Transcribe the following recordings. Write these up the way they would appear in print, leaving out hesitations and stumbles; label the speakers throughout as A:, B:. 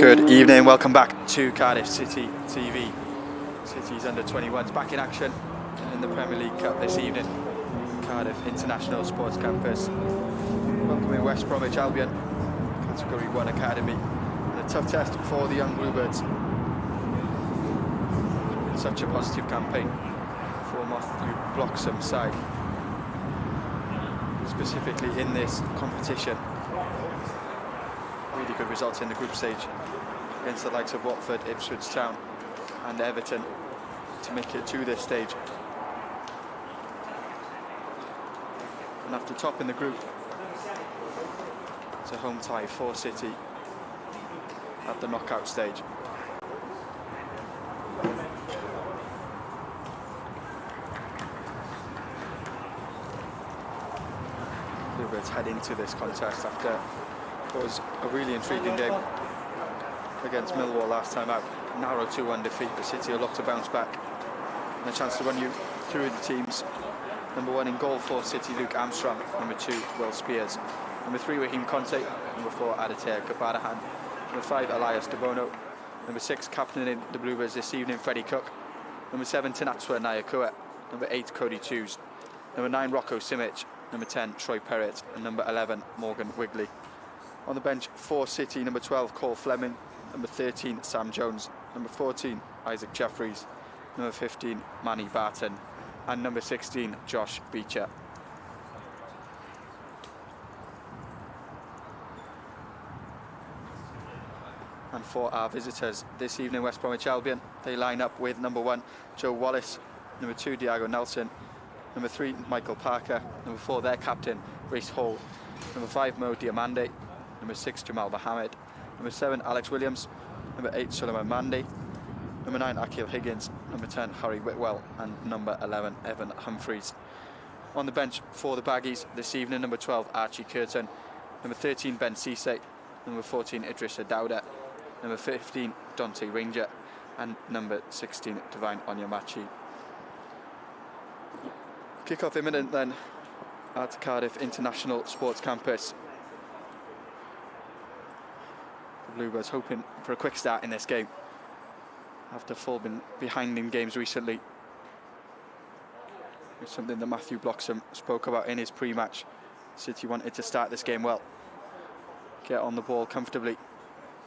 A: Good evening, welcome back to Cardiff City TV. City's under 21s back in action in the Premier League Cup this evening. Cardiff International Sports Campus welcoming West Bromwich Albion, Category 1 Academy. And a tough test for the young Bluebirds. It's such a positive campaign for Matthew Bloxham's side, specifically in this competition. Really good results in the group stage against the likes of Watford, Ipswich Town and Everton to make it to this stage. And after topping the group, it's a home tie for City at the knockout stage. Bluebirds head into this contest after what was a really intriguing game against Millwall last time out. Narrow 2-1 defeat, but City will look to bounce back. And a chance to run you through the teams. Number 1 in goal for City, Luke Armstrong. Number 2, Will Spears. Number 3, Raheem Conte. Number 4, Aditya Kabarahan. Number 5, Elias De Bono. Number 6, captaining the Bluebirds this evening, Freddie Cook. Number 7, Tanatswa Nyakua. Number 8, Cody Tews. Number 9, Rocco Simic. Number 10, Troy Perrott. And number 11, Morgan Wigley. On the bench for City, number 12, Cole Fleming. Number 13, Sam Jones. Number 14, Isaac Jeffries. Number 15, Manny Barton. And number 16, Josh Beecher. And for our visitors this evening, West Bromwich Albion, they line up with number 1, Joe Wallace. Number 2, Diago Nelson. Number 3, Michael Parker. Number 4, their captain, Reece Hall. Number 5, Mo Diamande. Number 6, Jamal Mohammed. Number 7, Alex Williams. Number 8, Suleiman Mandi. Number 9, Akil Higgins. Number 10, Harry Whitwell. And number 11, Evan Humphreys. On the bench for the Baggies this evening, number 12, Archie Curtin. Number 13, Ben Cisse. Number 14, Idrissa Dowda. Number 15, Dante Ranger. And number 16, Divine Onyemachi. Kick-off imminent then at Cardiff International Sports Campus. The Bluebirds hoping for a quick start in this game after falling behind in games recently. It's something that Matthew Bloxham spoke about in his pre-match. City wanted to start this game well, get on the ball comfortably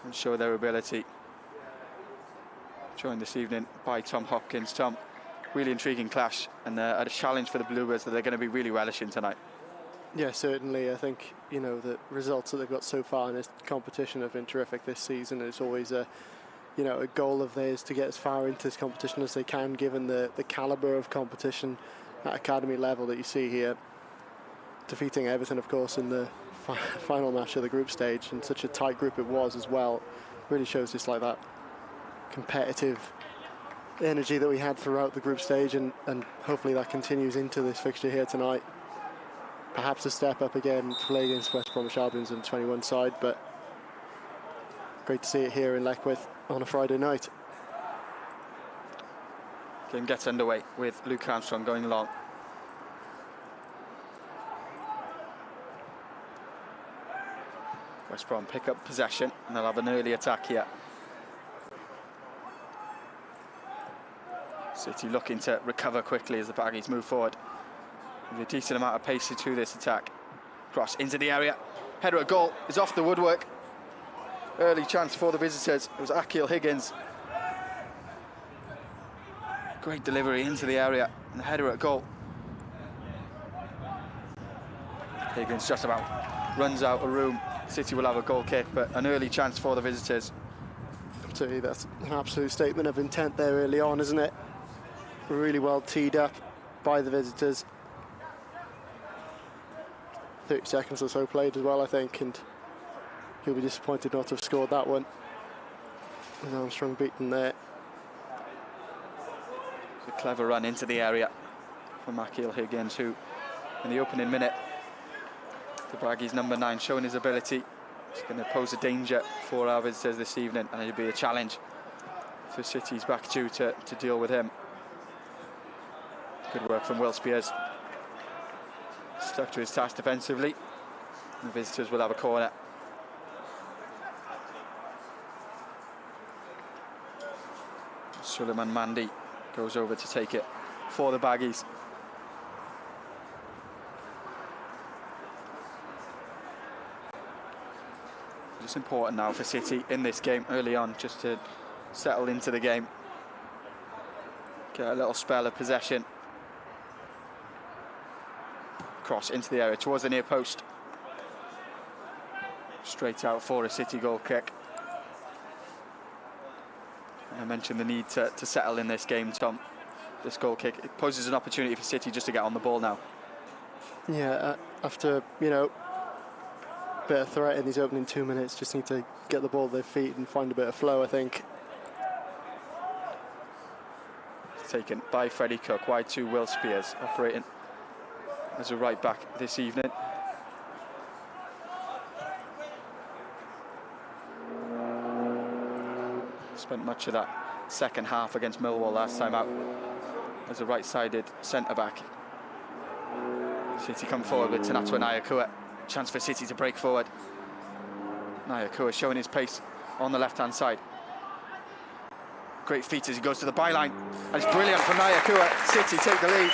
A: and show their ability. Joined this evening by Tom Hopkins. Tom, really intriguing clash and a challenge for the Bluebirds that they're going to be really relishing tonight.
B: Yeah, certainly. I think, you know, the results that they've got so far in this competition have been terrific this season. It's always a goal of theirs to get as far into this competition as they can, given the calibre of competition at academy level that you see here. Defeating Everton, of course, in the final match of the group stage, and such a tight group it was as well, really shows just like that competitive energy that we had throughout the group stage, and hopefully that continues into this fixture here tonight. Perhaps a step up again to play against West Bromwich Albion's on 21 side, but great to see it here in Leckwith on a Friday night.
A: Game gets underway with Luke Armstrong going along. West Brom pick up possession and they'll have an early attack here. City looking to recover quickly as the Baggies move forward. With a decent amount of pace to this attack. Cross into the area. Header at goal is off the woodwork. Early chance for the visitors. It was Akil Higgins. Great delivery into the area and the header at goal. Higgins just about runs out of room. City will have a goal kick, but an early chance for the visitors.
B: Absolutely, that's an absolute statement of intent there early on, isn't it? Really well teed up by the visitors. 30 seconds or so played as well, I think, and he'll be disappointed not to have scored that one. With Armstrong beaten there.
A: It's a clever run into the area from Akil Higgins, who in the opening minute, the Baggies number 9 showing his ability. He's going to pose a danger for our visitors this evening, and it'll be a challenge for City's back two to deal with him. Good work from Will Spears. Stuck to his task defensively. The visitors will have a corner. Suleiman Mandi goes over to take it for the Baggies. It's important now for City in this game early on just to settle into the game. Get a little spell of possession. Cross into the area towards the near post. Straight out for a City goal kick. And I mentioned the need to settle in this game, Tom. This goal kick, it poses an opportunity for City just to get on the ball now.
B: Yeah, after, you know, a bit of threat in these opening 2 minutes, just need to get the ball at their feet and find a bit of flow, I think.
A: It's taken by Freddie Cook, wide to Will Spears, operating as a right back this evening. Spent much of that second half against Millwall last time out as a right-sided centre-back. City come forward with Tanatu Nyakua. Chance for City to break forward. Nyakua showing his pace on the left-hand side. Great feet as he goes to the byline. And it's brilliant from Nyakua. City take the lead.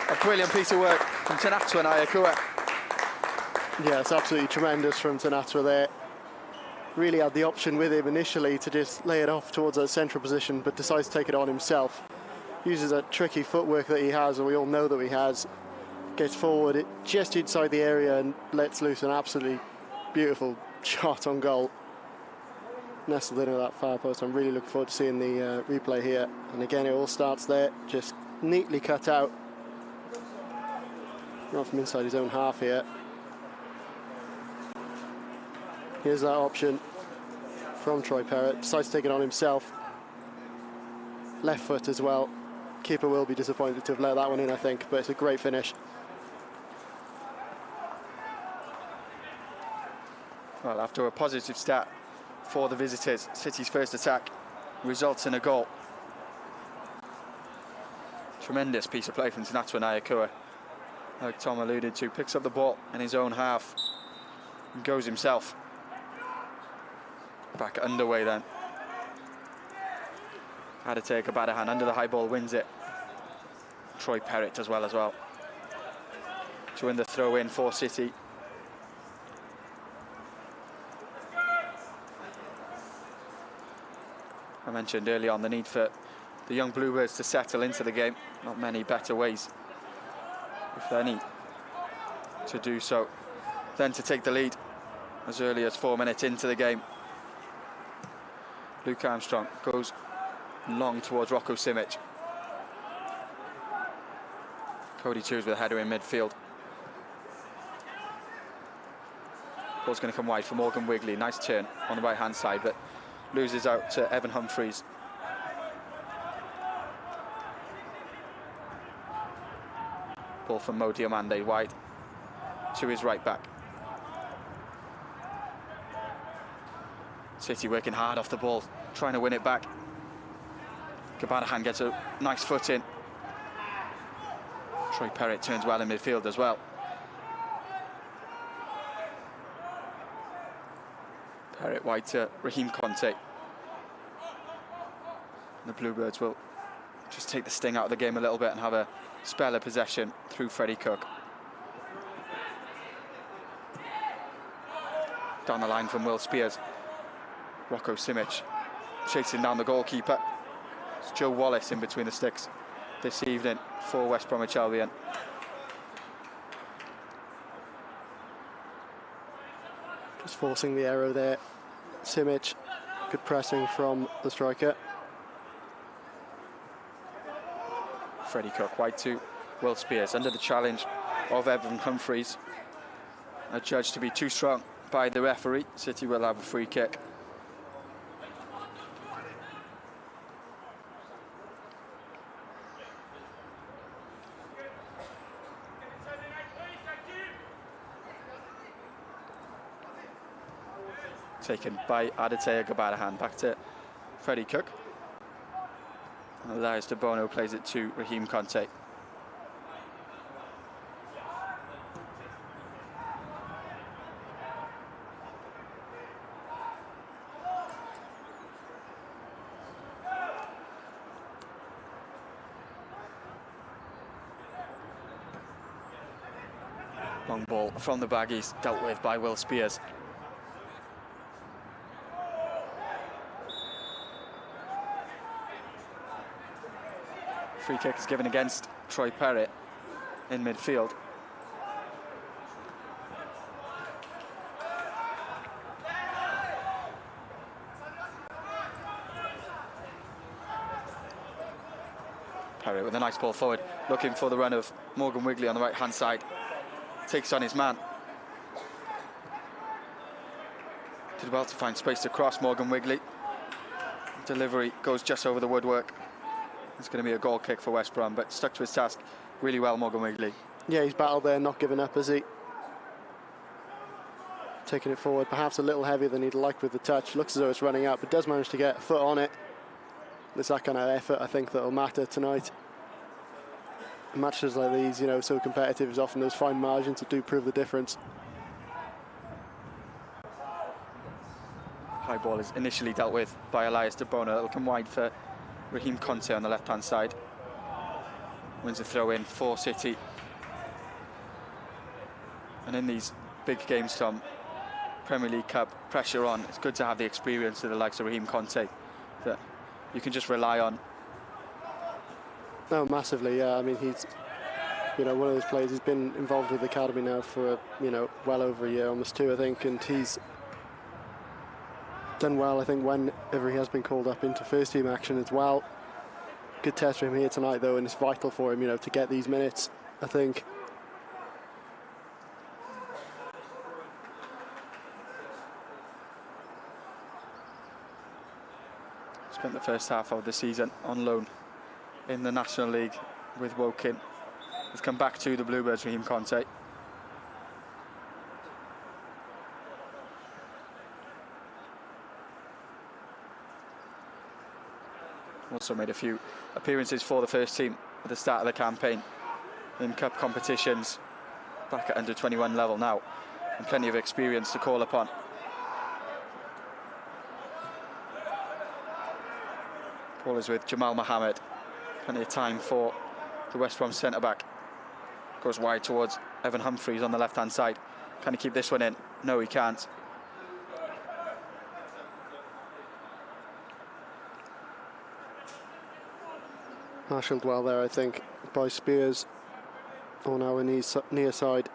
A: A brilliant piece of work from Tanatu Nyakua.
B: Yeah, it's absolutely tremendous from Tanatu there. Really had the option with him initially to just lay it off towards a central position, but decides to take it on himself. Uses that tricky footwork that he has, and we all know that he has. Gets forward, just inside the area, and lets loose an absolutely beautiful shot on goal. Nestled into that far post. I'm really looking forward to seeing the replay here. And again, it all starts there, just neatly cut out. Not from inside his own half here. Here's that option from Troy Perrott. Decides to take it on himself. Left foot as well. Keeper will be disappointed to have let that one in, I think, but it's a great finish.
A: Well, after a positive start for the visitors, City's first attack results in a goal. Tremendous piece of play from Tanatu Nyakua. Like Tom alluded to, picks up the ball in his own half and goes himself. Back underway then. Aditya Gabadahan under the high ball wins it. Troy Perrott does well as well to win the throw in for City. I mentioned early on the need for the young Bluebirds to settle into the game. Not many better ways, if any, to do so than to take the lead as early as 4 minutes into the game. Luke Armstrong goes long towards Rocco Simic. Cody Chews with a header in midfield. Ball's going to come wide for Morgan Wigley. Nice turn on the right-hand side, but loses out to Evan Humphreys. Ball from Mo Diomande wide to his right back. City working hard off the ball, trying to win it back. Gabadahan gets a nice foot in. Troy Perrott turns well in midfield as well. Perrott wide to Raheem Conte. The Bluebirds will just take the sting out of the game a little bit and have a spell of possession through Freddie Cook. Down the line from Will Spears. Rocco Simic chasing down the goalkeeper. It's Joe Wallace in between the sticks this evening for West Bromwich Albion.
B: Just forcing the arrow there. Simic, good pressing from the striker.
A: Freddie Cook wide to Will Spears under the challenge of Evan Humphreys. Adjudged to be too strong by the referee. City will have a free kick. Taken by Aditya Gabadahan. Back to Freddie Cook. Elias De Bono plays it to Raheem Conte. Long ball from the Baggies, dealt with by Will Spears. Free kick is given against Troy Perry in midfield. Perry with a nice ball forward, looking for the run of Morgan Wigley on the right-hand side. Takes on his man. Did well to find space to cross Morgan Wigley. Delivery goes just over the woodwork. It's going to be a goal kick for West Brom, but stuck to his task really well, Morgan Wigley.
B: Yeah, he's battled there, not giving up, has he? Taking it forward, perhaps a little heavier than he'd like with the touch. Looks as though it's running out, but does manage to get a foot on it. It's that kind of effort, I think, that'll matter tonight. Matches like these, you know, so competitive, is often those fine margins that do prove the difference.
A: High ball is initially dealt with by Elias De Bono. It'll come wide for Raheem Conte on the left-hand side. Wins a throw-in for City. And in these big games, Tom, Premier League Cup, pressure on, it's good to have the experience of the likes of Raheem Conte that you can just rely on.
B: No, massively, yeah. I mean, he's, you know, one of those players who's been involved with the academy now for, you know, well over a year, almost two, I think, and he's done well, I think, whenever he has been called up into first team action as well. Good test for him here tonight, though, and it's vital for him, you know, to get these minutes, I think.
A: Spent the first half of the season on loan in the National League with Woking. Has come back to the Bluebirds, Raheem Conte. Also made a few appearances for the first team at the start of the campaign in cup competitions, back at under-21 level now, and plenty of experience to call upon. Ball is with Jamal Mohammed. Plenty of time for the West Brom centre-back. Goes wide towards Evan Humphreys on the left-hand side. Can he keep this one in? No, he can't.
B: Marshalled well there, I think, by Spears on our near side.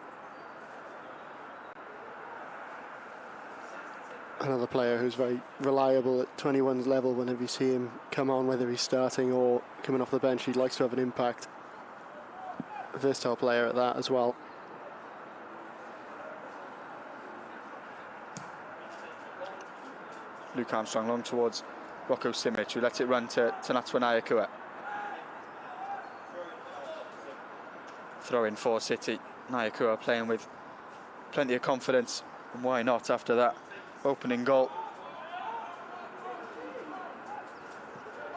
B: Another player who's very reliable at 21's level. Whenever you see him come on, whether he's starting or coming off the bench, he likes to have an impact. A versatile player at that as well.
A: Luke Armstrong long towards Rocco Simic, who lets it run to Natwan Ayakua. Throw in for City. Ayakua playing with plenty of confidence, and why not after that opening goal.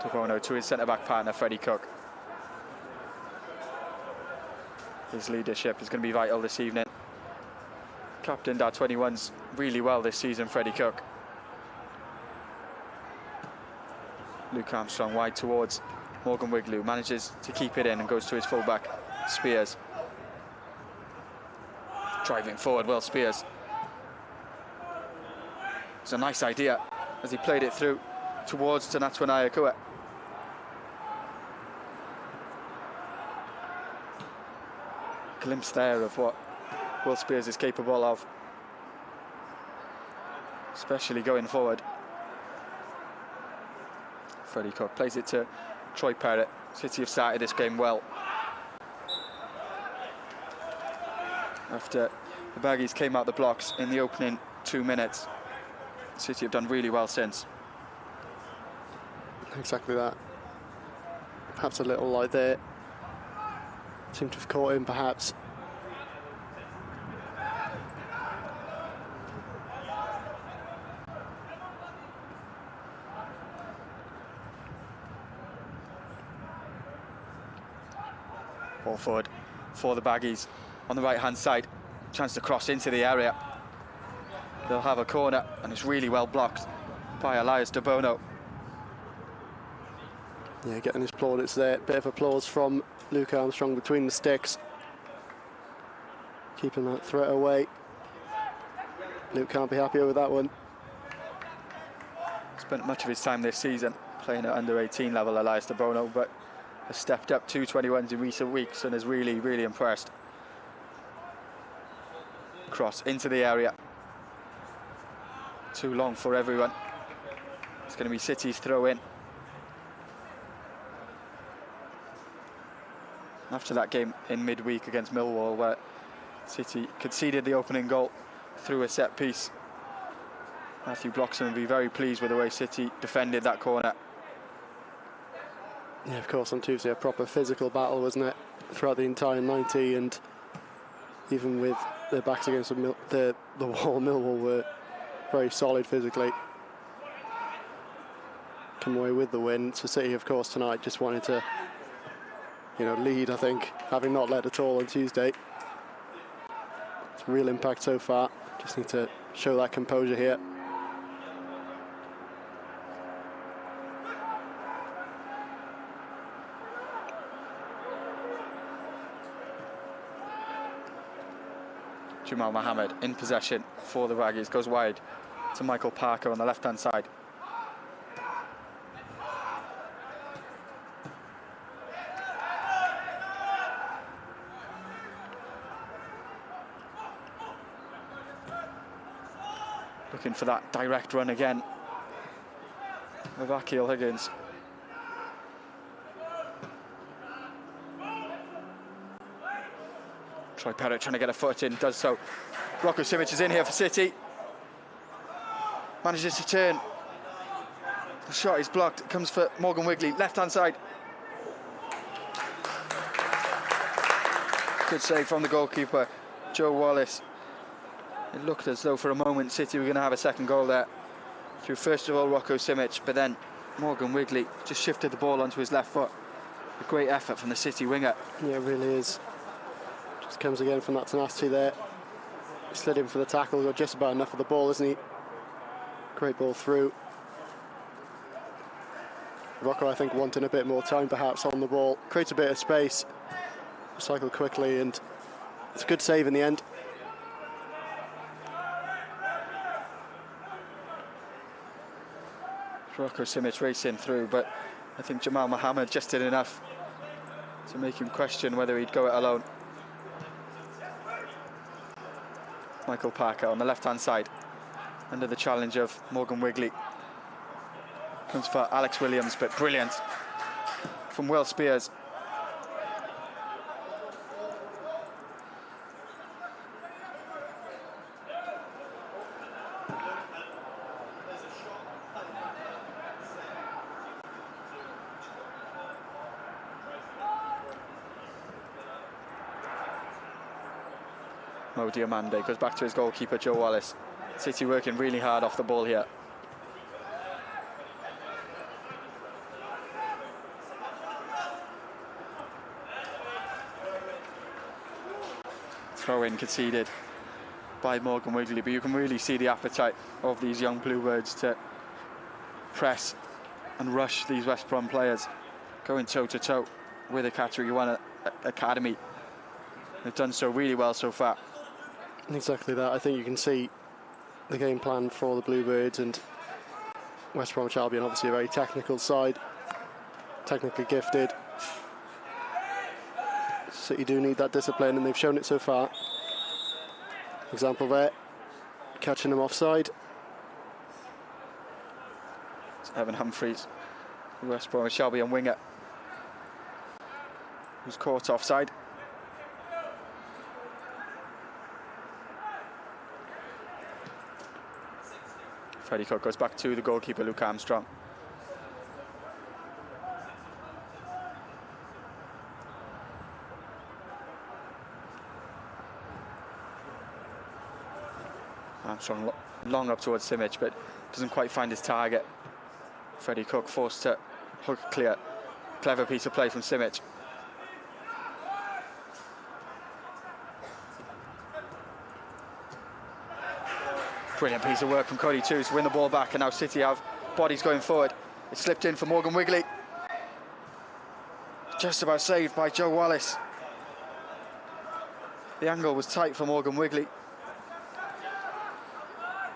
A: De Bono to his centre-back partner, Freddie Cook. His leadership is going to be vital this evening. Captained our 21s really well this season, Freddie Cook. Luke Armstrong wide towards Morgan Wigley, manages to keep it in and goes to his full-back, Spears. Driving forward, Will Spears. It's a nice idea as he played it through towards Natwan Ayakua. Glimpse there of what Will Spears is capable of, especially going forward. Freddie Cook plays it to Troy Perry. City have started this game well. After the Baggies came out the blocks in the opening 2 minutes, City have done really well since.
B: Exactly that. Perhaps a little light there. Seemed to have caught him, perhaps.
A: Ball forward for the Baggies on the right-hand side. Chance to cross into the area. They'll have a corner, and it's really well blocked by Elias De Bono.
B: Yeah, getting his plaudits there. Bit of applause from Luke Armstrong between the sticks. keeping that threat away. Luke can't be happier with that one.
A: Spent much of his time this season playing at under 18 level, Elias De Bono, but has stepped up 221s in recent weeks and has really, really impressed. Cross into the area. Too long for everyone. It's going to be City's throw in. After that game in midweek against Millwall, where City conceded the opening goal through a set piece, Matthew Bloxham will be very pleased with the way City defended that corner.
B: Yeah, of course, on Tuesday, a proper physical battle, wasn't it? Throughout the entire 90, and even with their backs against the wall, Millwall were very solid physically. Come away with the win. So City, of course, tonight just wanted to, lead, I think, having not led at all on Tuesday. It's a real impact so far. Just need to show that composure here.
A: Jamal Mohammed in possession for the Raggies, goes wide to Michael Parker on the left-hand side. Looking for that direct run again of Akil Higgins. Troy Perrott trying to get a foot in, does so. Rocco Simic is in here for City. Manages to turn. The shot is blocked. It comes for Morgan Wigley, left-hand side. Good save from the goalkeeper, Joe Wallace. It looked as though for a moment City were going to have a second goal there. Through first of all Rocco Simic, but then Morgan Wigley just shifted the ball onto his left foot. A great effort from the City winger.
B: Yeah, it really is. Just comes again from that tenacity there. Slid in for the tackle, got just about enough of the ball, isn't he? Great ball through. Rocco, I think, wanting a bit more time perhaps on the ball. Creates a bit of space, cycle quickly, and it's a good save in the end.
A: Rocco Simic racing through, but I think Jamal Mohammed just did enough to make him question whether he'd go it alone. Michael Parker on the left-hand side, under the challenge of Morgan Wigley. Comes for Alex Williams, but brilliant from Will Spears. Mo Diamande goes back to his goalkeeper, Joe Wallace. City working really hard off the ball here. Throw-in conceded by Morgan Wigley, but you can really see the appetite of these young Bluebirds to press and rush these West Brom players, going toe-to-toe with a Category 1 academy. They've done so really well so far.
B: Exactly that. I think you can see the game plan for the Bluebirds, and West Bromwich Albion, obviously a very technical side, technically gifted. City do need that discipline, and they've shown it so far. Example there, catching them offside.
A: It's Evan Humphreys, West Bromwich Albion winger, who's caught offside. Freddie Cook goes back to the goalkeeper, Luke Armstrong. Armstrong long up towards Simic, but doesn't quite find his target. Freddie Cook forced to hook clear. Clever piece of play from Simic. Brilliant piece of work from Cody too to win the ball back, and now City have bodies going forward. It slipped in for Morgan Wigley. Just about saved by Joe Wallace. The angle was tight for Morgan Wigley.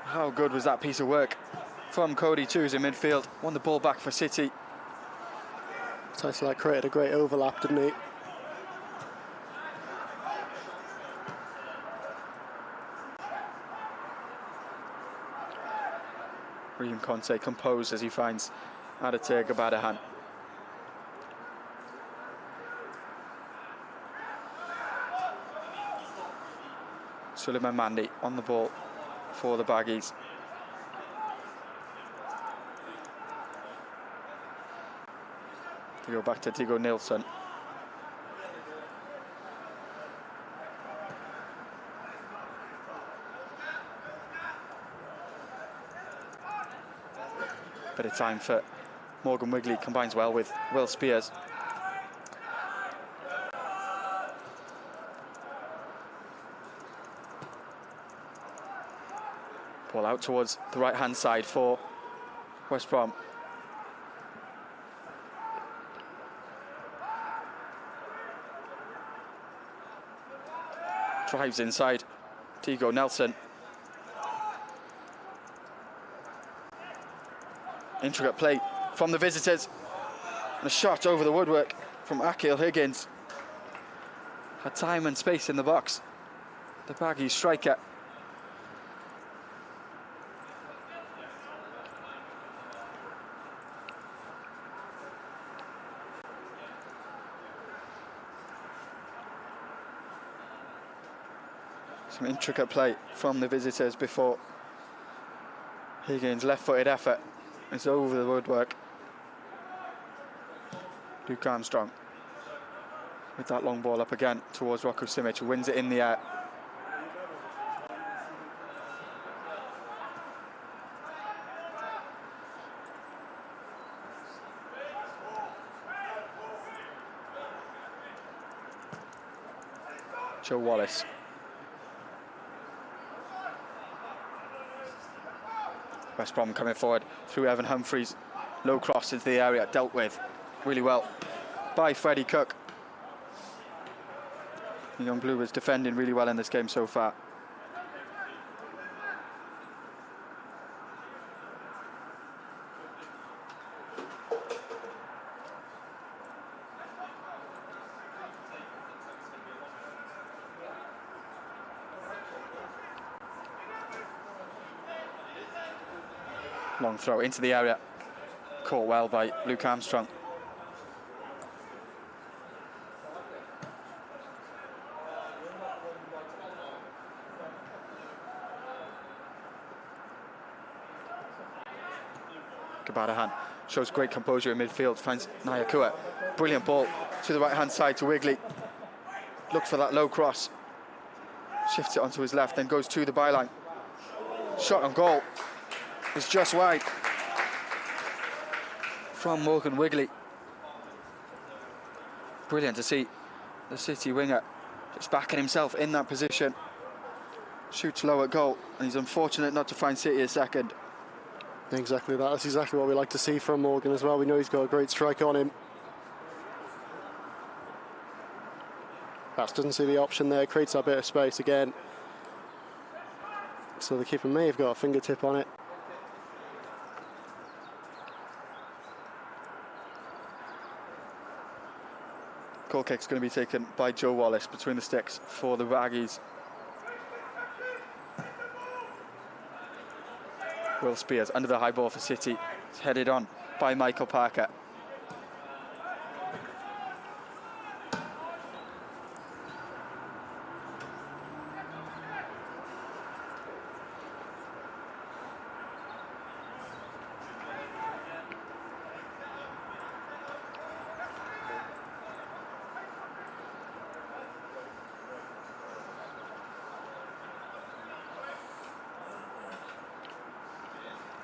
A: How good was that piece of work from Cody Tews in midfield? Won the ball back for City.
B: That created a great overlap, didn't he?
A: Raheem Conte composed as he finds Adete Gabadahan. Suleiman Mandi on the ball for the Baggies. To go back to Tigo Nilsson. Bit of time for Morgan Wigley, combines well with Will Spears. Ball out towards the right-hand side for West Brom. Drives inside, Tigo Nelson. Intricate play from the visitors. And a shot over the woodwork from Akil Higgins. Had time and space in the box. The Baggy striker. Some intricate play from the visitors before Higgins' left-footed effort. It's over the woodwork. Luke Armstrong with that long ball up again towards Rocco Simic, who wins it in the air. Joe Wallace. West Brom coming forward through Evan Humphreys. Low cross into the area, dealt with really well by Freddie Cook. The Young Blue was defending really well in this game so far. Long throw into the area, caught well by Luke Armstrong. Gabadahan shows great composure in midfield, finds Nyakua. Brilliant ball to the right-hand side to Wigley. Look for that low cross. Shifts it onto his left, then goes to the byline. Shot on goal. It's just wide from Morgan Wigley. Brilliant to see the City winger just backing himself in that position. Shoots low at goal, and he's unfortunate not to find City a second.
B: Exactly that. That's exactly what we like to see from Morgan as well. We know he's got a great strike on him. Bats doesn't see the option there, creates that bit of space again. So the keeper may have got a fingertip on it.
A: Goal kick's going to be taken by Joe Wallace between the sticks for the Baggies. Will Spears under the high ball for City. It's headed on by Michael Parker.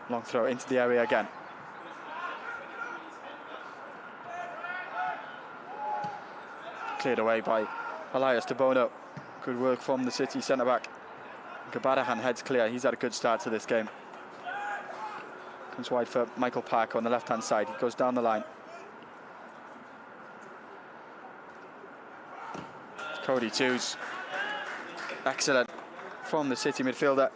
A: Long throw into the area again. Cleared away by Elias de Bono. Good work from the City centre-back. Gabadahan heads clear. He's had a good start to this game. Comes wide for Michael Parker on the left-hand side. He goes down the line. Cody Tews Excellent from the City midfielder.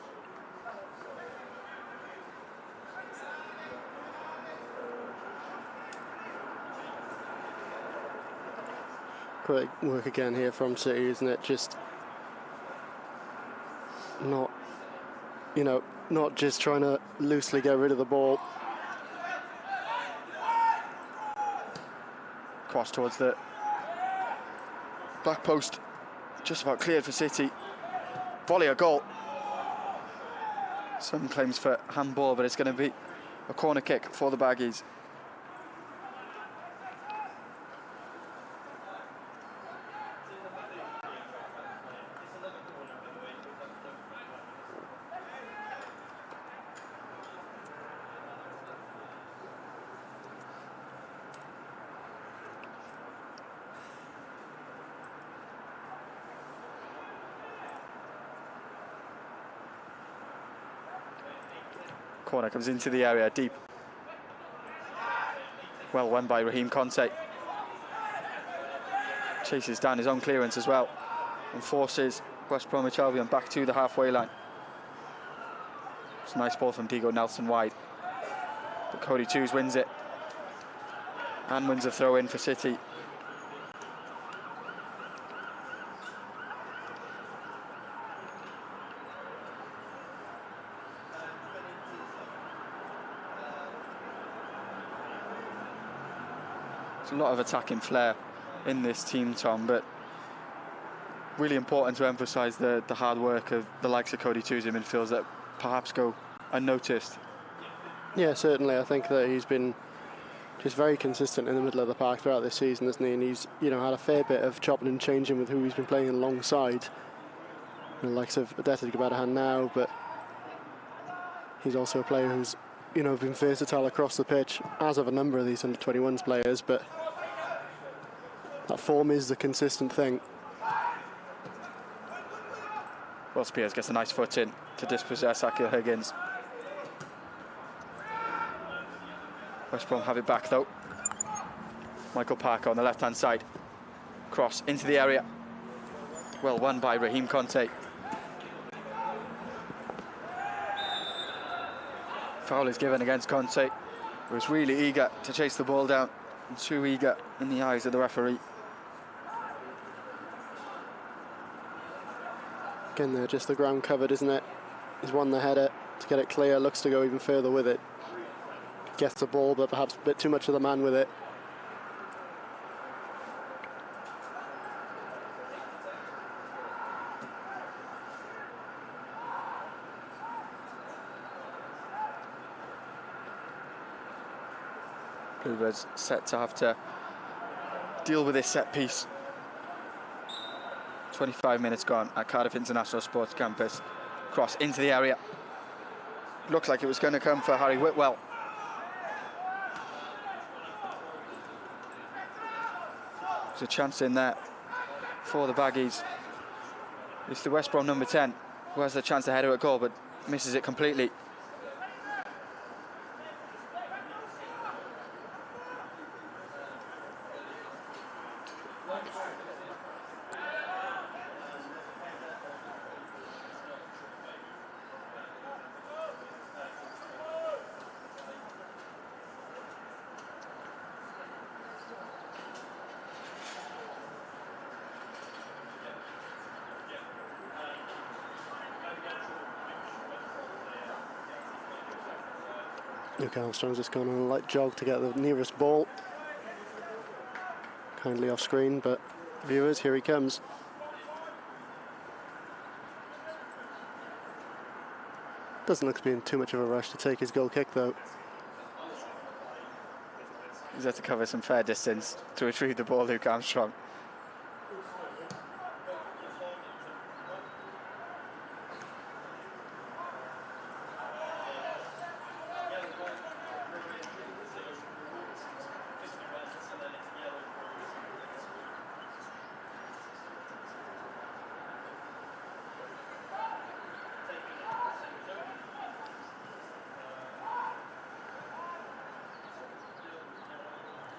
B: Great work again here from City, isn't it? Just not, you know, not just trying to loosely get rid of the ball.
A: Cross towards the back post, just about cleared for City. Volley, a goal. Some claims for handball, but it's going to be a corner kick for the Baggies. Corner comes into the area, deep. Well won by Raheem Conte. Chases down his own clearance as well and forces West Bromwich Albion back to the halfway line. It's a nice ball from Diego Nelson wide. But Cody Twos wins it and wins a throw in for City. A lot of attacking flair in this team, Tom, but really important to emphasise the hard work of the likes of Cody Twos in midfields that perhaps go unnoticed.
B: Yeah, certainly. I think that he's been just very consistent in the middle of the park throughout this season, hasn't he? And he's, you know, had a fair bit of chopping and changing with who he's been playing alongside. The likes of Adeta Gabadahan now, but he's also a player who's, you know, been versatile across the pitch, as of a number of these under-21s players, but that form is the consistent thing.
A: Well, Spears gets a nice foot in to dispossess Akil Higgins. West Brom have it back though. Michael Parker on the left-hand side. Cross into the area. Well won by Raheem Conte. Foul is given against Conte, who was really eager to chase the ball down and too eager in the eyes of the referee.
B: Again, there, just the ground covered, isn't it? He's won the header to get it clear, looks to go even further with it. Gets the ball, but perhaps a bit too much of the man with it.
A: Bluebirds set to have to deal with this set piece. 25 minutes gone at Cardiff International Sports Campus. Cross into the area. Looks like it was going to come for Harry Whitwell. There's a chance in there for the Baggies. It's the West Brom number 10 who has the chance to header a goal, but misses it completely.
B: Luke Armstrong's just gone on a light jog to get the nearest ball. Kindly off screen, but viewers, here he comes. Doesn't look to be in too much of a rush to take his goal kick though.
A: He's had to cover some fair distance to retrieve the ball, Luke Armstrong.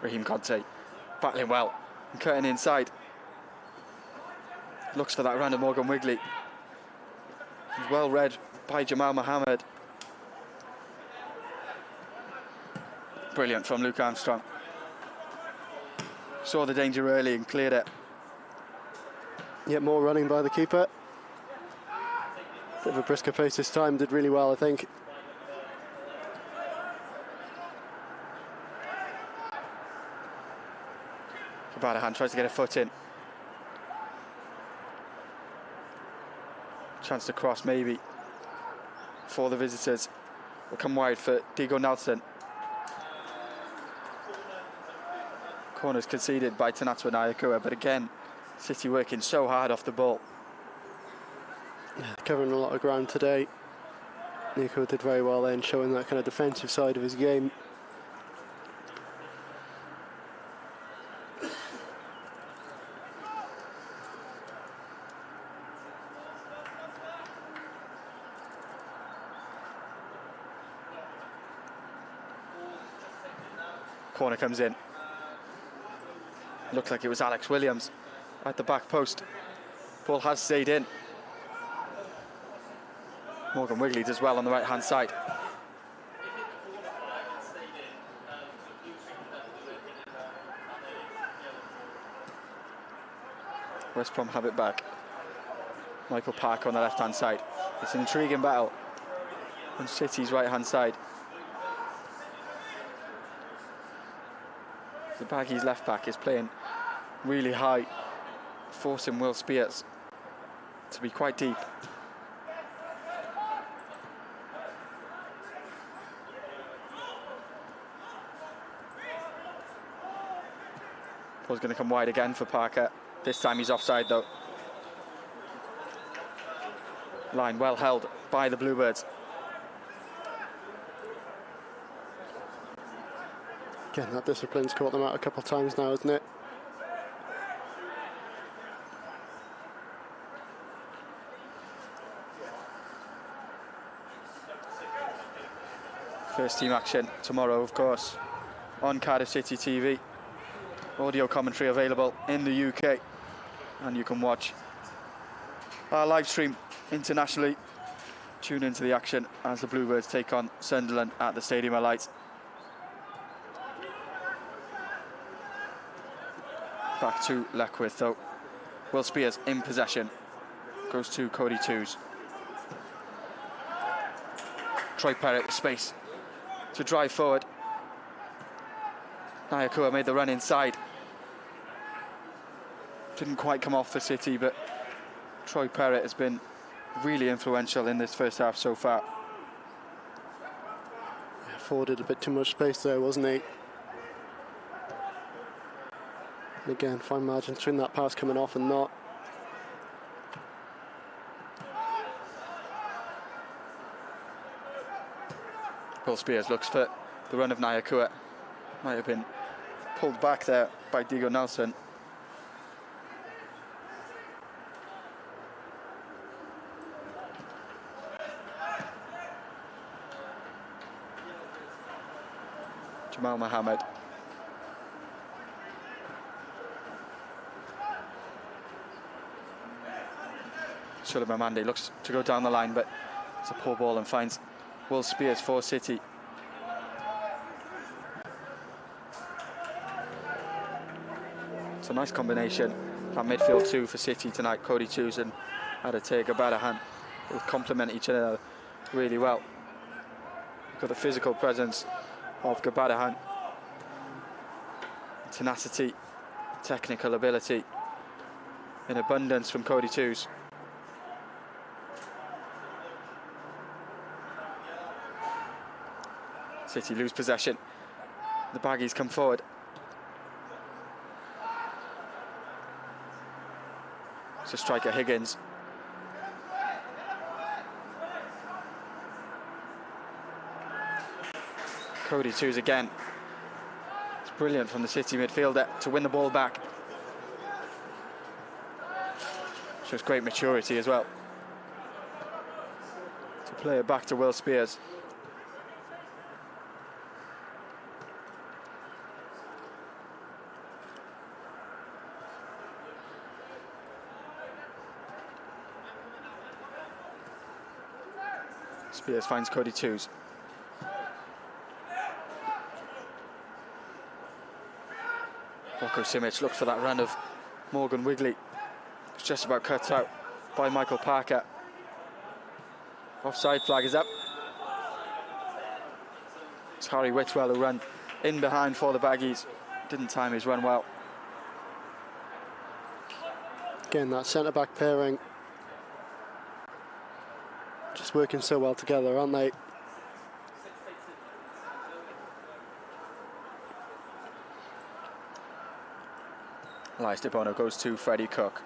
A: Raheem Conte battling well and cutting inside. Looks for that random Morgan Wigley. He's well read by Jamal Mohammed. Brilliant from Luke Armstrong. Saw the danger early and cleared it.
B: Yet more running by the keeper. Bit of a brisker pace this time, did really well, I think.
A: Kabadahan tries to get a foot in. Chance to cross maybe for the visitors. Will come wide for Diego Nelson. Corners conceded by Tanatwa Nyakua, but again, City working so hard off the ball.
B: Yeah, covering a lot of ground today. Nyakua did very well then, showing that kind of defensive side of his game.
A: Corner comes in. Looked like it was Alex Williams at the back post. Ball has stayed in. Morgan Wigley does well on the right hand side. West Brom have it back. Michael Parker on the left hand side. It's an intriguing battle on City's right hand side. The Baggies left back is playing really high, forcing Will Spears to be quite deep. Ball's going to come wide again for Parker. This time he's offside though. Line well held by the Bluebirds.
B: Again, that discipline's caught them out a couple of times now, isn't it?
A: First team action tomorrow, of course, on Cardiff City TV. Audio commentary available in the UK, and you can watch our live stream internationally. Tune into the action as the Bluebirds take on Sunderland at the Stadium of Light. Back to Leckwith though. Will Spears in possession. Goes to Cody Twos. Troy Perrott with space to drive forward. Nyakua made the run inside. Didn't quite come off for City, but Troy Perrott has been really influential in this first half so far.
B: Afforded a bit too much space there, wasn't he? And again, fine margin between that pass coming off and not.
A: Will Spears looks for the run of Nyakua. Might have been pulled back there by Diego Nelson. Jamal Mohammed. Suleiman Mande looks to go down the line, but it's a poor ball and finds Will Spears for City. It's a nice combination. That midfield two for City tonight, Cody Twos and Adete Gabadahan, both complement each other really well. You've got the physical presence of Gabadahan, tenacity, technical ability in abundance from Cody Twos. City lose possession. The Baggies come forward. It's a striker Higgins. Cody Twos again. It's brilliant from the City midfielder to win the ball back. Shows great maturity as well. To play it back to Will Spears. Spears finds Cody Twos. Rocco Simic looked for that run of Morgan Wigley. It's just about cut out by Michael Parker. Offside flag is up. It's Harry Whitwell who ran in behind for the Baggies. Didn't time his run well.
B: Again, that centre-back pairing just working so well together, aren't they?
A: Elias De Bono goes to Freddie Cook.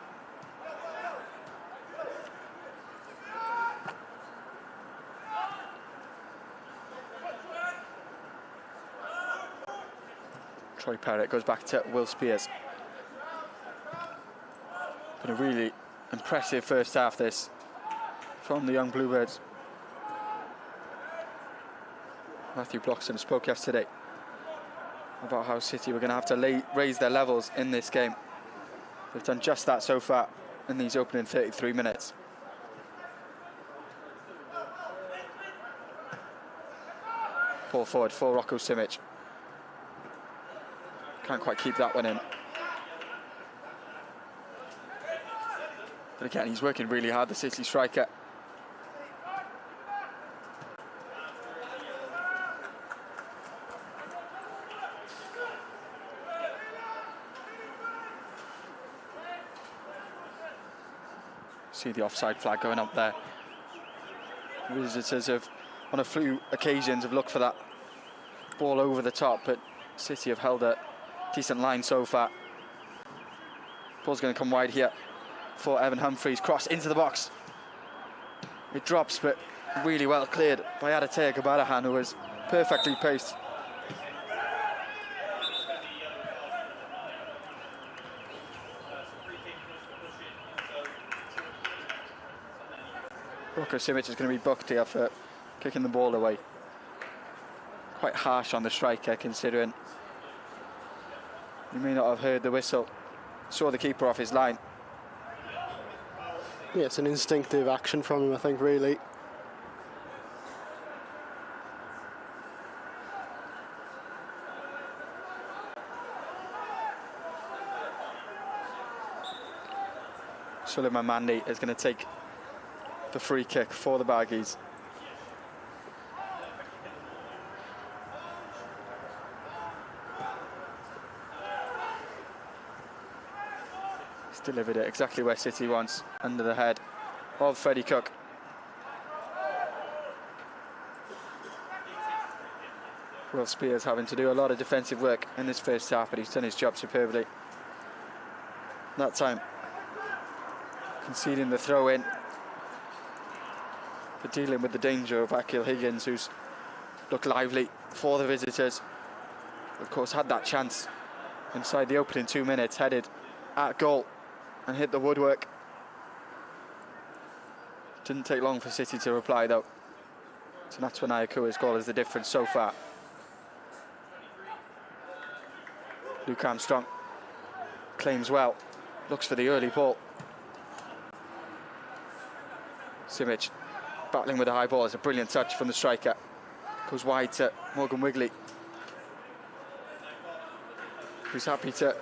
A: Troy Perrott goes back to Will Spears. Been a really impressive first half this from the young Bluebirds. Matthew Bloxham spoke yesterday about how City were going to have to raise their levels in this game. They've done just that so far in these opening 33 minutes. Ball forward for Rocco Simic. Can't quite keep that one in. But again, he's working really hard, the City striker. See the offside flag going up there. Visitors have, on a few occasions, have looked for that ball over the top, but City have held a decent line so far. Ball's going to come wide here for Evan Humphreys. Cross into the box. It drops, but really well cleared by Aditya Gabarahan, who was perfectly paced. Rocco Simic is going to be booked here for kicking the ball away. Quite harsh on the striker, considering he may not have heard the whistle. Saw the keeper off his line.
B: Yeah, it's an instinctive action from him, I think, really.
A: Suleiman Mandi is going to take the free kick for the Baggies. He's delivered it exactly where City wants, under the head of Freddie Cook. Will Spears having to do a lot of defensive work in this first half, but he's done his job superbly. That time, conceding the throw in, but dealing with the danger of Akil Higgins, who's looked lively for the visitors. Of course, had that chance inside the opening 2 minutes, headed at goal and hit the woodwork. Didn't take long for City to reply, though. So that's when Ayakua's goal is the difference so far. Luke Armstrong claims well, looks for the early ball. Simic battling with a high ball. It's a brilliant touch from the striker. Goes wide to Morgan Wigley, who's happy to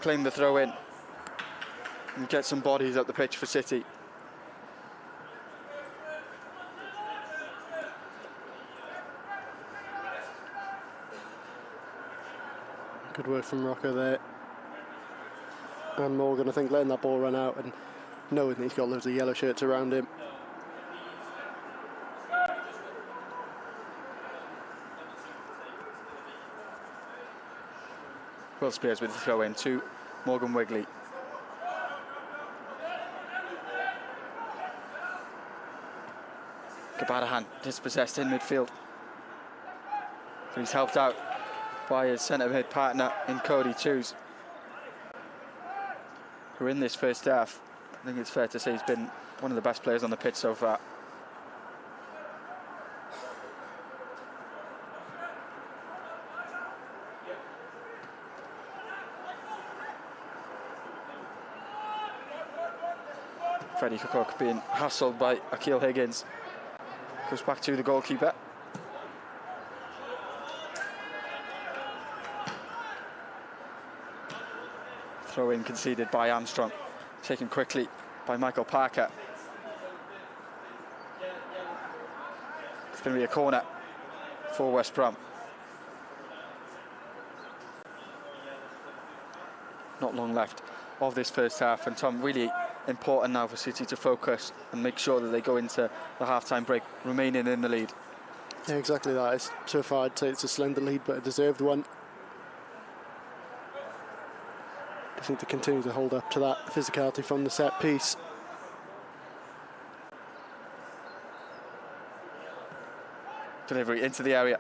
A: claim the throw in and get some bodies up the pitch for City.
B: Good work from Rocco there. And Morgan, I think, letting that ball run out and knowing he's got loads of yellow shirts around him.
A: Will Spears with the throw in to Morgan Wigley. Gabarahan dispossessed in midfield. He's helped out by his centre mid partner in Cody Twos, who in this first half, I think it's fair to say, he's been one of the best players on the pitch so far. Freddie Cook being hassled by Akil Higgins. Goes back to the goalkeeper. Throw in conceded by Armstrong. Taken quickly by Michael Parker. It's going to be a corner for West Brom. Not long left of this first half, and Tom, really important now for City to focus and make sure that they go into the half-time break remaining in the lead.
B: Yeah, exactly that. So far I'd say it's a slender lead, but a deserved one. I think to continue to hold up to that physicality from the set piece.
A: Delivery into the area.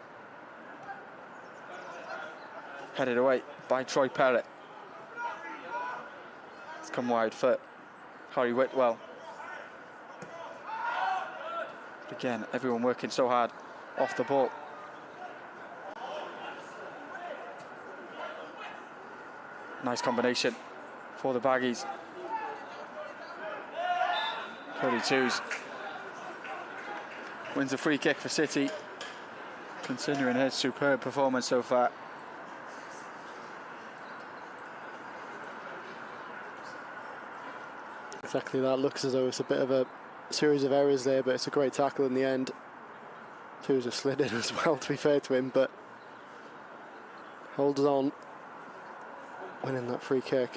A: Headed away by Troy Perrott. It's come wide for Harry Whitwell. But again, everyone working so hard off the ball. Nice combination for the Baggies. Cody Twos wins a free kick for City, considering his superb performance so far.
B: Exactly that. Looks as though it's a bit of a series of errors there, but it's a great tackle in the end. Twos have slid in as well, to be fair to him, but holds on, winning that free kick.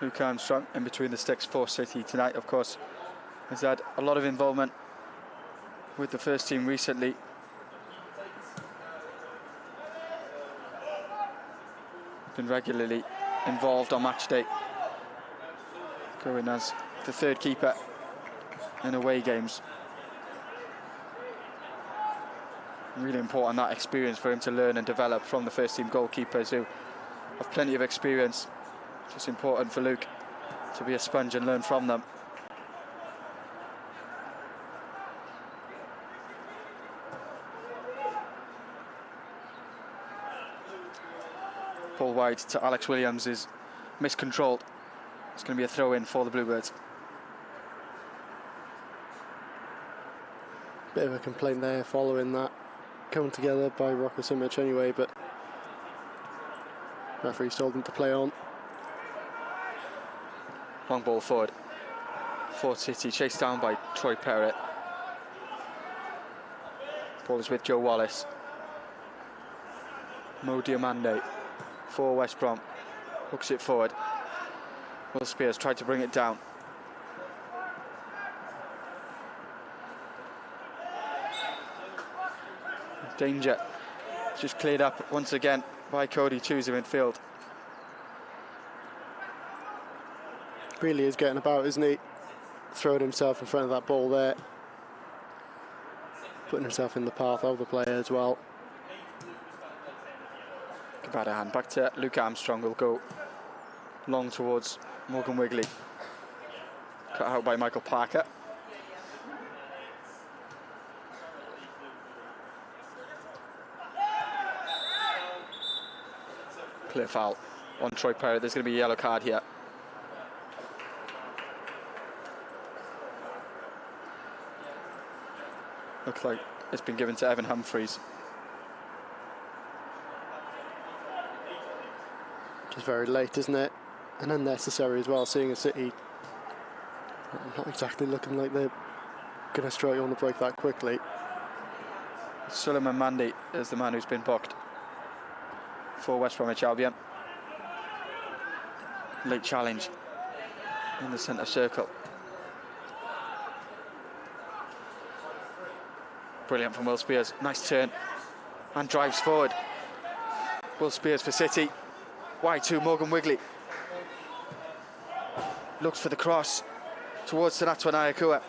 A: Luke Armstrong in between the sticks for City tonight, of course, has had a lot of involvement with the first team recently. Been regularly involved on match day, going as the third keeper in away games. Really important, that experience for him to learn and develop from the first team goalkeepers who have plenty of experience. Just important for Luke to be a sponge and learn from them. Ball wide to Alex Williams is miscontrolled. It's going to be a throw in for the Bluebirds.
B: Bit of a complaint there following that coming together by Rocco Simic anyway, but referee's told him to play on.
A: Long ball forward for City, chased down by Troy Perrott. Ball is with Joe Wallace. Mo Diamande for West Brom. Hooks it forward. Will Spears tried to bring it down. Danger. Just cleared up once again by Cody Twos in midfield.
B: Really is getting about, isn't he? Throwing himself in front of that ball there. Putting himself in the path of the player as well.
A: Bad hand back to Luke Armstrong. Will go long towards Morgan Wigley. Cut out by Michael Parker. Clear foul on Troy Perrott. There's going to be a yellow card here. Looks like it's been given to Evan Humphreys.
B: Just very late, isn't it? And unnecessary as well, seeing a City not exactly looking like they're going to strike on the break that quickly.
A: Suleiman Mandi is the man who's been booked for West Bromwich Albion. Late challenge in the centre circle. Brilliant from Will Spears. Nice turn and drives forward. Will Spears for City. Wide to Morgan Wigley. Looks for the cross towards Sanatwa Nyakua.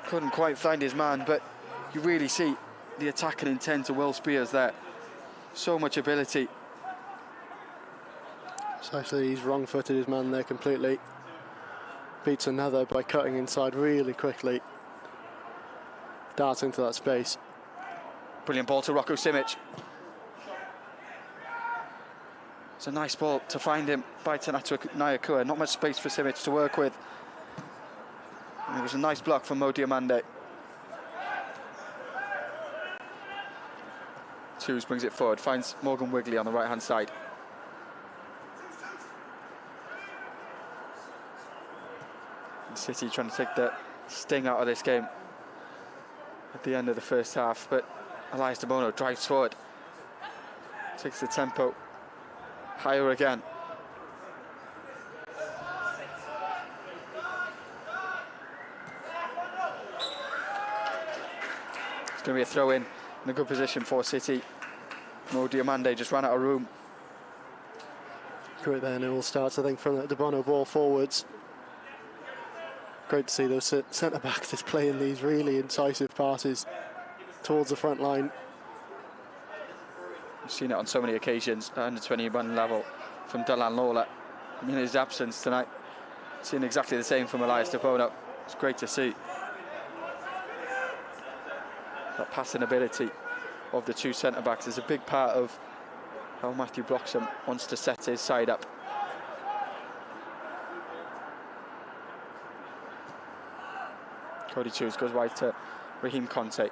A: Couldn't quite find his man, but you really see the attacking intent of Will Spears there. So much ability.
B: So actually he's wrong-footed his man there completely. Beats another by cutting inside really quickly. darting into that space.
A: Brilliant ball to Rocco Simic. It's a nice ball to find him by Tanatu Nyakua. Not much space for Simic to work with. And it was a nice block from Mo Diamande. Twos brings it forward, finds Morgan Wigley on the right-hand side. And City trying to take the sting out of this game at the end of the first half, but Elias De Bono drives forward, takes the tempo higher again. It's going to be a throw-in in a good position for City. Mo Diamande just ran out of room.
B: Great there, and it all starts, I think, from that De Bono ball forwards. Great to see those centre-backs just playing these really incisive passes towards the front line.
A: We've seen it on so many occasions at under 21 level from Dylan Lawler in his absence tonight. Seeing exactly the same from Elias De Bono. It's great to see. That passing ability of the two centre-backs is a big part of how Matthew Bloxham wants to set his side up. Cody Choose goes wide to Raheem Conte.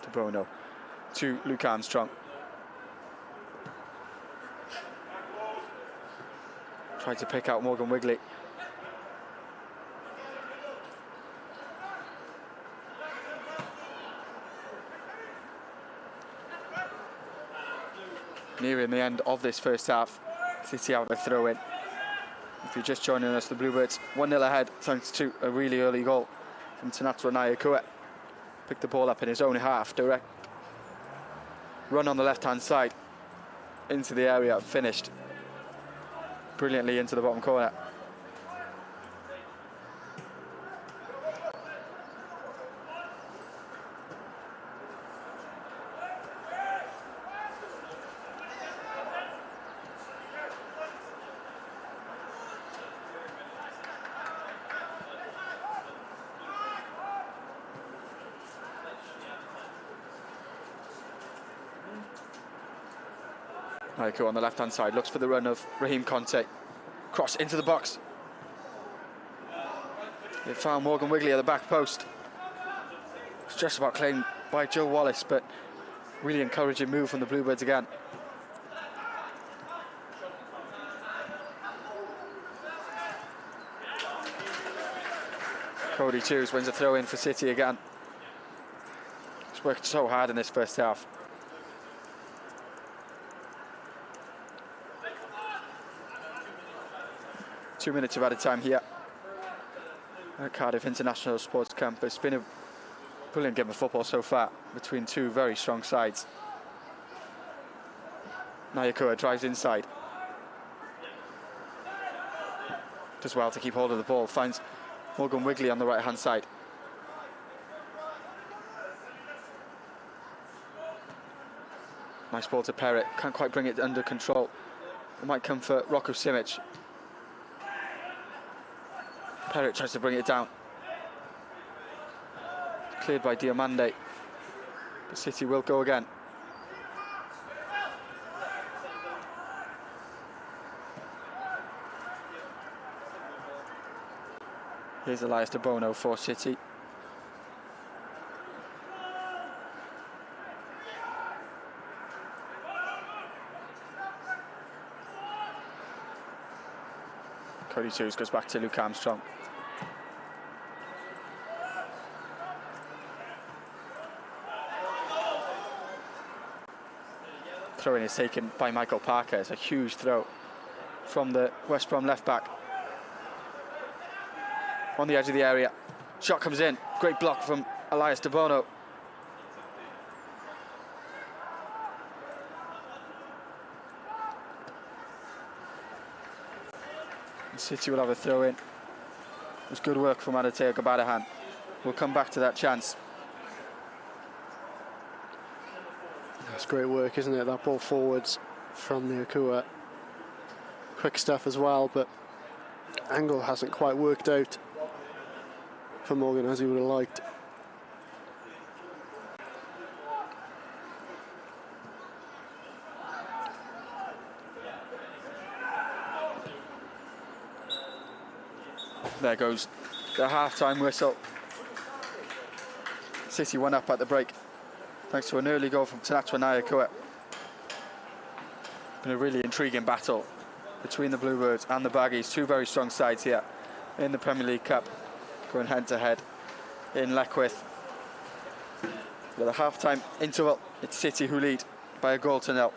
A: De Bono to Luke Armstrong. Tried to pick out Morgan Wigley. Nearing the end of this first half, City out a throw-in. If you're just joining us, the Bluebirds 1-0 ahead thanks to a really early goal from Tanatu Nyakua. Picked the ball up in his own half, direct run on the left-hand side into the area, finished brilliantly into the bottom corner. Nyakua on the left-hand side, looks for the run of Raheem Conte. Cross into the box. It found Morgan Wigley at the back post. It's just about claimed by Joe Wallace, but really encouraging move from the Bluebirds again. Cody Choose wins a throw-in for City again. He's worked so hard in this first half. Two minutes of added time here at Cardiff International Sports Campus. It's been a brilliant game of football so far between two very strong sides. Nyakua drives inside. Does well to keep hold of the ball. Finds Morgan Wigley on the right-hand side. Nice ball to Perrett. Can't quite bring it under control. It might come for Rocco Simic. Perrett tries to bring it down. Cleared by Diamande. The City will go again. Here's Elias De Bono for City. Cody Choose goes back to Luke Armstrong. Throw-in is taken by Michael Parker. It's a huge throw from the West Brom left-back. On the edge of the area. Shot comes in. Great block from Elias De Bono. City will have a throw-in. It was good work from Adeteo Gabadahan. We'll come back to that chance. It's
B: great work, isn't it? That ball forwards from the Akua. Quick stuff as well, but angle hasn't quite worked out for Morgan as he would have liked.
A: There goes the half-time whistle. City 1 up at the break, thanks to an early goal from Tanatwa Nyakua. Been a really intriguing battle between the Bluebirds and the Baggies. Two very strong sides here in the Premier League Cup, going head-to-head in Leckwith. With a half-time interval, it's City who lead by a goal to nil.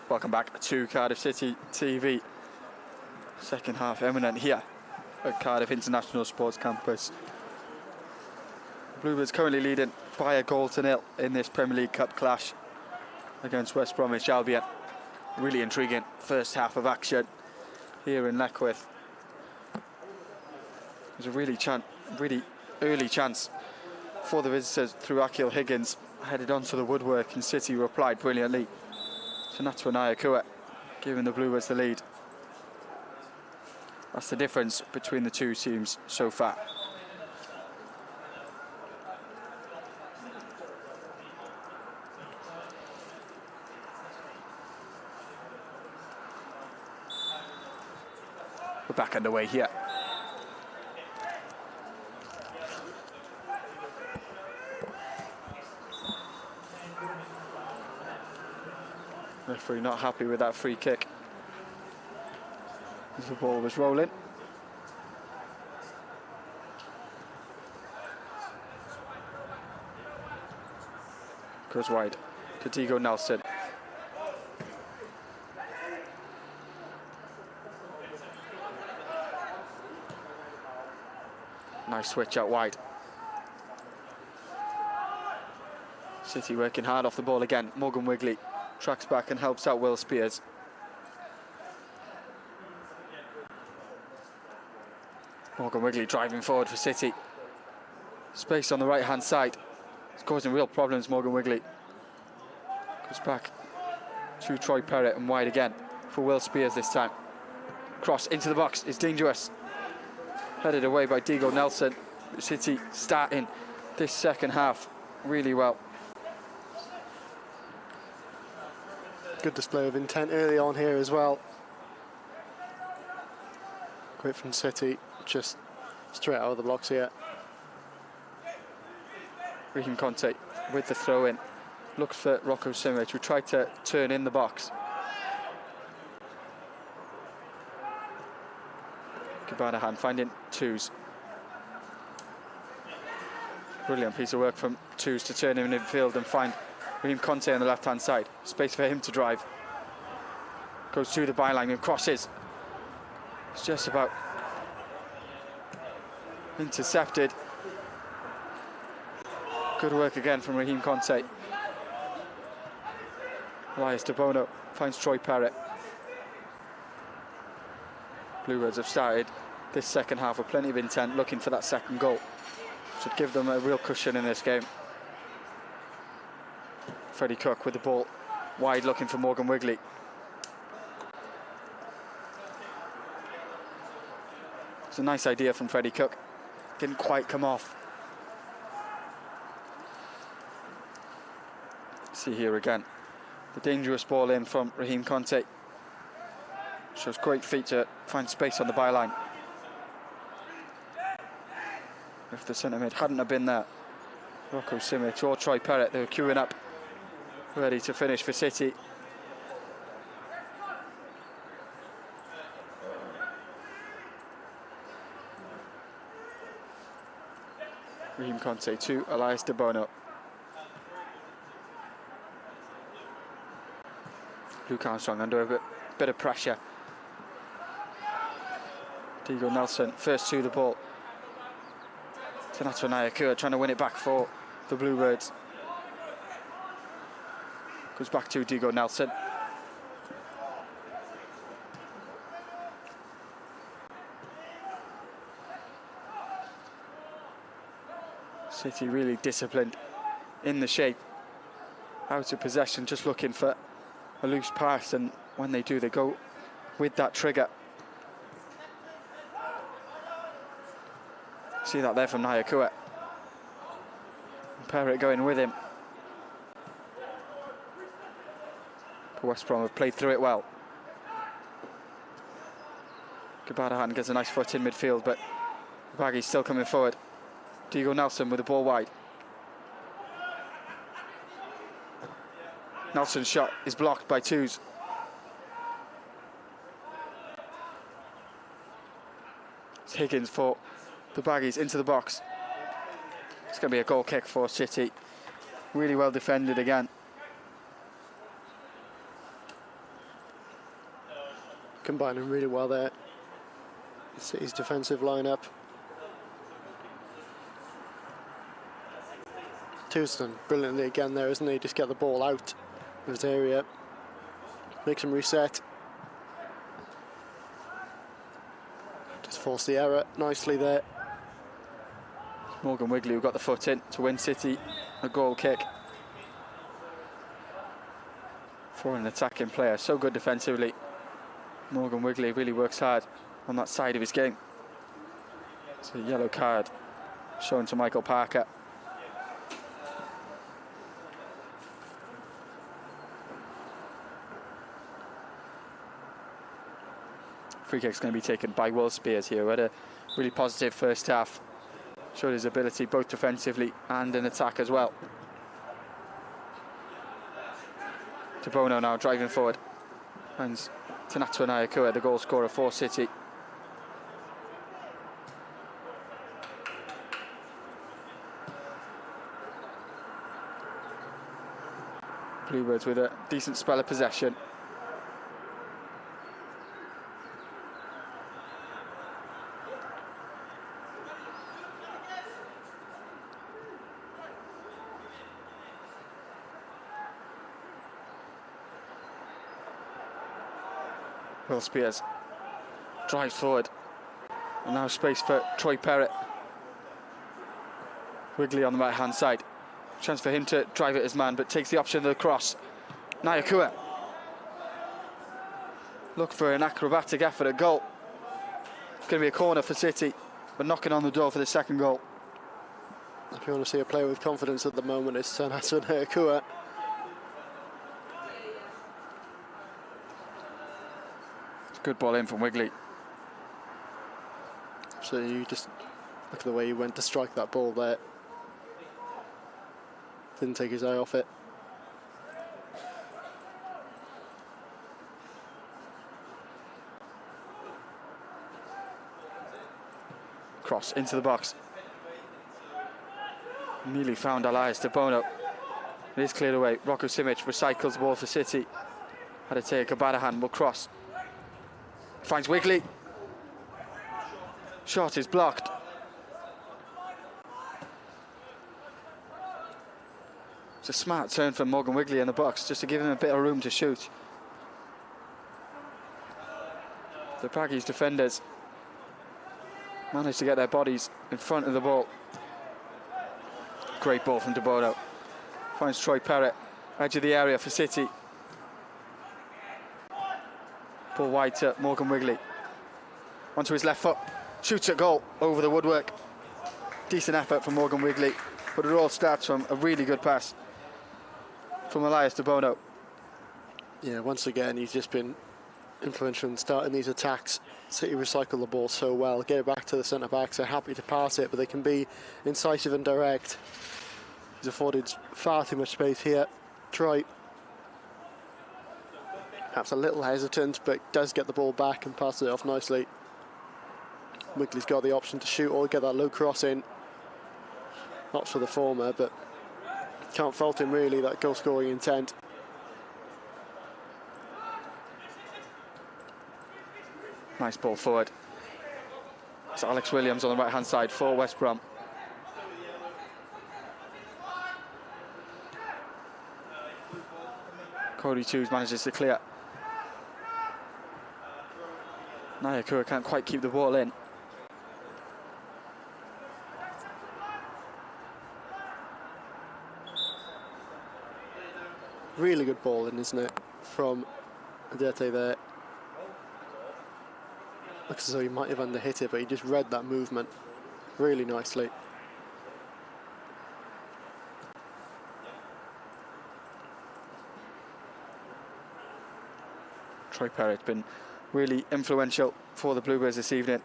A: Welcome back to Cardiff City TV. Second half imminent here at Cardiff International Sports Campus. Bluebirds currently leading by a goal to nil in this Premier League Cup clash against West Bromwich Albion. Really intriguing first half of action here in Leckwith. There's a really early chance for the visitors through Akil Higgins, headed onto the woodwork, and City replied brilliantly. So Natwanaya Kua giving the Bluebirds the lead. That's the difference between the two teams so far. We're back underway here. Referee not happy with that free kick as the ball was rolling. Goes wide to Diego Nelson. Nice switch out wide. City working hard off the ball again. Morgan Wigley tracks back and helps out Will Spears. Morgan Wigley driving forward for City. Space on the right hand side. It's causing real problems, Morgan Wigley. Goes back to Troy Perrott and wide again for Will Spears this time. Cross into the box is dangerous. Headed away by Diego Nelson. City starting this second half really well.
B: Good display of intent early on here as well. Quick from City, just straight out of the blocks here.
A: Raheem Conte with the throw in. Looks for Rocco Simic, who tried to turn in the box. Gabanahan finding Twos. Brilliant piece of work from Twos to turn him in midfield and find Raheem Conte on the left hand side. Space for him to drive. Goes to the byline and crosses. It's just about intercepted. Good work again from Raheem Conte. Elias De Bono finds Troy Perrott. Bluebirds have started this second half with plenty of intent, looking for that second goal. Should give them a real cushion in this game. Freddie Cook with the ball wide, looking for Morgan Wigley. It's a nice idea from Freddie Cook. Didn't quite come off. See here again. The dangerous ball in from Raheem Conte. Shows great feet to find space on the byline. If the centre mid hadn't have been there, Rocco Simic or Troy Perrott, they were queuing up, ready to finish for City. Raheem Conte to Elias De Bono. Luke Armstrong under a bit of pressure. Diego Nelson first to the ball. To Natwanaya Kua trying to win it back for the Bluebirds. Goes back to Diego Nelson. City really disciplined in the shape. Out of possession, just looking for a loose pass, and when they do, they go with that trigger. See that there from Nyakua. Perrott going with him. But West Brom have played through it well. Gabadahan gets a nice foot in midfield, but Baggy's still coming forward. Diego Nelson with the ball wide. Nelson's shot is blocked by Twos. It's Higgins for the Baggies into the box. It's going to be a goal kick for City. Really well defended again.
B: combining really well there. City's defensive lineup. Tuesday brilliantly again there, isn't he? Just get the ball out of his area, makes him reset. Just force the error nicely there.
A: Morgan Wigley who got the foot in to win City a goal kick. For an attacking player, so good defensively. Morgan Wigley really works hard on that side of his game. It's a yellow card shown to Michael Parker. Free kick's going to be taken by Will Spears here, who had a really positive first half. Showed his ability both defensively and in attack as well. De Bono now driving forward. Finds Tanatu Nayakua, the goal scorer for City. Bluebirds with a decent spell of possession. Will Spears drives forward, and now space for Troy Perrott. Wigley on the right hand side, chance for him to drive at his man, but takes the option of the cross. Nayakua look for an acrobatic effort at goal. It's going to be a corner for City, but knocking on the door for the second goal.
B: If you want to see a player with confidence at the moment, it's Tanatu Nayakua.
A: Good ball in from Wigley.
B: So you just look at the way he went to strike that ball there. Didn't take his eye off it.
A: Cross into the box. Nearly found Elias De Bono. It is cleared away. Rocco Simic recycles the ball for City. Had to take a Badahan, will cross. Finds Wigley. Shot is blocked. It's a smart turn from Morgan Wigley in the box, just to give him a bit of room to shoot. The Braggies defenders managed to get their bodies in front of the ball. Great ball from De Bono. Finds Troy Perrott, edge of the area for City. Ball wide to Morgan Wigley. Onto his left foot. Shoots at goal over the woodwork. Decent effort from Morgan Wigley, but it all starts from a really good pass from Elias De Bono.
B: Yeah, once again, he's just been influential in starting these attacks. City recycle the ball so well, get it back to the centre-backs. They're happy to pass it, but they can be incisive and direct. He's afforded far too much space here. Troy, perhaps a little hesitant, but does get the ball back and passes it off nicely. Wigley's got the option to shoot or get that low cross in. Not for the former, but can't fault him really, that goal-scoring intent.
A: Nice ball forward. It's Alex Williams on the right-hand side for West Brom. Cody Chews manages to clear. Nayakua can't quite keep the ball in.
B: Really good ball in, isn't it, from Adete there. Looks as though he might have underhit it, but he just read that movement really nicely.
A: Troy Perrott's been really influential for the Bluebirds this evening.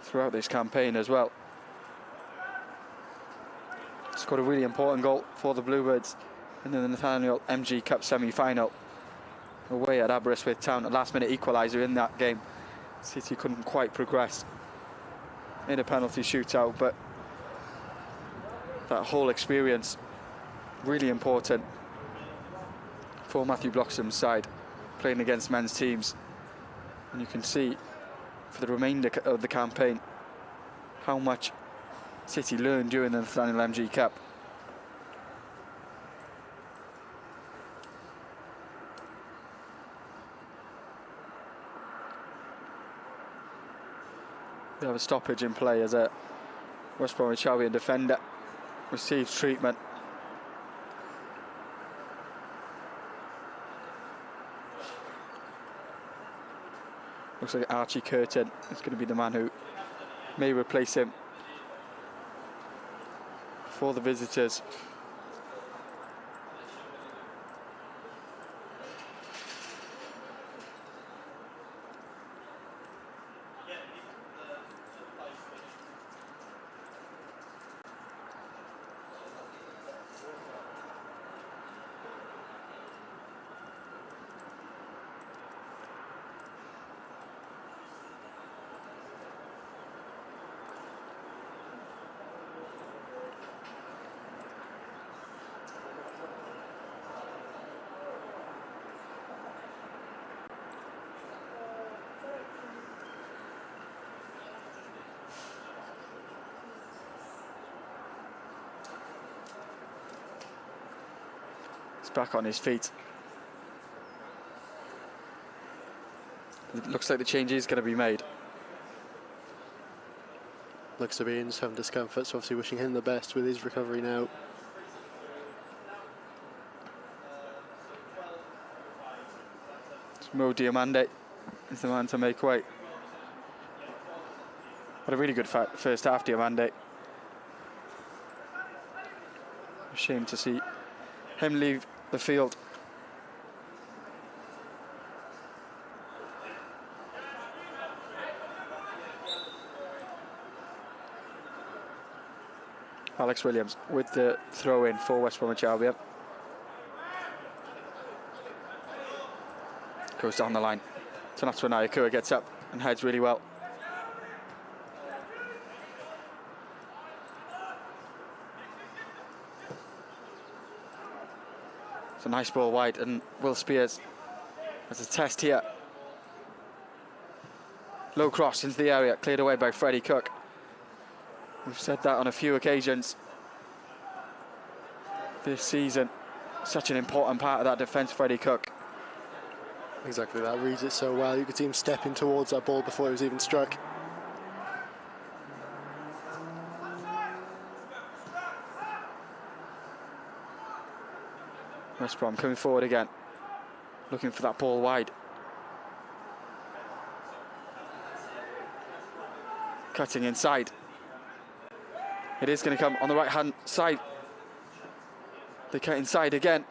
A: Throughout this campaign as well. Scored a really important goal for the Bluebirds in the Nathaniel MG Cup semi-final. Away at Aberystwyth Town, a last-minute equaliser in that game. City couldn't quite progress in a penalty shootout, but that whole experience really important for Matthew Bloxham's side, playing against men's teams. And you can see for the remainder of the campaign how much City learned during the Nathaniel MG Cup. We have a stoppage in play as a West Bromwich Albion defender receives treatment. Looks like Archie Curtin is going to be the man who may replace him for the visitors. Back on his feet. It looks like the change is going to be made.
B: Looks to be in some discomfort, so obviously wishing him the best with his recovery now.
A: Mo Diamande is the man to make way. Had a really good first half, Diamande. Shame to see him leave the field. Alex Williams with the throw in for West Bromwich Albion. Goes down the line. So that's when Ayakua gets up and heads really well. It's a nice ball wide, and Will Spears has a test here. Low cross into the area, cleared away by Freddie Cook. We've said that on a few occasions this season. Such an important part of that defence, Freddie Cook.
B: Exactly that, reads it so well. You could see him stepping towards that ball before it was even struck.
A: West Brom coming forward again, looking for that ball wide. Cutting inside. It is going to come on the right-hand side. They cut inside again.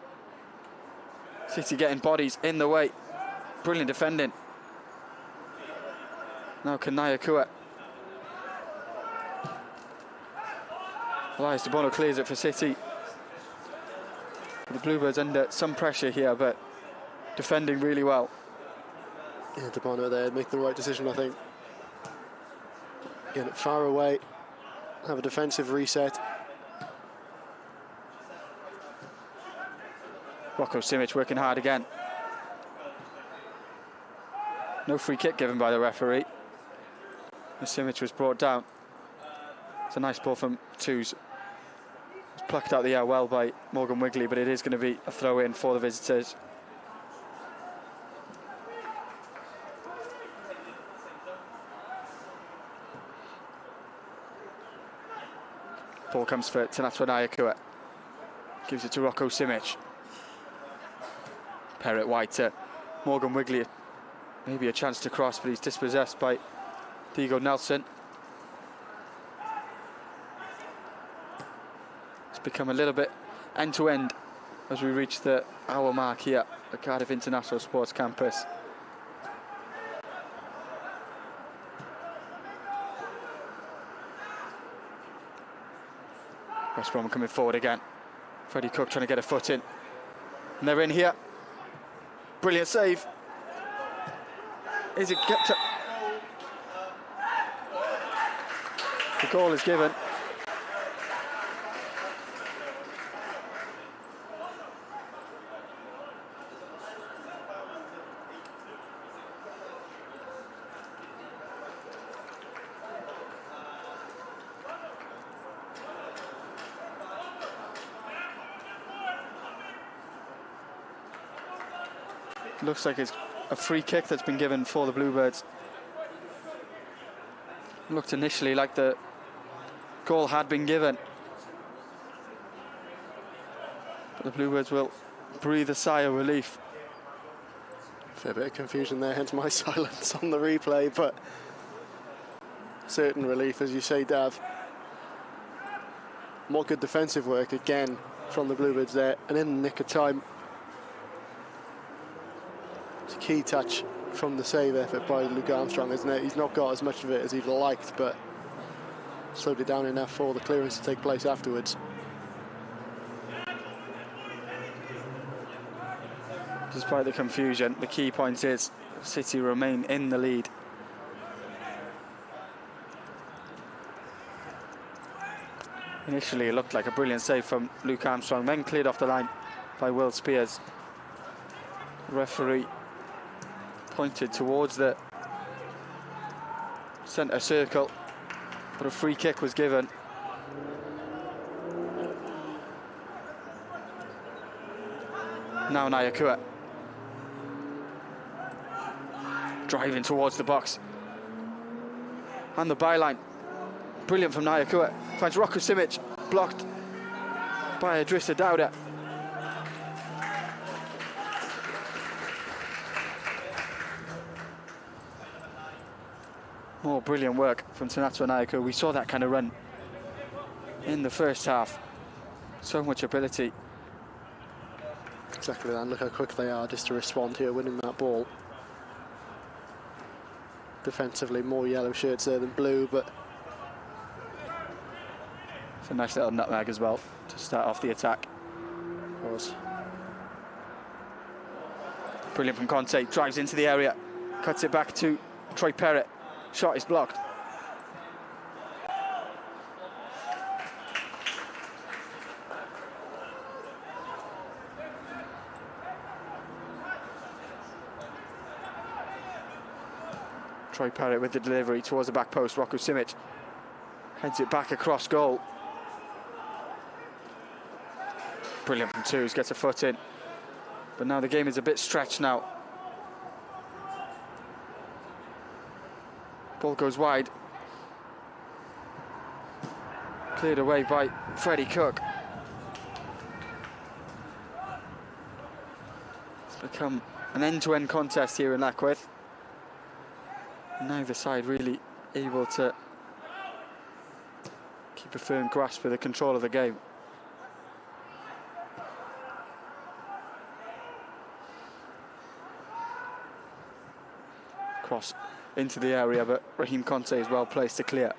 A: City getting bodies in the way. Brilliant defending. Now Kanaya Kua. Elias DeBono clears it for City. The Bluebirds under some pressure here, but defending really well.
B: Yeah, DeBono there, make the right decision, I think. Get it far away, have a defensive reset.
A: Rocco Simic working hard again. No free kick given by the referee. Simic was brought down. It's a nice ball from Twos. Plucked out the air well by Morgan Wigley, but it is going to be a throw in for the visitors. Ball comes for Tanatwa Ayakua. Gives it to Rocco Simic. Perrett wide to Morgan Wigley. Maybe a chance to cross, but he's dispossessed by Diego Nelson. Become a little bit end-to-end as we reach the hour mark here at Cardiff International Sports Campus. West Brom coming forward again. Freddie Cook trying to get a foot in. And they're in here. Brilliant save. Is it kept up? The goal is given. Looks like it's a free kick that's been given for the Bluebirds. Looked initially like the goal had been given. But the Bluebirds will breathe a sigh of relief.
B: Fair bit of confusion there, hence my silence on the replay, but certain relief, as you say, Dav. More good defensive work again from the Bluebirds there, and in the nick of time. It's a key touch from the save effort by Luke Armstrong, isn't it? He's not got as much of it as he'd liked, but slowed it down enough for the clearance to take place afterwards.
A: Despite the confusion, the key point is City remain in the lead. Initially, it looked like a brilliant save from Luke Armstrong, then cleared off the line by Will Spears. The referee pointed towards the centre circle, but a free kick was given. Now Nyakua driving towards the box. And the byline. Brilliant from Nyakua. Finds Rocco Simic, blocked by Idrissa Dowda. More brilliant work from Tanatu Nyakua. We saw that kind of run in the first half. So much ability.
B: Exactly that, and look how quick they are just to respond here, winning that ball. Defensively, more yellow shirts there than blue, but
A: it's a nice little nutmeg as well to start off the attack.
B: Was
A: brilliant from Conte, drives into the area, cuts it back to Troy Perrott. Shot is blocked. Troy Perrott with the delivery towards the back post. Rocco Simic heads it back across goal. Brilliant from Twos, gets a foot in. But now the game is a bit stretched now. Ball goes wide. Cleared away by Freddie Cook. It's become an end-to-end contest here in Leckwith. Neither side really able to keep a firm grasp of the control of the game. Cross into the area, but Raheem Conte is well placed to clear.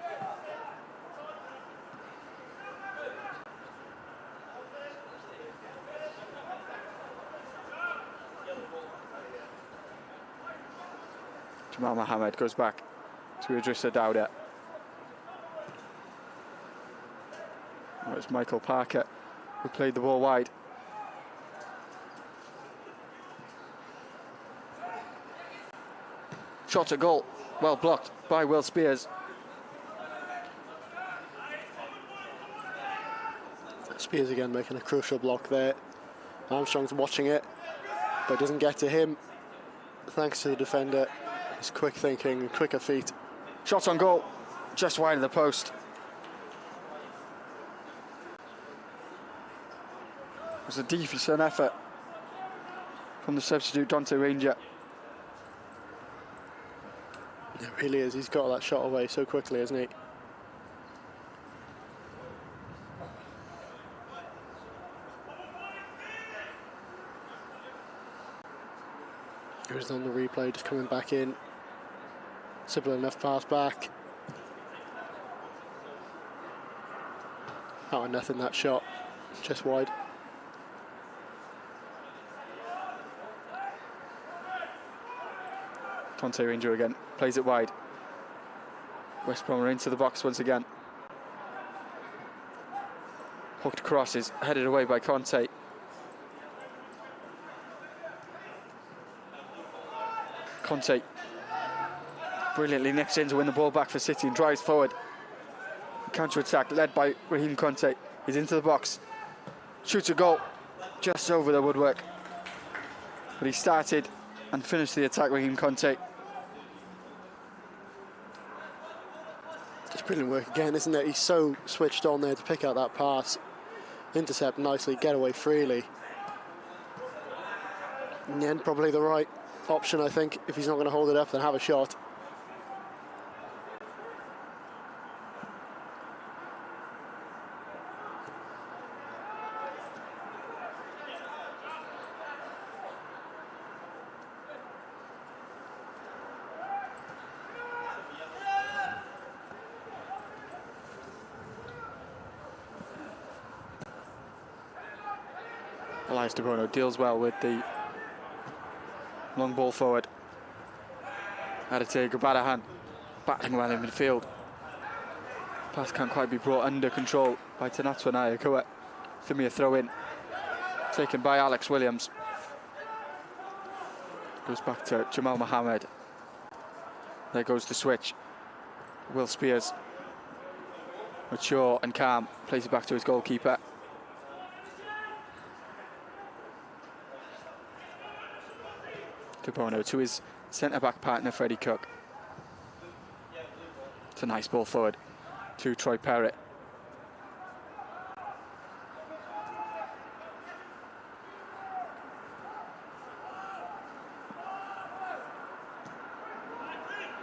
A: Jamal Mohammed goes back to Idrissa Dowda. Oh, it's Michael Parker who played the ball wide. Shot at goal, well blocked by Will Spears.
B: Spears again making a crucial block there. Armstrong's watching it, but it doesn't get to him. Thanks to the defender, his quick thinking and quicker feet.
A: Shot on goal, just wide of the post. It was a decent effort from the substitute Dante Ranger.
B: It really is. He's got that shot away so quickly, hasn't he? Here's on the replay, just coming back in. Simple enough pass back. Oh, nothing, that shot. Just wide.
A: Dante Ranger again, plays it wide. West Brom are into the box once again. Hooked cross is headed away by Conte. Conte brilliantly nips in to win the ball back for City and drives forward. Counter-attack led by Raheem Conte. He's into the box. Shoots a goal just over the woodwork. But he started and finish the attack, Raheem Conte.
B: It's brilliant work again, isn't it? He's so switched on there to pick out that pass, intercept nicely, get away freely. In the end, probably the right option, I think. If he's not going to hold it up, then have a shot.
A: De Bono deals well with the long ball forward. Adete Gabadahan battling well in midfield. Pass can't quite be brought under control by Tanatwa Nayakua. Thumia throw in, taken by Alex Williams. Goes back to Jamal Mohammed. There goes the switch. Will Spears, mature and calm, plays it back to his goalkeeper. De Bono to his centre-back partner, Freddie Cook. It's a nice ball forward to Troy Perrott.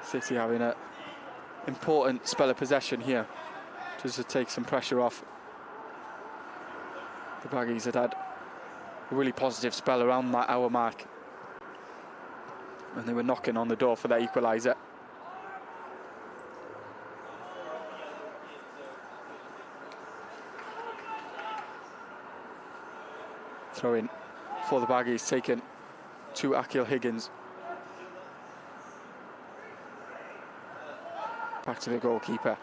A: City having an important spell of possession here, just to take some pressure off. The Baggies had a really positive spell around that hour mark, and they were knocking on the door for that equaliser. Throw in for the Baggies, taken to Akil Higgins. Back to the goalkeeper.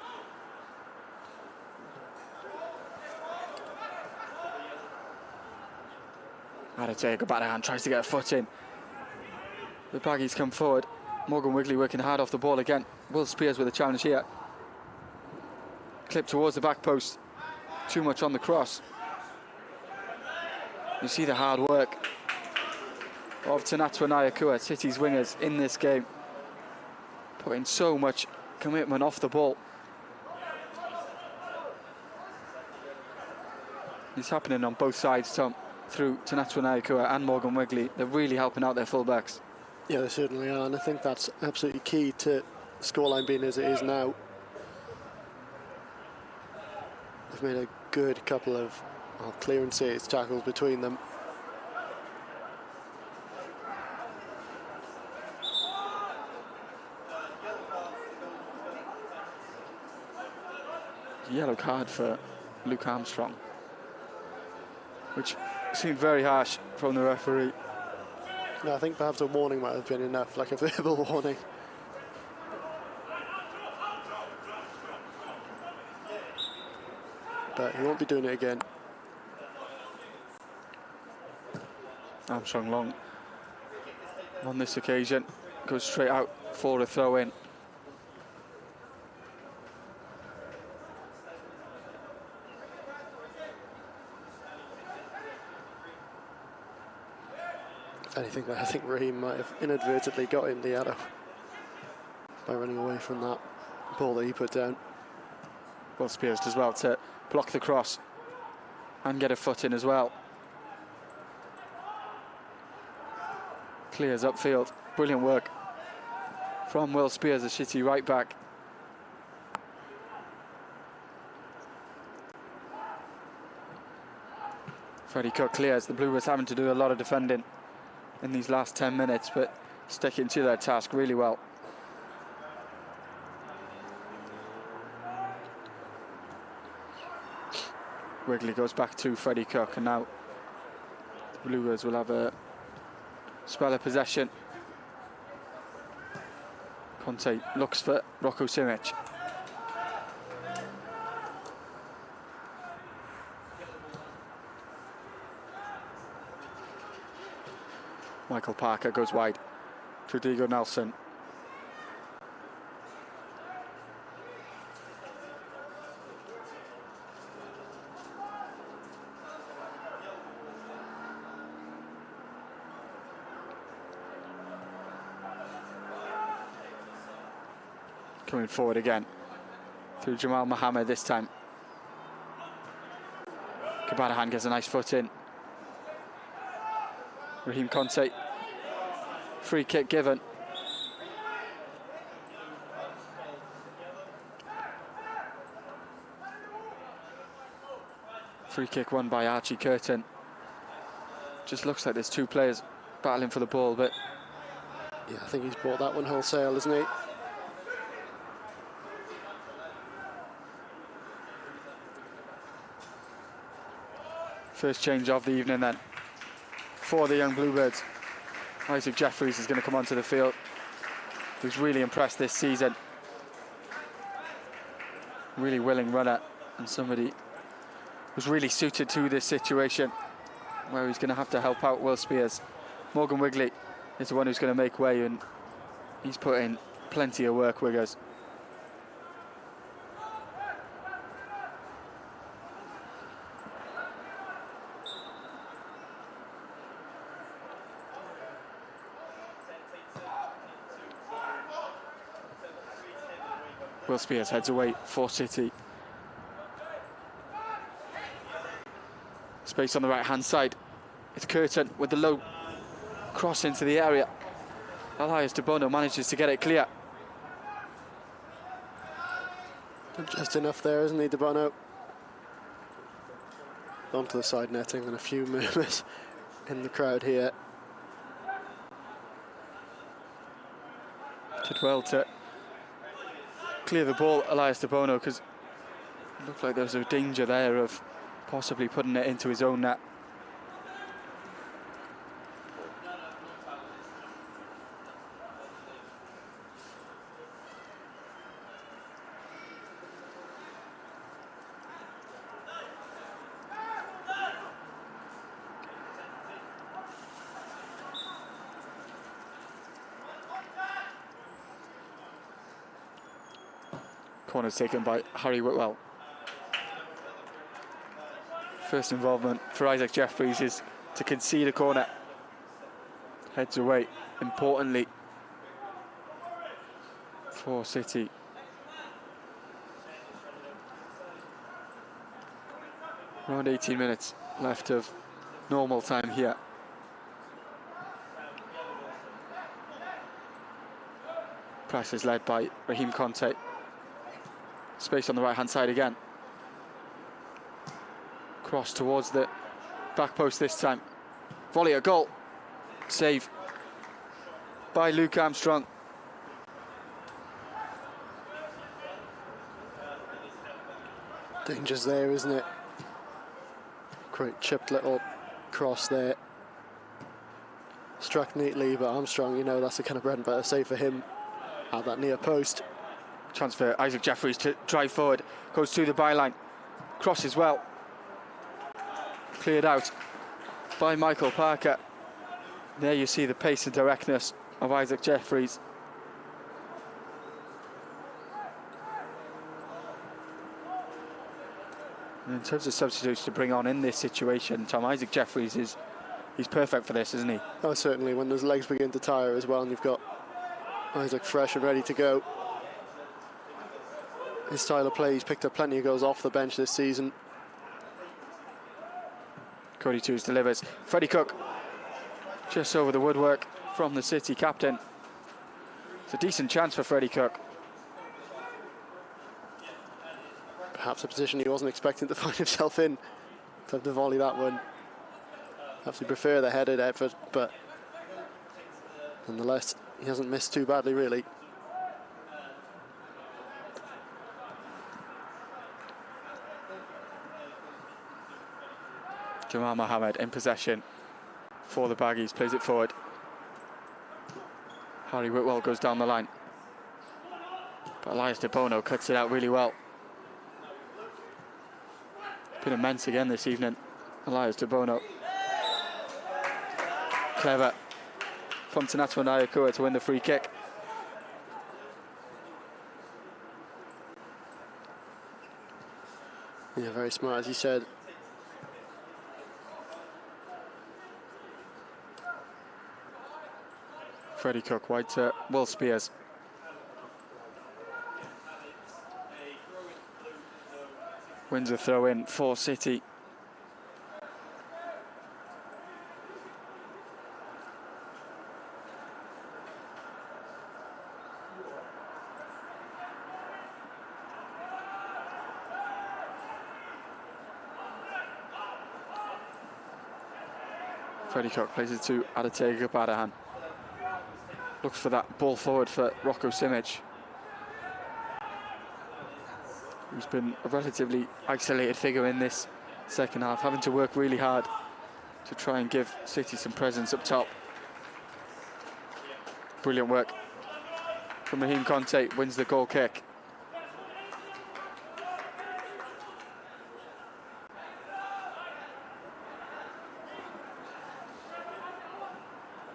A: Adete Gabadahan tries to get a foot in. The Baggies come forward. Morgan Wigley working hard off the ball again. Will Spears with a challenge here. Clip towards the back post. Too much on the cross. You see the hard work of Tanatwa Nayakua, City's wingers in this game, putting so much commitment off the ball. It's happening on both sides, Tom, through Tanatwa Nayakua and Morgan Wigley. They're really helping out their fullbacks.
B: Yeah, they certainly are, and I think that's absolutely key to the scoreline being as it is now. They've made a good couple of clearances, tackles between them.
A: Yellow card for Luke Armstrong, which seemed very harsh from the referee.
B: No, I think perhaps a warning might have been enough, like a verbal warning. But he won't be doing it again.
A: Armstrong long on this occasion, goes straight out for a throw in.
B: If anything, I think Raheem might have inadvertently got him the yellow by running away from that ball that he put down.
A: Well, Spears does well to block the cross and get a foot in as well. Clears upfield. Brilliant work from Will Spears, the City right back. Freddie Cook clears. The Bluebirds having to do a lot of defending in these last 10 minutes, but sticking to their task really well. Wigley goes back to Freddie Cook, and now the Bluebirds will have a spell of possession. Conte looks for Rocco Simic. Michael Parker goes wide to Diego Nelson. Coming forward again through Jamal Mohammed this time. Kabadahan gets a nice foot in. Raheem Conte. Free kick given. Free kick won by Archie Curtin. Just looks like there's two players battling for the ball, but
B: yeah, I think he's bought that one wholesale, isn't he?
A: First change of the evening then for the young Bluebirds. Isaac Jeffries is going to come onto the field, who's really impressed this season. Really willing runner and somebody who's really suited to this situation where he's going to have to help out Will Spears. Morgan Wigley is the one who's going to make way, and he's put in plenty of work, Wiggers. Will Spears heads away for City. Space on the right-hand side. It's Curtin with the low cross into the area. Elias De Bono manages to get it clear.
B: Just enough there, isn't he, De Bono? Onto the side netting, and a few murmurs in the crowd here.
A: Did well to clear the ball, Elias De Bono, because it looked like there was a danger there of possibly putting it into his own net. Corner's taken by Harry Whitwell. First involvement for Isaac Jeffries is to concede a corner. Heads away, importantly, for City. Around 18 minutes left of normal time here. Press is led by Raheem Conte. Space on the right-hand side again. Cross towards the back post this time. Volley, a goal. Save by Luke Armstrong.
B: Danger's there, isn't it? Great chipped little cross there. Struck neatly, but Armstrong, you know, that's the kind of bread and butter save for him at that near post.
A: Chance for Isaac Jeffries to drive forward. Goes to the byline. Cross as well. Cleared out by Michael Parker. There you see the pace and directness of Isaac Jeffries. And in terms of substitutes to bring on in this situation, Tom, Isaac Jeffries he's perfect for this, isn't he?
B: Oh, certainly. When those legs begin to tire as well, and you've got Isaac fresh and ready to go. His style of play, he's picked up plenty of goals off the bench this season.
A: Cody Toos delivers. Freddie Cook just over the woodwork from the City captain. It's a decent chance for Freddie Cook.
B: Perhaps a position he wasn't expecting to find himself in. To have to volley that one. Perhaps he prefer the headed effort, but nonetheless, he hasn't missed too badly, really.
A: Jamal Mohammed in possession for the Baggies, plays it forward. Harry Whitwell goes down the line. But Elias De Bono cuts it out really well. Been immense again this evening, Elias De Bono. Clever from Tanatwa Nyakua to win the free kick.
B: Yeah, very smart, as you said.
A: Freddie Cook wide to Will Spears. Wins a throw in for City. Freddie Cook plays it to Adetega Badahan. Looks for that ball forward for Rocco Simic, who's been a relatively isolated figure in this second half, having to work really hard to try and give City some presence up top. Brilliant work from Raheem Conte, wins the goal kick.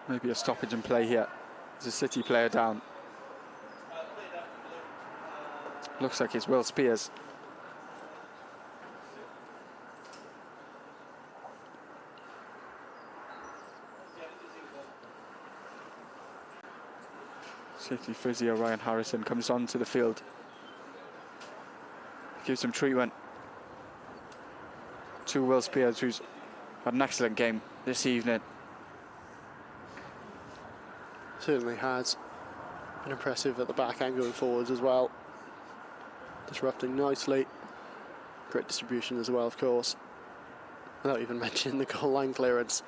A: Maybe a stoppage and play here. There's a City player down. Looks like it's Will Spears. City physio Ryan Harrison comes onto the field. Gives some treatment to Will Spears, who's had an excellent game this evening.
B: Certainly has been impressive at the back and going forwards as well. Disrupting nicely. Great distribution as well, of course. Without even mentioning the goal line clearance.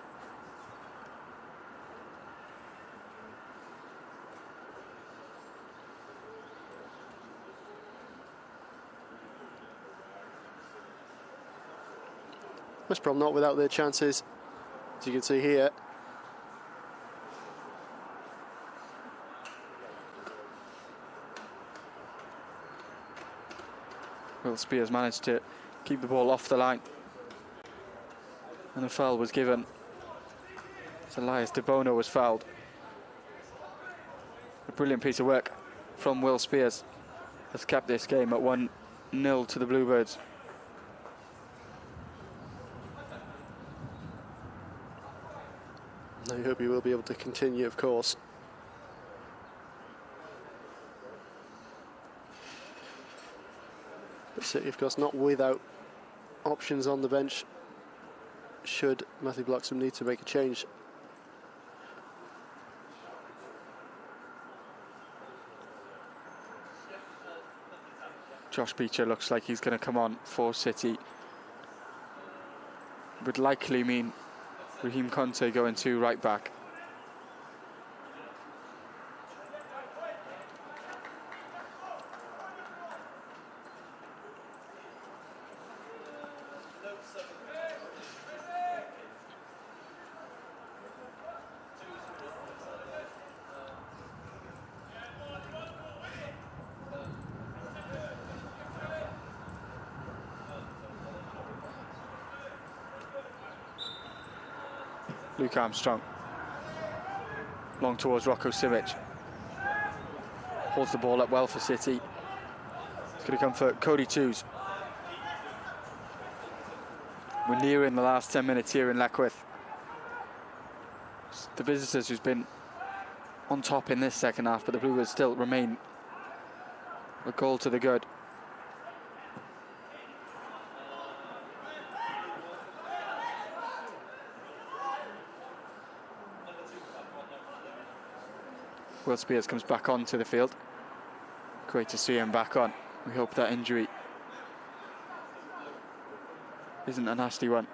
B: West Brom not without their chances, as you can see here.
A: Will Spears managed to keep the ball off the line, and a foul was given. So Elias De Bono was fouled. A brilliant piece of work from Will Spears has kept this game at 1-0 to the Bluebirds.
B: I hope he will be able to continue, of course. But City, of course, not without options on the bench should Matthew Bloxham need to make a change.
A: Josh Beecher looks like he's going to come on for City. Would likely mean Raheem Conte going to right back. Luke Armstrong, long towards Rocco Simic, holds the ball up well for City. It's going to come for Cody Toos. We're nearing the last 10 minutes here in Leckwith. The visitors who's been on top in this second half, but the Bluebirds still remain a goal to the good. Will Spears comes back onto the field. Great to see him back on. We hope that injury isn't a nasty one.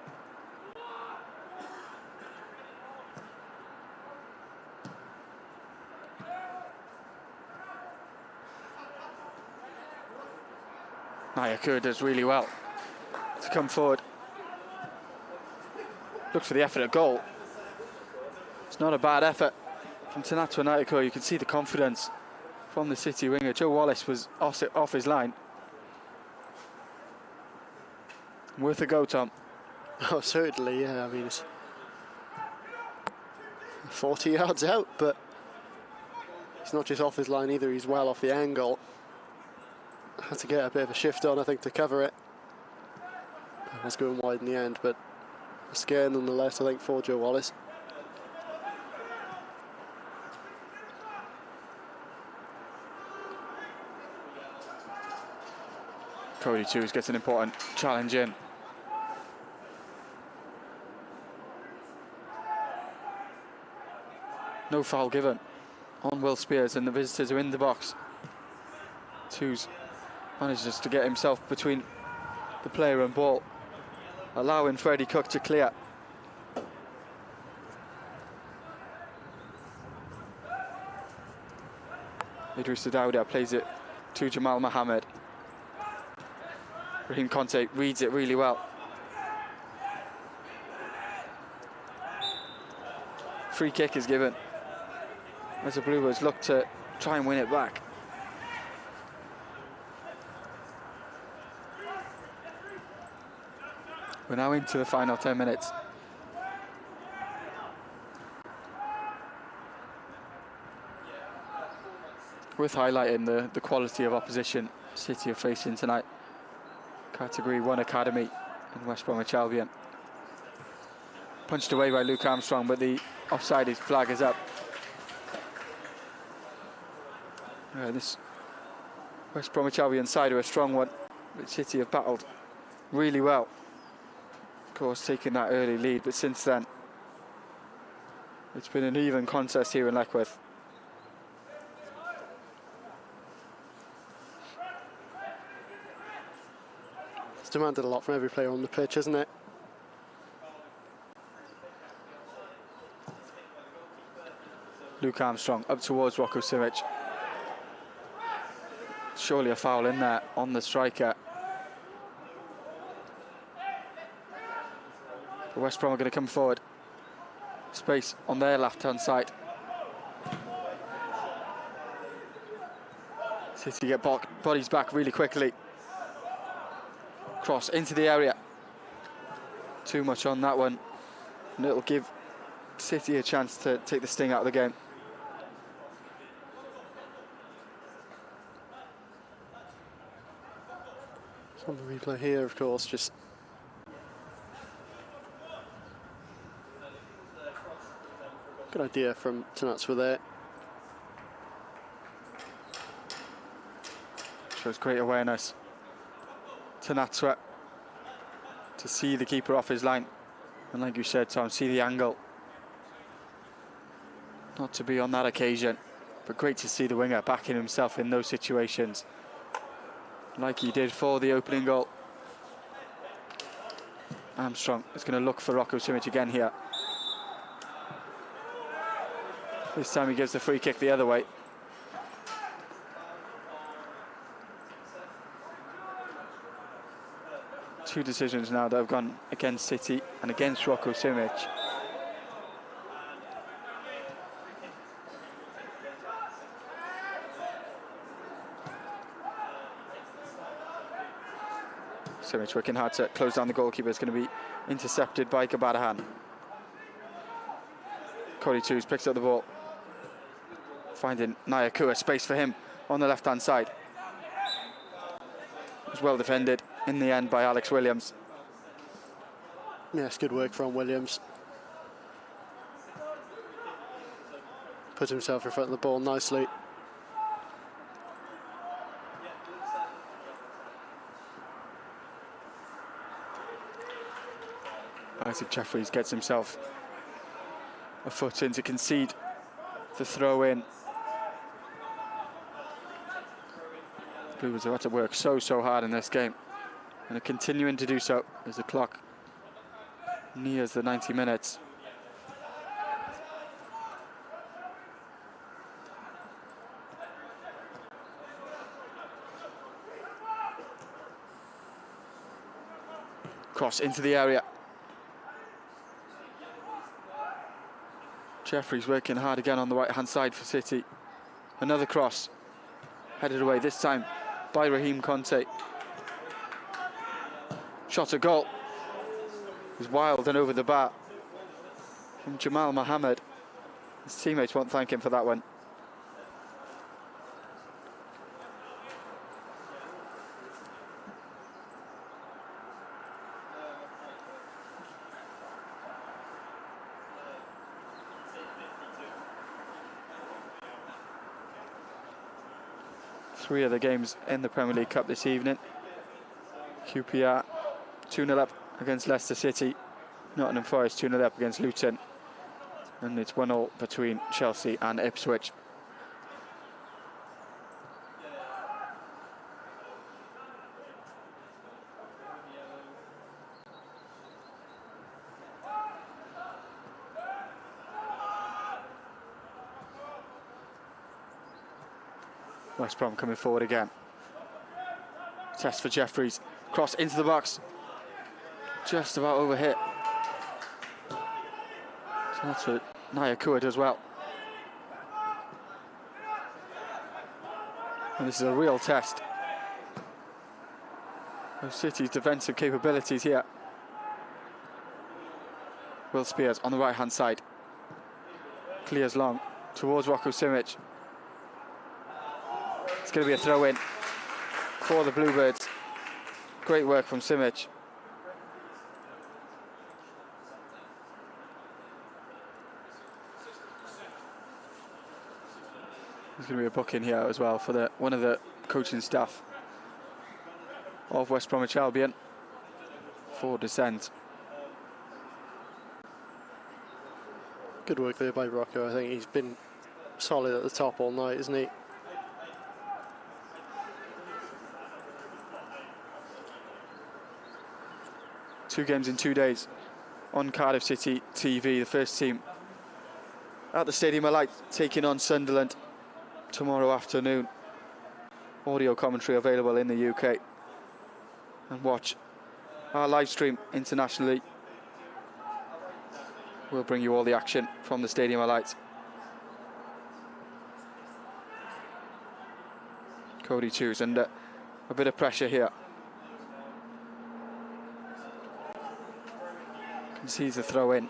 A: Nayakur does really well to come forward. Looks for the effort at goal. It's not a bad effort from Tanatu Nayakur. You can see the confidence from the City winger. Joe Wallace was off his line. Worth a go, Tom.
B: Oh, certainly, yeah. I mean, it's 40 yards out, but he's not just off his line either. He's well off the angle. Had to get a bit of a shift on, I think, to cover it. It was going wide in the end, but a scare nonetheless, I think, for Joe Wallace.
A: Cody Hughes gets an important challenge in. No foul given on Will Spears, and the visitors are in the box. Hughes manages to get himself between the player and ball, allowing Freddie Cook to clear. Idrissa Dawda plays it to Jamal Mohammed. Raheem Conte reads it really well. Free kick is given as the Bluebirds look to try and win it back. We're now into the final 10 minutes. Worth highlighting the quality of opposition City are facing tonight. Category 1 Academy in West Bromwich Albion. Punched away by Luke Armstrong, but the offside flag is up. This West Bromwich Albion side are a strong one, but City have battled really well. Of course, taking that early lead, but since then, it's been an even contest here in Leckwith.
B: It's demanded a lot from every player on the pitch, isn't it?
A: Luke Armstrong up towards Rocco Simic. Surely a foul in there on the striker. But West Brom are going to come forward. Space on their left-hand side. City get bodies back really quickly. Cross into the area. Too much on that one. And it'll give City a chance to take the sting out of the game.
B: On the replay here, of course, just good idea from Tanatswa there.
A: Shows great awareness. Tanatswa to see the keeper off his line, and like you said, Tom, see the angle. Not to be on that occasion, but great to see the winger backing himself in those situations, like he did for the opening goal. Armstrong is going to look for Rocco Simic again here. This time he gives the free kick the other way. Two decisions now that have gone against City and against Rocco Simic. Simic working hard to close down the goalkeeper. Is going to be intercepted by Kabadahan. Cody Hughes picks up the ball, finding Nyakua, space for him on the left-hand side. It was well defended in the end by Alex Williams.
B: Yes, good work from Williams. Put himself in front of the ball nicely.
A: Isaac Jeffries gets himself a foot in to concede the throw in. The Blues have had to work so hard in this game, and are continuing to do so as the clock nears the 90 minutes. Cross into the area. Jeffries working hard again on the right-hand side for City. Another cross, headed away, this time by Raheem Conte. Shot a goal. It was wild and over the bar from Jamal Mohammed. His teammates won't thank him for that one. Three other games in the Premier League Cup this evening. QPR 2-0 up against Leicester City. Nottingham Forest 2-0 up against Luton. And it's 1-0 between Chelsea and Ipswich. West Brom coming forward again. Test for Jeffries. Cross into the box. Just about overhit. So that's what Nyakua does well. And this is a real test of City's defensive capabilities here. Will Spears on the right-hand side. Clears long towards Rocco Simic. It's going to be a throw-in for the Bluebirds. Great work from Simic. There's going to be a booking here as well for one of the coaching staff of West Bromwich Albion for dissent.
B: Good work there by Rocco. I think he's been solid at the top all night, isn't he?
A: Two games in 2 days on Cardiff City TV. The first team at the Stadium of Light taking on Sunderland tomorrow afternoon. Audio commentary available in the UK. And watch our live stream internationally. We'll bring you all the action from the Stadium of Light. Cody Chews under a bit of pressure here. Sees the throw in.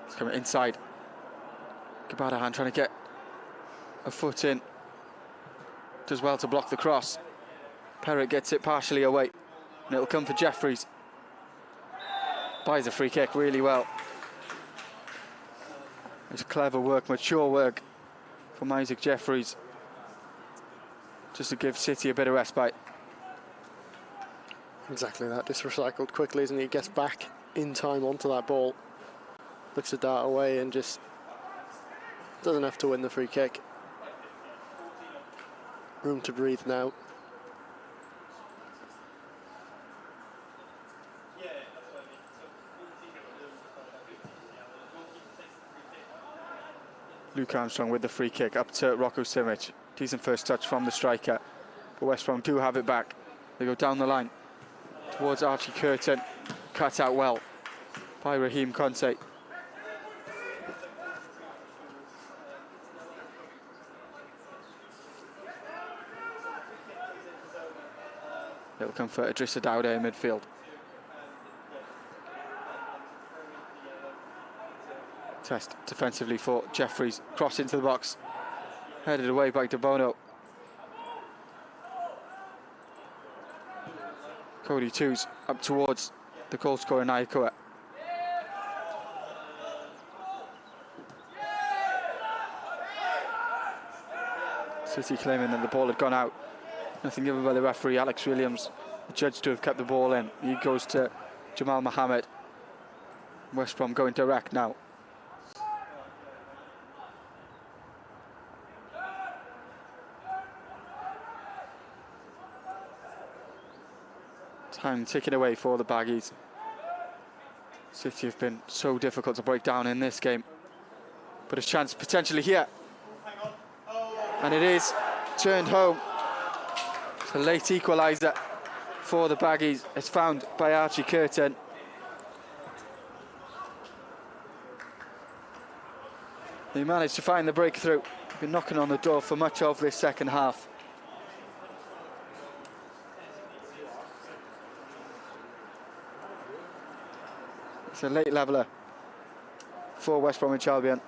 A: It's coming inside. Kabadahan trying to get a foot in. Does well to block the cross. Perrott gets it partially away. And it'll come for Jeffries. Buys a free kick really well. It's clever work, mature work from Isaac Jeffries, just to give City a bit of respite.
B: Exactly that, just recycled quickly, isn't he? He gets back in time onto that ball, looks to dart away and just doesn't have to win the free kick. Room to breathe now.
A: Luke Armstrong with the free kick up to Rocco Simic. Decent first touch from the striker. But West Brom do have it back. They go down the line towards Archie Curtin. Cut out well by Raheem Conte. It'll come for Idrissa Dowda in midfield. Test defensively for Jeffries. Cross into the box. Headed away by De Bono. Cody Chews up towards the goal scorer Nyakua. City claiming that the ball had gone out. Nothing given by the referee, Alex Williams, judged to have kept the ball in. He goes to Jamal Mohammed. West Brom going direct now. Time ticking away for the Baggies. City have been so difficult to break down in this game. But a chance potentially here. And it is turned home. It's a late equaliser for the Baggies. It's found by Archie Curtin. He managed to find the breakthrough. Been knocking on the door for much of this second half. It's a late leveller for West Bromwich Albion.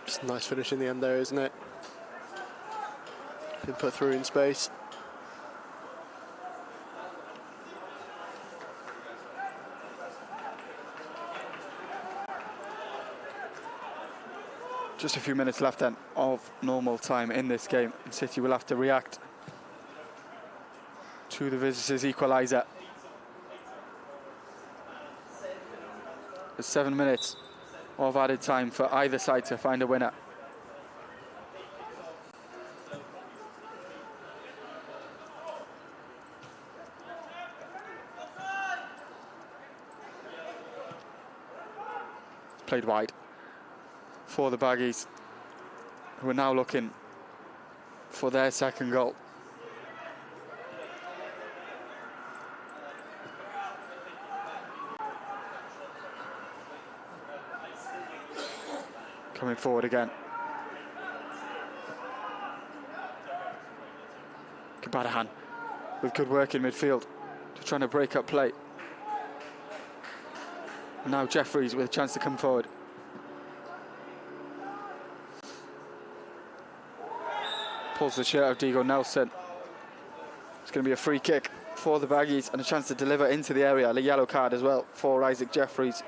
B: It's a nice finish in the end there, isn't it? Been put through in space.
A: Just a few minutes left then of normal time in this game, and City will have to react to the visitors' equaliser. There's 7 minutes of added time for either side to find a winner. Played wide for the Baggies, who are now looking for their second goal. Coming forward again. Kabadahan with good work in midfield, just trying to break up play. And now Jeffries with a chance to come forward. Pulls the shirt of Diego Nelson. It's going to be a free kick for the Baggies and a chance to deliver into the area. A yellow card as well for Isaac Jeffries.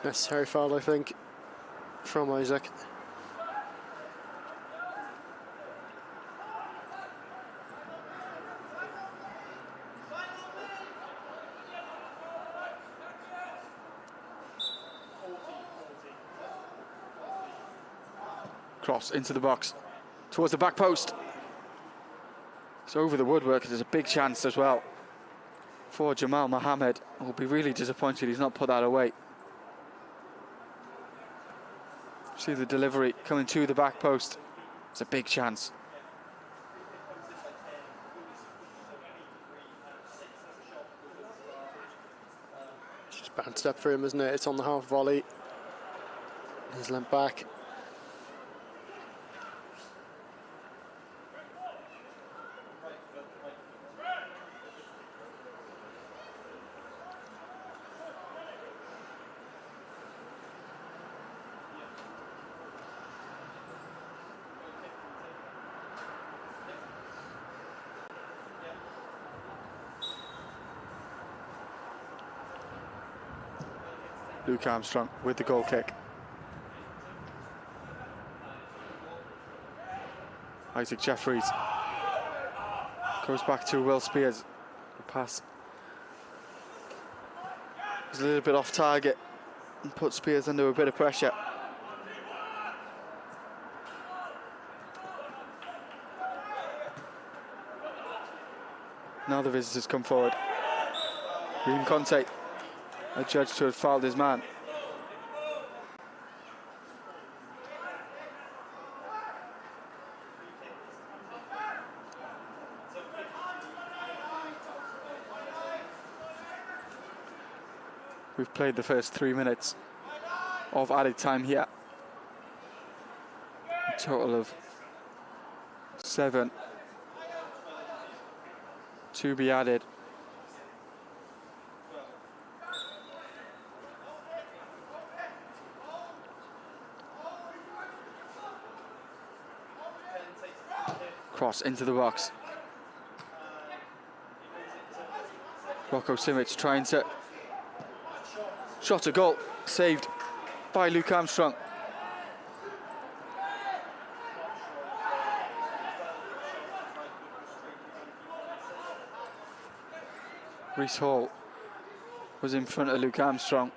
B: Necessary foul, I think, from Isaac.
A: Cross into the box, towards the back post. It's over the woodwork. There's a big chance as well for Jamal Mohammed. Will be really disappointed he's not put that away. See the delivery coming to the back post. It's a big chance.
B: Just bounced up for him, isn't it? It's on the half volley. He's lent back.
A: Luke Armstrong with the goal kick. Isaac Jeffries goes back to Will Spears. The pass is a little bit off target and puts Spears under a bit of pressure. Now the visitors come forward. Reem Conte, adjudged to have fouled his man. We've played the first 3 minutes of added time here. A total of 7 to be added. Cross into the box. Rocco Simic trying to shot a goal, saved by Luke Armstrong. Reece Hall was in front of Luke Armstrong.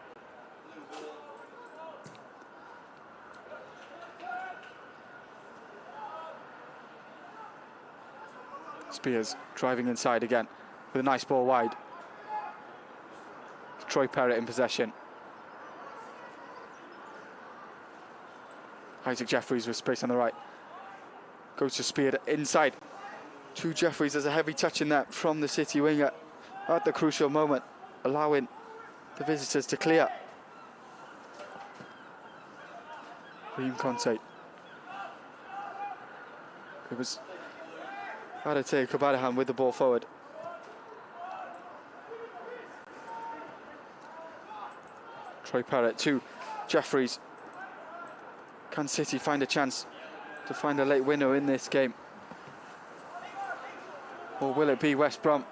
A: Spears driving inside again with a nice ball wide. Troy Perrott in possession. Isaac Jeffries with space on the right. Goes to Spears inside to Jeffries. There's a heavy touch in that from the City winger at the crucial moment, allowing the visitors to clear. Reem Conte. It was Adete Kabadahan with the ball forward. Troy Perrott to Jeffries. Can City find a chance to find a late winner in this game. Or will it be West Brom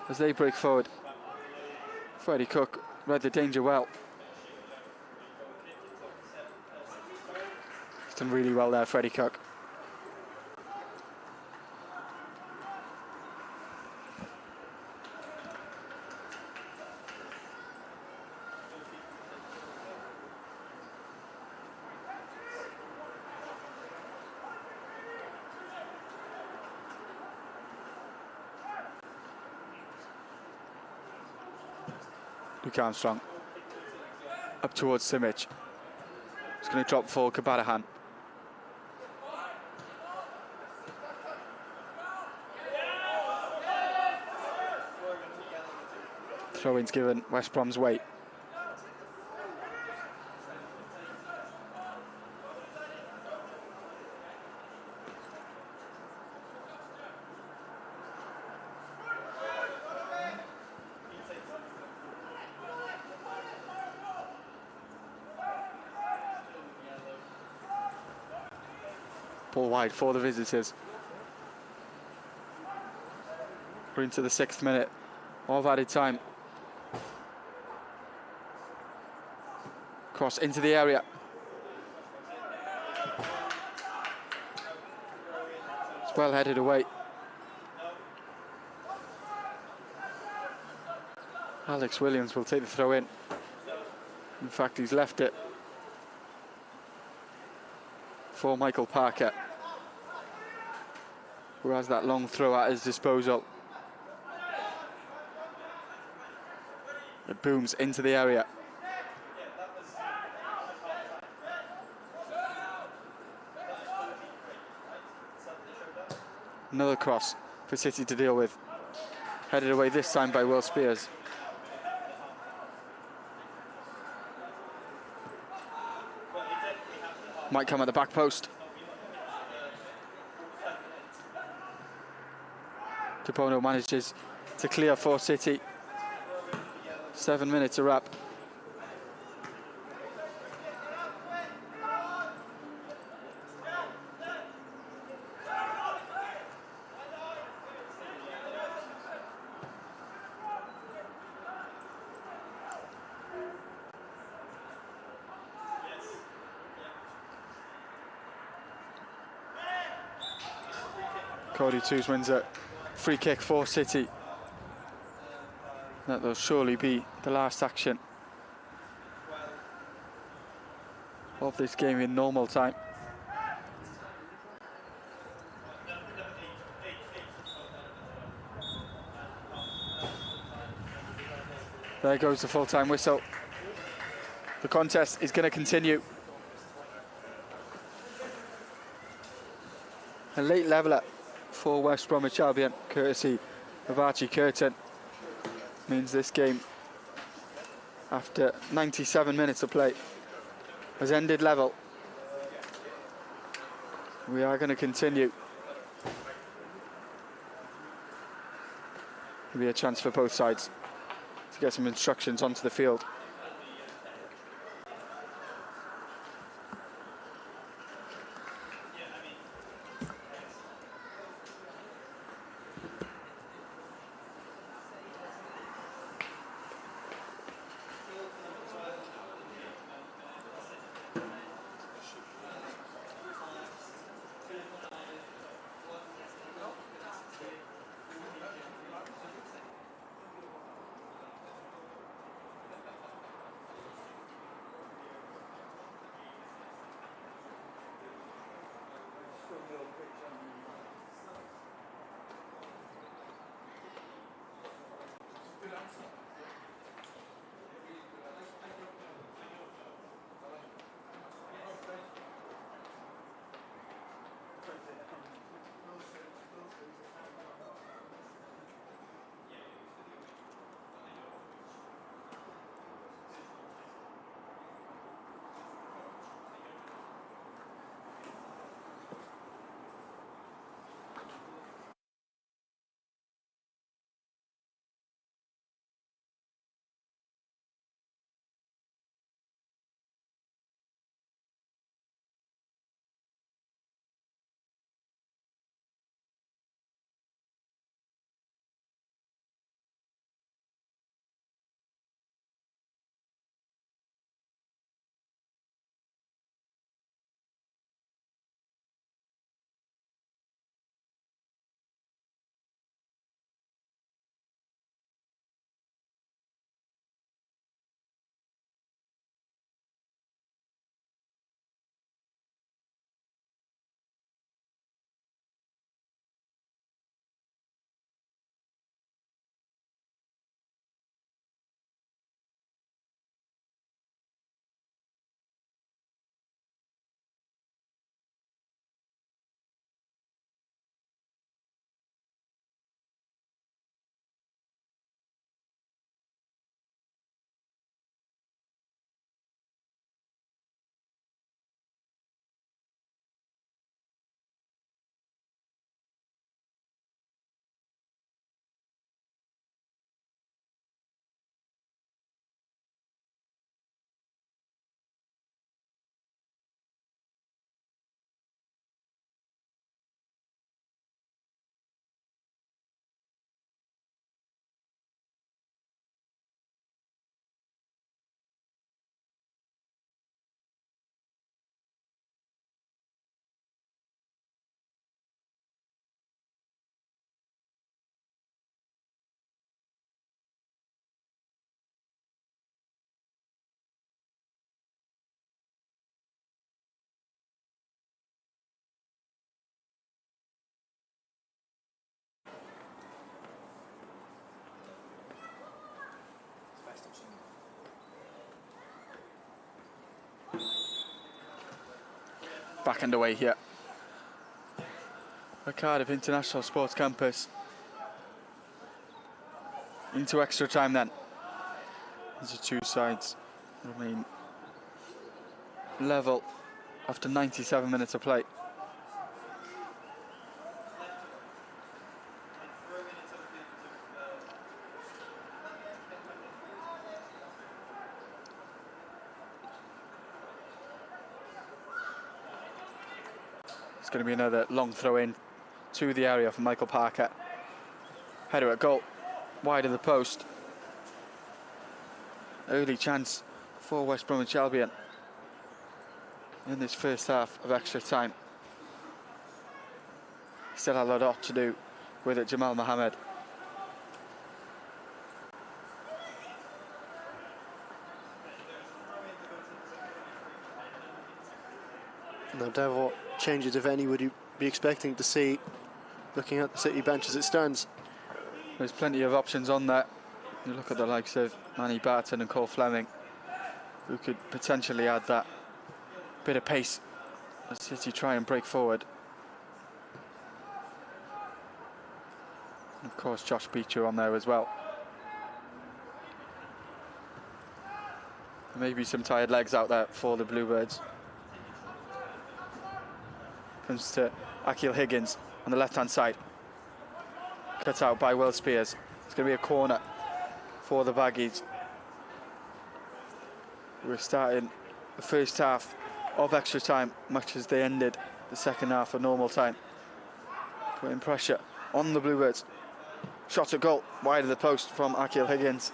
A: as they break forward? Freddie Cook read the danger well. He's done really well there, Freddie Cook. Luke Armstrong up towards Simic. He's going to drop for Kabatahan. Throw-ins given West Brom's way. Ball wide for the visitors. We're into the 6th minute of added time. Cross into the area. It's well headed away. Alex Williams will take the throw in. In fact, he's left it for Michael Parker, who has that long throw at his disposal. It booms into the area. Another cross for City to deal with. Headed away this time by Will Spears. Might come at the back post. Capono manages to clear for City. 7 minutes to wrap. Cody Toos wins a free kick for City. That will surely be the last action of this game in normal time. There goes the full-time whistle. The contest is going to continue. A late leveller for West Bromwich Albion, courtesy of Archie Curtin, means this game, after 97 minutes of play, has ended level. We are going to continue. There'll be a chance for both sides to get some instructions onto the field. back underway here at Cardiff International Sports Campus. Into extra time then. These are two sides remain level after 97 minutes of play. It's going to be another long throw in to the area for Michael Parker. Header at goal, wide of the post. Early chance for West Bromwich Albion in this first half of extra time. Still had a lot to do with it, Jamal Mohammed.
B: No doubt, what changes, if any, would you be expecting to see looking at the City bench as it stands?
A: There's plenty of options on there. You look at the likes of Manny Barton and Cole Fleming, who could potentially add that bit of pace as City try and break forward. And of course, Josh Beecher on there as well. Maybe some tired legs out there for the Bluebirds. Comes to Akil Higgins on the left-hand side. Cut out by Will Spears. It's going to be a corner for the Baggies. We're starting the first half of extra time, much as they ended the second half of normal time. Putting pressure on the Bluebirds. Shot at goal, wide of the post from Akil Higgins.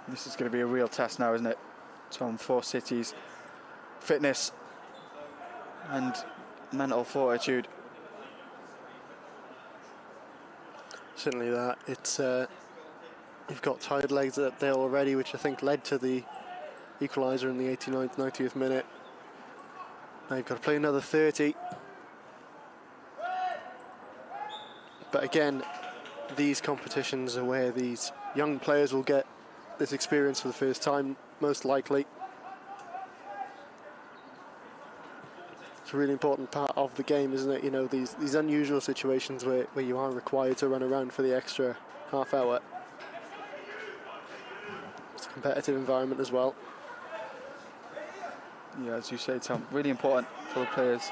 A: This is going to be a real test now, isn't it, Tom, for City's fitness and mental fortitude.
B: Certainly that. It's you've got tired legs up there already, which I think led to the equalizer in the 89th, 90th minute. Now you've got to play another 30. But again, these competitions are where these young players will get this experience for the first time, most likely. It's a really important part of the game, isn't it? You know, these unusual situations where you are required to run around for the extra half hour. It's a competitive environment as well.
A: Yeah, as you say, Tom, really important for the players'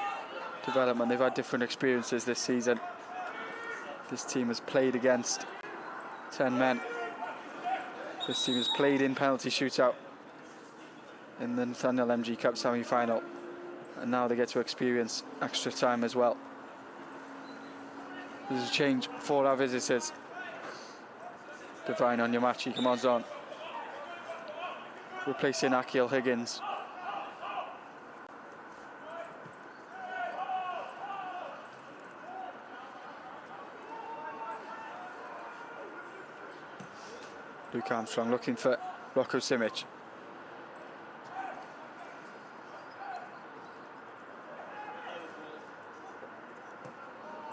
A: development. They've had different experiences this season. This team has played against 10 men. This team has played in penalty shootout in the Nathaniel MG Cup semi-final, and now they get to experience extra time as well. There's a change for our visitors. Divine Onyemachi comes on, replacing Akil Higgins. Luke Armstrong looking for Rocco Simic.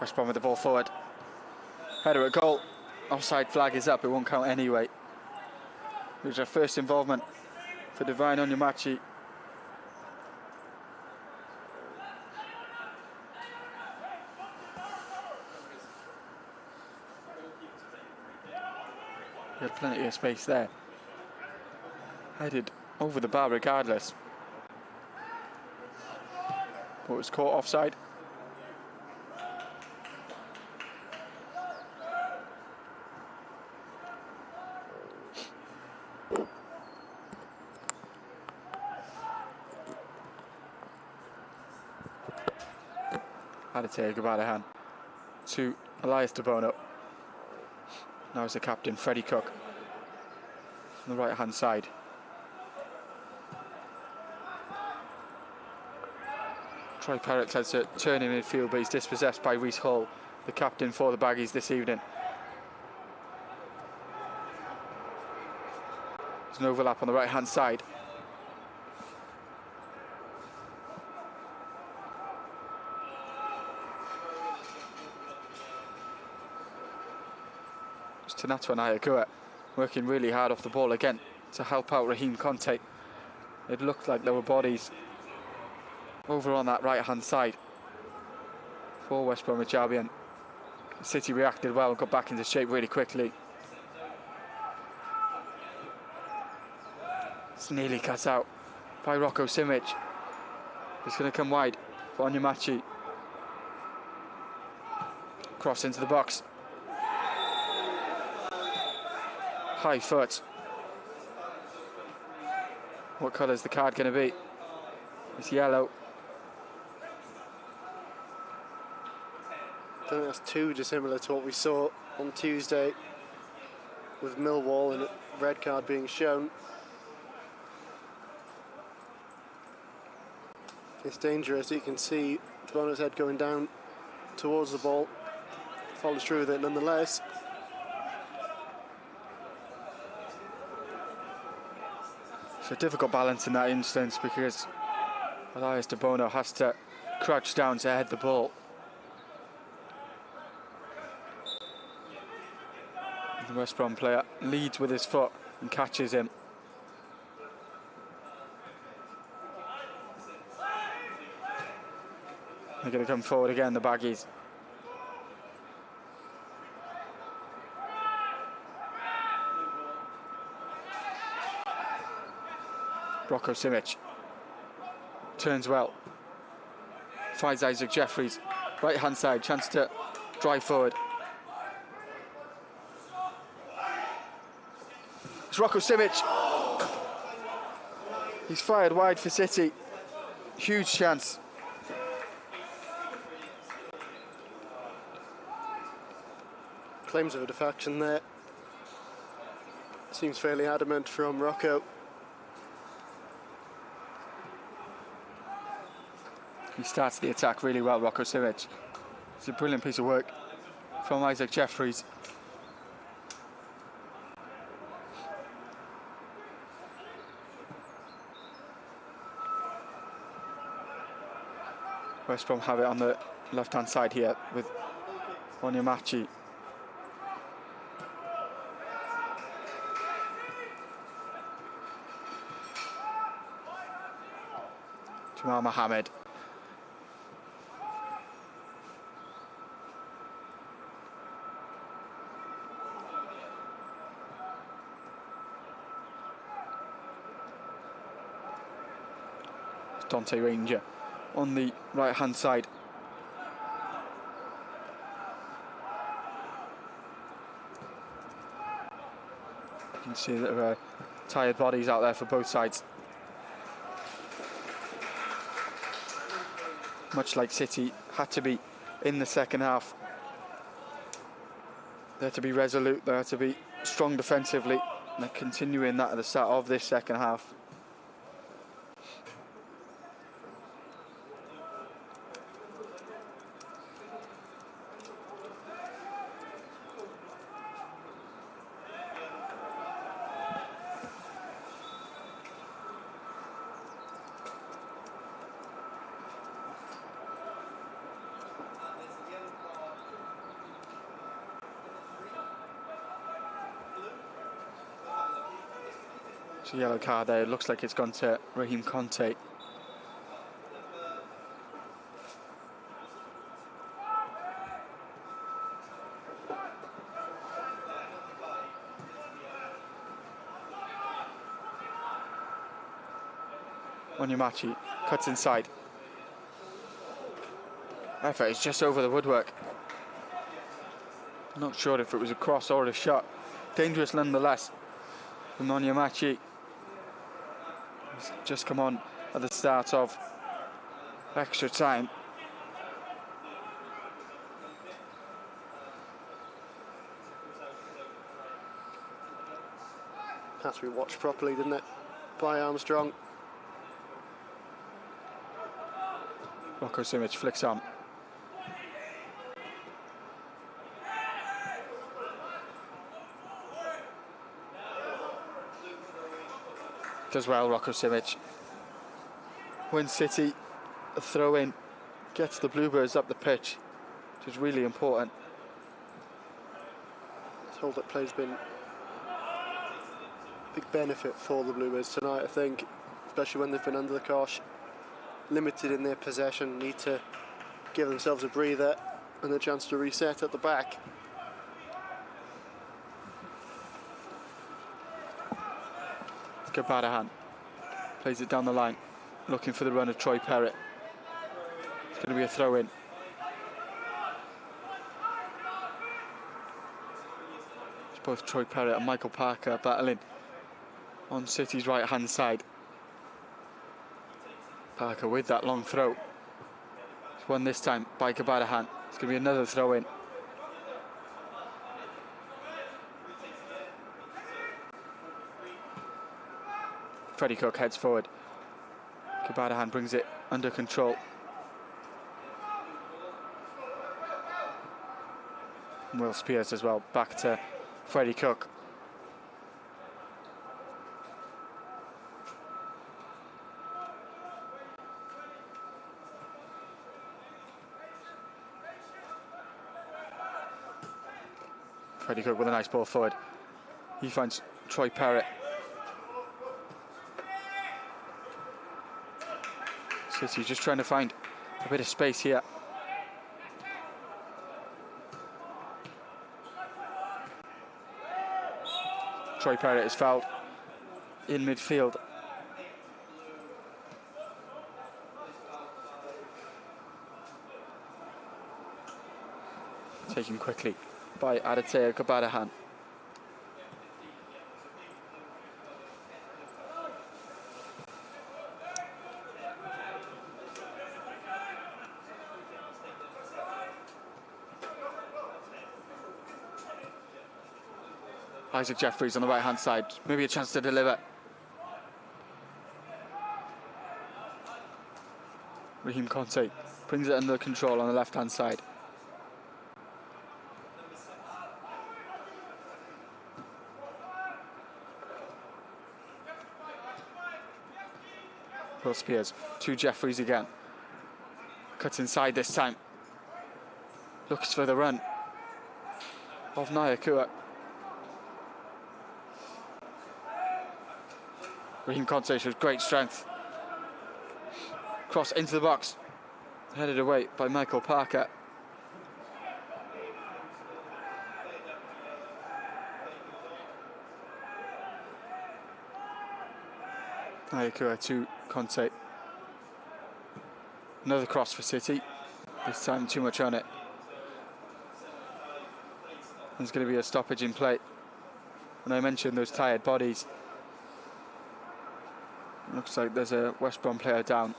A: West Brom with the ball forward. Header at goal. Offside flag is up, it won't count anyway. It was our first involvement for Divine Onyemachi. He had plenty of space there. Headed over the bar regardless. But was caught offside. Had to take about a hand to Elias De Bono. Now it's the captain, Freddie Cook, on the right-hand side. Troy Perrott has to turn in midfield, but he's dispossessed by Reece Hall, the captain for the Baggies this evening. There's an overlap on the right-hand side. Tanatwa Nayagua working really hard off the ball again to help out Raheem Conte. It looked like there were bodies over on that right-hand side for West Bromwich Albion. City reacted well and got back into shape really quickly. It's nearly cut out by Rocco Simic. It's going to come wide for Onyemachi. Cross into the box. High foot. What colour is the card going to be? It's yellow.
B: I think that's too dissimilar to what we saw on Tuesday with Millwall and a red card being shown. It's dangerous. You can see Bono's head going down towards the ball. Follows through with it nonetheless.
A: It's a difficult balance in that instance because Elias De Bono has to crouch down to head the ball. The West Brom player leads with his foot and catches him. They're going to come forward again, the Baggies. Rocco Simic turns well, finds Isaac Jeffries, right hand side, chance to drive forward. It's Rocco Simic. He's fired wide for City. Huge chance.
B: Claims of a defection there. Seems fairly adamant from Rocco.
A: He starts the attack really well, Rocco Simic. It's a brilliant piece of work from Isaac Jeffries. West Brom have it on the left-hand side here with Onyemachi. Jamal Mohammed. Dante Ranger on the right hand side. You can see that there are tired bodies out there for both sides. Much like City had to be in the second half. They had to be resolute, they had to be strong defensively, and they're continuing that at the start of this second half. It's a yellow card there. It looks like it's gone to Raheem Conte. Onyemachi cuts inside. Effort is just over the woodwork. Not sure if it was a cross or a shot. Dangerous nonetheless from Onyemachi. He's just come on at the start of extra time.
B: Had to be watched properly, didn't it, by Armstrong.
A: Rocco Simic flicks on. Does well, Rocco Simic. Wins City a throw in, gets the Bluebirds up the pitch, which is really important.
B: hold-up play has been a big benefit for the Bluebirds tonight, I think, especially when they've been under the cosh, limited in their possession, need to give themselves a breather and a chance to reset at the back.
A: Kabadahan plays it down the line, looking for the run of Troy Perrott. It's going to be a throw-in. It's both Troy Perrott and Michael Parker battling on City's right-hand side. Parker with that long throw. It's won this time by Kabadahan. It's going to be another throw-in. Freddie Cook heads forward. Kabadahan brings it under control. And Will Spears as well, back to Freddie Cook. Freddie Cook with a nice ball forward. He finds Troy Perrott. City just trying to find a bit of space here. Troy Perrott is fouled in midfield. Taken quickly by Aditya Kabadahan. Isaac Jeffries on the right-hand side, maybe a chance to deliver. Raheem Conte brings it under control on the left-hand side. Will Spears to Jeffries again. Cuts inside this time. Looks for the run of Nyakua. Raheem Conte shows great strength. Cross into the box. Headed away by Michael Parker. Nyakua to Conte. Another cross for City. This time too much on it. There's going to be a stoppage in play. And I mentioned those tired bodies. Looks like there's a West Brom player down.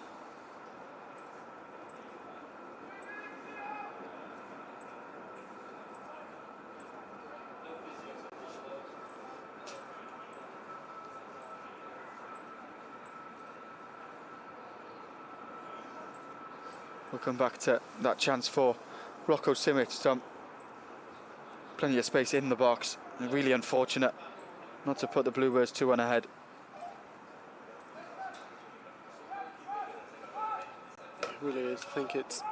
A: We'll come back to that chance for Rocco Simic. Tom. Plenty of space in the box. Really unfortunate not to put the Bluebirds 2-1 ahead.
B: It really is. I think it's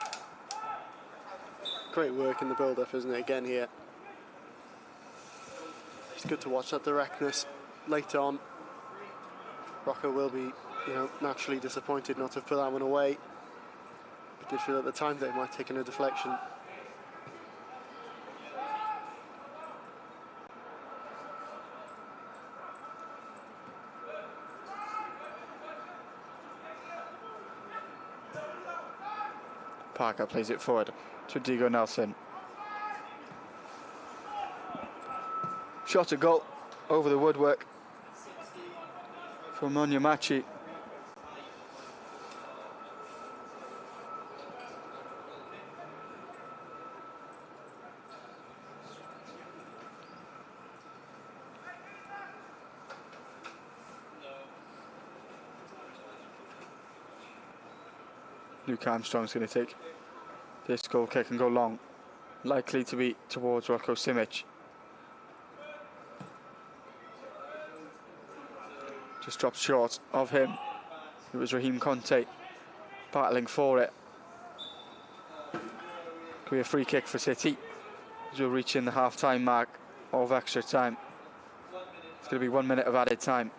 B: great work in the build-up, isn't it? Again here. It's good to watch that directness later on. Rocco will be, naturally disappointed not to have put that one away. But did feel at the time that it might have taken a deflection.
A: Parker plays it forward to Diego Nelson. Shot a goal over the woodwork for Onyemachi. Luke Armstrong's going to take this goal kick and go long. Likely to be towards Rocco Simic. Just dropped short of him. It was Raheem Conte battling for it. Could be a free kick for City as we're reaching the half-time mark of extra time. It's going to be 1 minute of added time.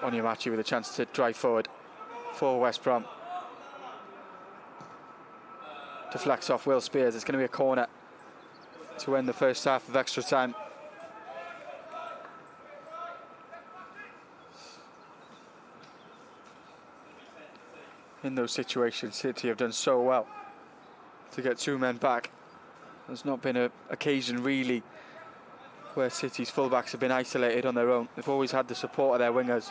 A: Onyemachi with a chance to drive forward for West Brom. Deflects off Will Spears. It's going to be a corner to end the first half of extra time. In those situations, City have done so well to get 2 men back. There's not been an occasion really where City's fullbacks have been isolated on their own. They've always had the support of their wingers.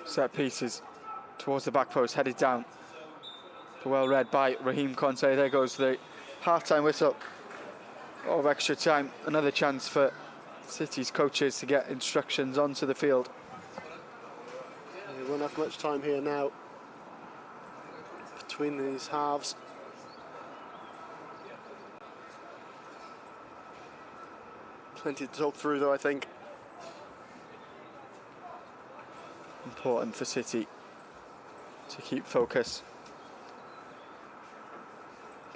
A: Set pieces towards the back post, headed down. Well read by Raheem Conte. There goes the half-time whistle of extra time. Another chance for City's coaches to get instructions onto the field.
B: We won't have much time here now between these halves. Plenty to talk through though, I think.
A: Important for City to keep focus.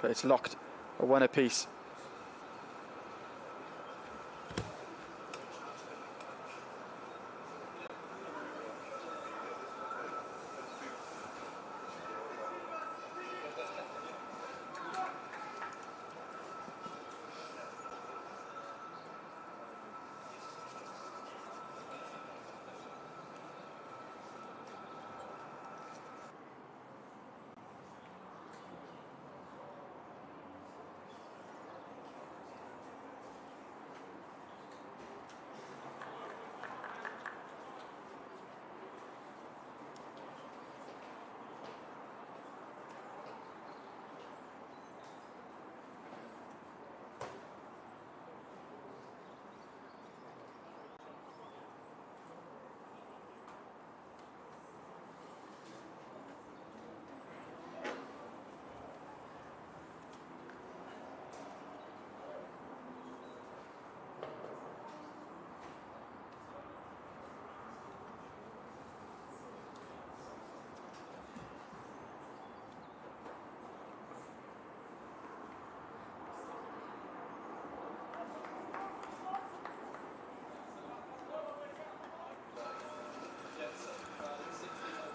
A: But it's locked, a 1 apiece.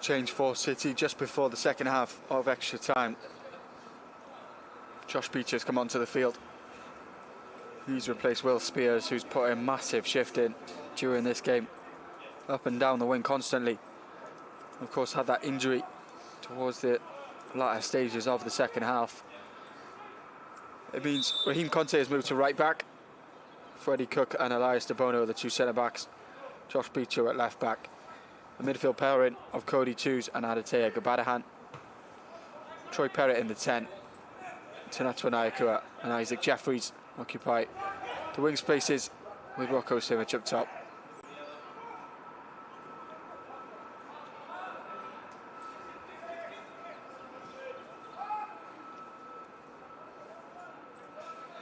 A: Change for City just before the second half of extra time. Josh Beecher's come onto the field. He's replaced Will Spears, who's put a massive shift in during this game. Up and down the wing constantly. Of course, had that injury towards the latter stages of the second half. It means Raheem Conte has moved to right back. Freddie Cook and Elias De Bono are the 2 centre-backs. Josh Beecher at left back. The midfield pairing of Cody Toos and Aditya Gabadahan. Troy Perrott in the 10. Tanatwa Nayakua and Isaac Jeffries occupy the wing spaces with Rocco Simic up top.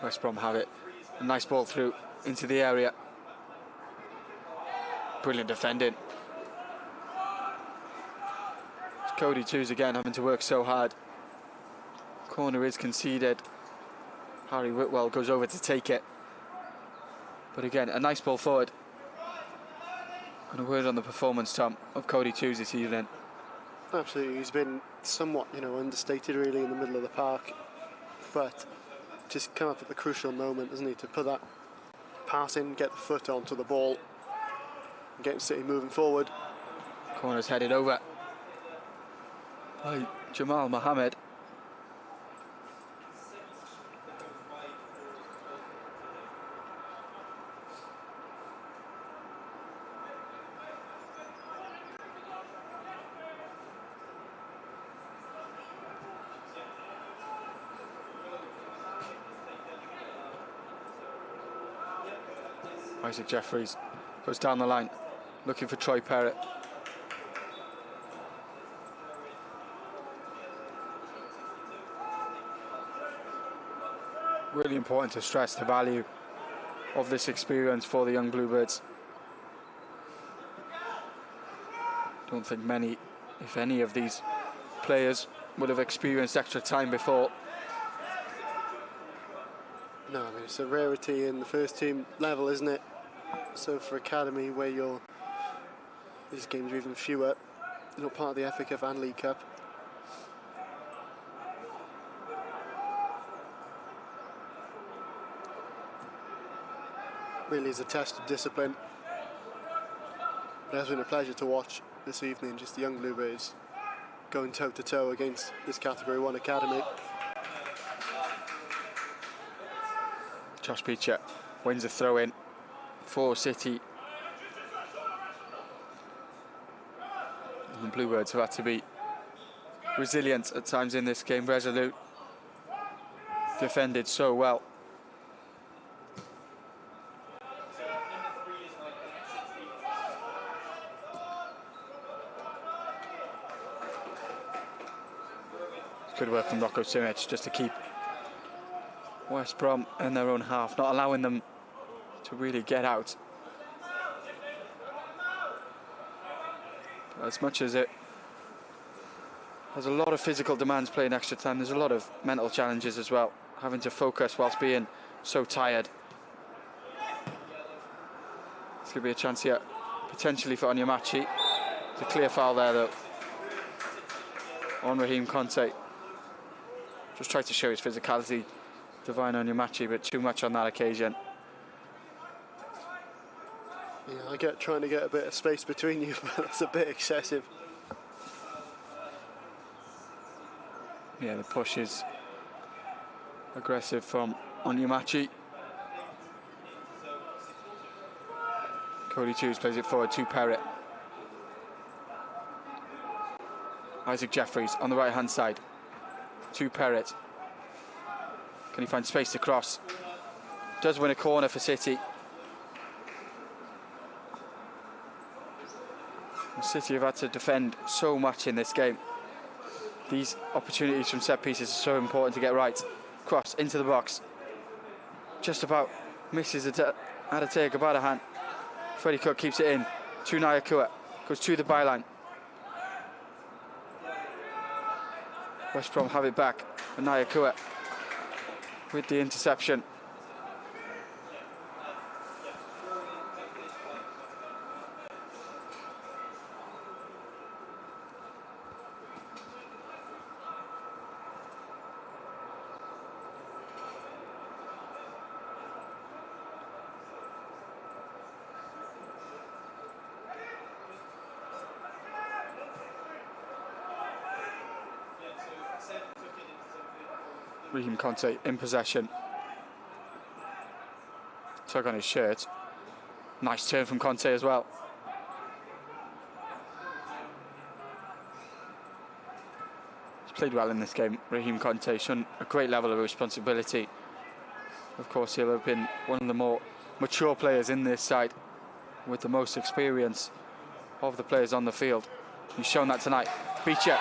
A: West Brom have it. A nice ball through into the area. Brilliant defending. Cody Toos again having to work so hard. Corner is conceded. Harry Whitwell goes over to take it. But again, a nice ball forward. And a word on the performance, Tom, of Cody Toos this evening.
B: Absolutely, he's been somewhat, understated really in the middle of the park. But just come up at the crucial moment, doesn't he, to put that pass in, get the foot onto the ball, and get City moving forward.
A: Corner's headed over by Jamal Mohammed. Isaac Jeffries goes down the line, looking for Troy Perrott. Really important to stress the value of this experience for the young Bluebirds. Don't think many, if any, of these players would have experienced extra time before.
B: No, I mean, it's a rarity in the first team level, isn't it? So for academy, where these games are even fewer, you're not part of the FA Cup and League Cup. Really is a test of discipline. It has been a pleasure to watch this evening, just the young Bluebirds going toe to toe against this Category 1 academy.
A: Josh Beecher wins a throw in for City. And the Bluebirds have had to be resilient at times in this game, resolute, defended so well. Good work from Rocco Simic just to keep West Brom in their own half, not allowing them to really get out. But as much as it has a lot of physical demands playing extra time, there's a lot of mental challenges as well, having to focus whilst being so tired. It's going to be a chance here, potentially for Onyemachi. It's a clear foul there, though, on Raheem Conte. Just tried to show his physicality, Divine Onyemachi, but too much on that occasion.
B: Yeah, I get trying to get a bit of space between you, but that's a bit excessive.
A: Yeah, the push is aggressive from Onyemachi. Cody Hughes plays it forward to Perrott. Isaac Jeffries on the right hand side to Perrott. Can he find space to cross? Does win a corner for City. And City have had to defend so much in this game. These opportunities from set pieces are so important to get right. Cross into the box. Just about misses it at a take, about a hand. Freddie Cook keeps it in to Nyakua. Goes to the byline. West Brom have it back, and Nyakua with the interception. Raheem Conte in possession. Tug on his shirt. Nice turn from Conte as well. He's played well in this game, Raheem Conte, shown a great level of responsibility. Of course, he'll have been one of the more mature players in this side, with the most experience of the players on the field. He's shown that tonight. Beecher.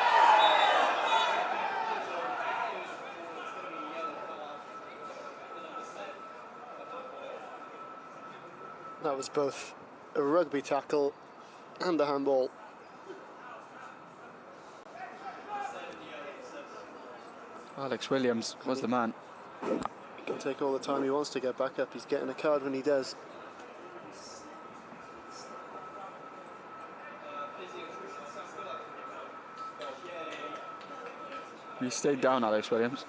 B: That was both a rugby tackle and a handball.
A: Alex Williams was the man.
B: He can take all the time he wants to get back up. He's getting a card when he does.
A: He stayed down, Alex Williams.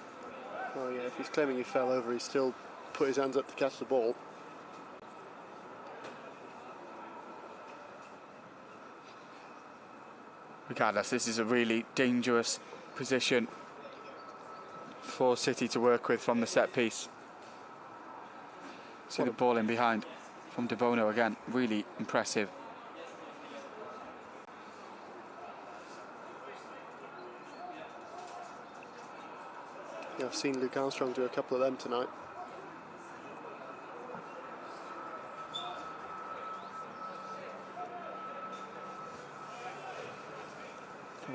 B: Oh yeah, if he's claiming he fell over, he still put his hands up to catch the ball.
A: Regardless, this is a really dangerous position for City to work with from the set piece. See the ball in behind from De Bono again, really impressive.
B: Yeah, I've seen Luke Armstrong do a couple of them tonight.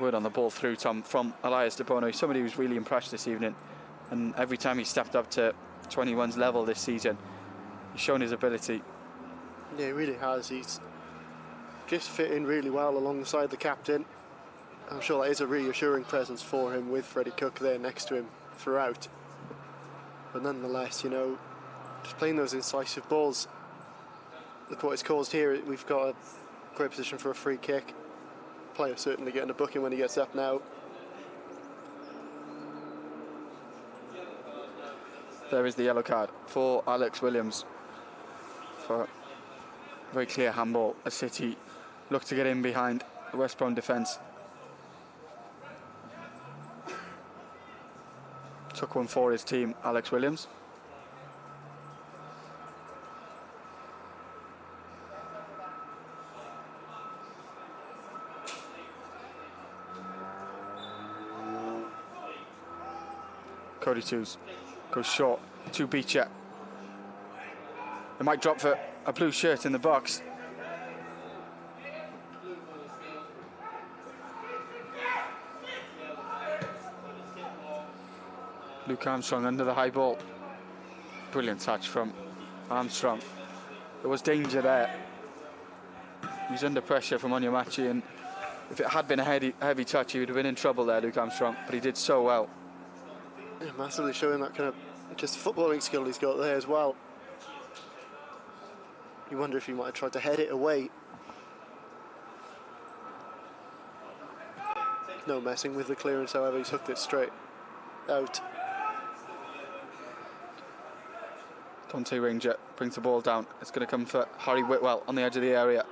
A: Word on the ball through, Tom, from Elias De Bono. Somebody who's really impressed this evening, and every time he stepped up to 21's level this season, he's shown his ability.
B: Yeah, he really has. He's just fit in really well alongside the captain. I'm sure that is a reassuring presence for him with Freddie Cook there next to him throughout. But nonetheless, you know, just playing those incisive balls. Look what it's caused here. We've got a great position for a free kick. Player certainly getting a booking when he gets up now.
A: There is the yellow card for Alex Williams for a very clear handball as City look to get in behind the West Brom defence. Took one for his team, Alex Williams. Cody Twos goes short to Beecher. They might drop for a blue shirt in the box. Luke Armstrong under the high ball. Brilliant touch from Armstrong. There was danger there. He was under pressure from Onyemachi, and if it had been a heavy touch, he would have been in trouble there, Luke Armstrong, but he did so well.
B: Yeah, massively showing that kind of just footballing skill he's got there as well. You wonder if he might have tried to head it away. No messing with the clearance, however, he's hooked it straight out.
A: Dante Ranger brings the ball down. It's going to come for Harry Whitwell on the edge of the area.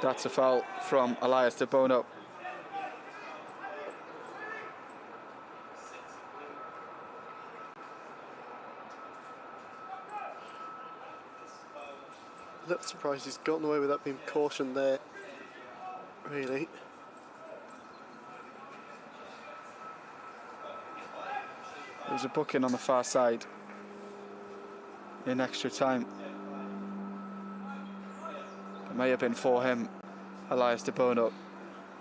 A: That's a foul from Elias De Bono.
B: A little surprised he's gotten away with that being cautioned there, really.
A: There was a booking on the far side in extra time. It may have been for him, Elias De Bono.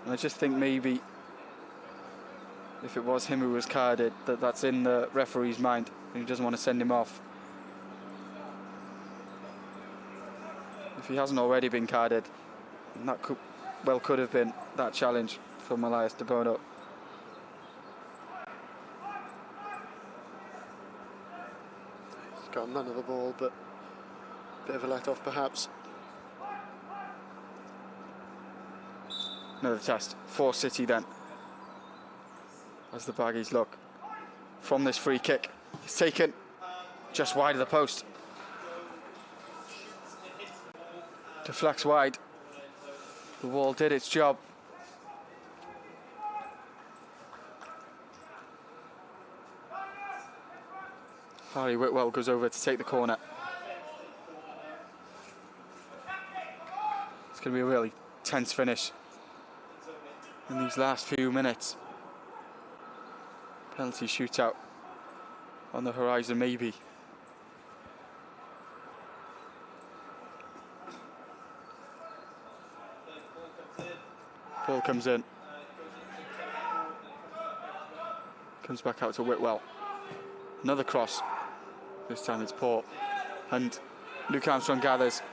A: And I just think maybe if it was him who was carded, that's in the referee's mind and he doesn't want to send him off. If he hasn't already been carded, that could have been that challenge from Elias De Bono.
B: He's got none of the ball, but a bit of a let-off perhaps.
A: Another test for City then, as the Baggies look from this free kick. It's taken just wide of the post. Deflects wide. The wall did its job. Harry Whitwell goes over to take the corner. It's going to be a really tense finish in these last few minutes. Penalty shootout on the horizon, maybe. Ball comes in. Comes back out to Whitwell. Another cross. This time it's poor. And Luke Armstrong gathers.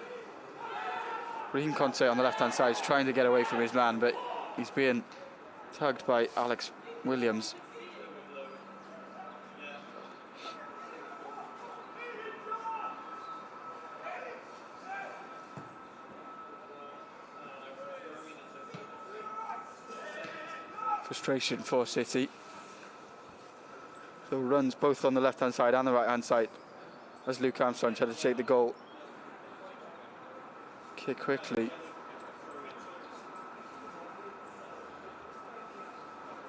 A: Raheem Conte on the left-hand side is trying to get away from his man, but he's being tugged by Alex Williams. Frustration for City. So runs both on the left-hand side and the right-hand side as Luke Armstrong tried to take the goal. Kick quickly.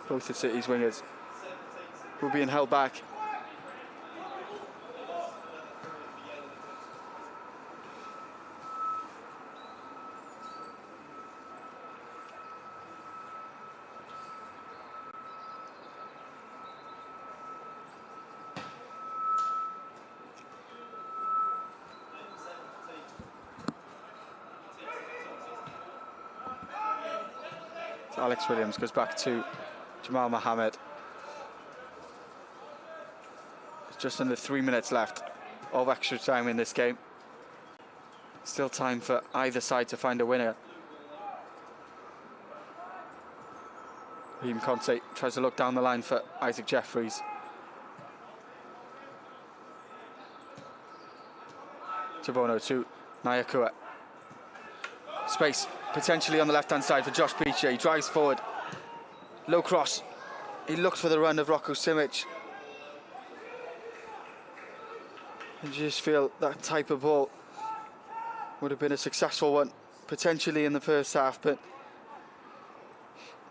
A: Both the City's wingers were being held back. Alex Williams goes back to Jamal Mohammed. There's just under 3 minutes left of extra time in this game. Still time for either side to find a winner. Raheem Conte tries to look down the line for Isaac Jeffries. Tabono to Nyakua. Space potentially on the left-hand side for Josh Beecher. He drives forward. Low cross. He looks for the run of Rocco Simic. And you just feel that type of ball would have been a successful one, potentially in the first half, but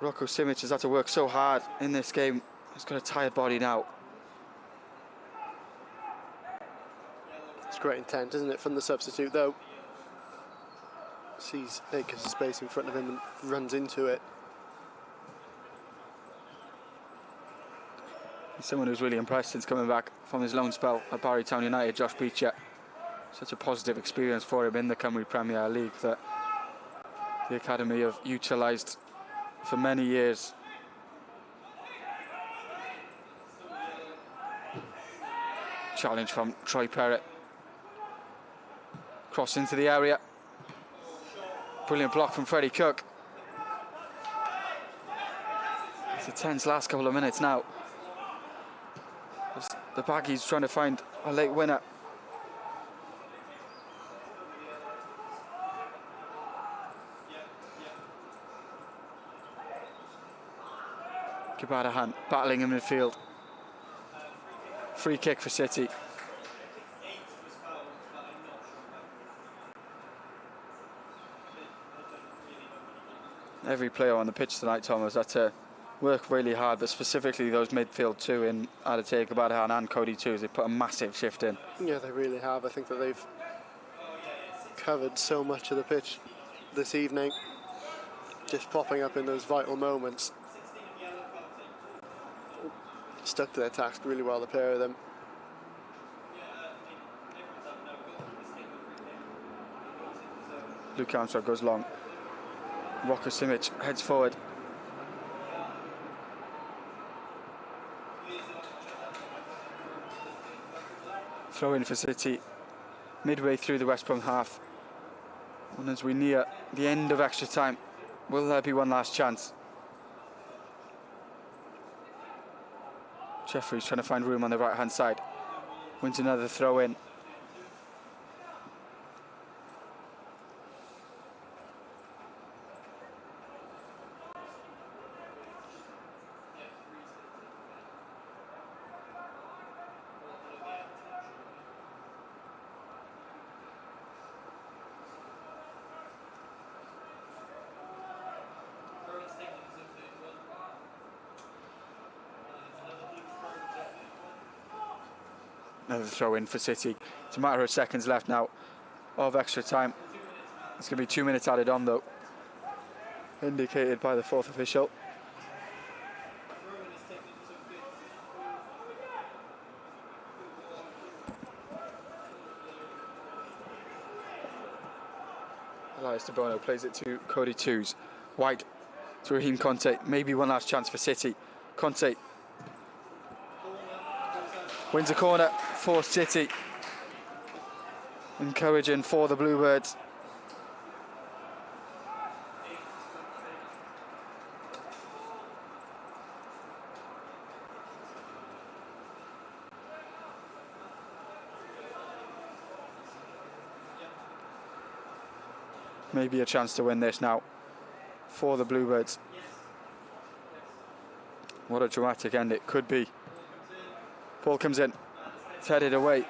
A: Rocco Simic has had to work so hard in this game. He's got a tired body now.
B: It's great intent, isn't it, from the substitute, though? Sees acres of space in front of him and runs into it.
A: Someone who's really impressed since coming back from his loan spell at Barry Town United, Josh Beecher. Such a positive experience for him in the Cymru Premier League that the academy have utilised for many years. Challenge from Troy Perrott. Cross into the area. Brilliant block from Freddie Cook. It's a tense last couple of minutes now. As the Baggies trying to find a late winner. Kibadahan battling in midfield. Free kick for City. Every player on the pitch tonight, Thomas, had to work really hard, but specifically those midfield two in Adete, Kibadahan and Cody Twos, they put a massive shift in.
B: Yeah, they really have. I think that they've covered so much of the pitch this evening, just popping up in those vital moments. Stuck to their task really well, the pair of them.
A: Luke Armstrong goes long. Rocco Simic heads forward. Throw in for City midway through the West Brom half. And as we near the end of extra time, will there be one last chance? Jeffries trying to find room on the right hand side. Wins another throw in. Another throw in for City. It's a matter of seconds left now of extra time. It's going to be 2 minutes added on, though, indicated by the fourth official. Elias Tabono plays it to Cody Twos. White to Raheem Conte. Maybe one last chance for City. Conte wins a corner for City. Encouraging for the Bluebirds. Maybe a chance to win this now for the Bluebirds. What a dramatic end it could be. Ball comes in, it's headed away.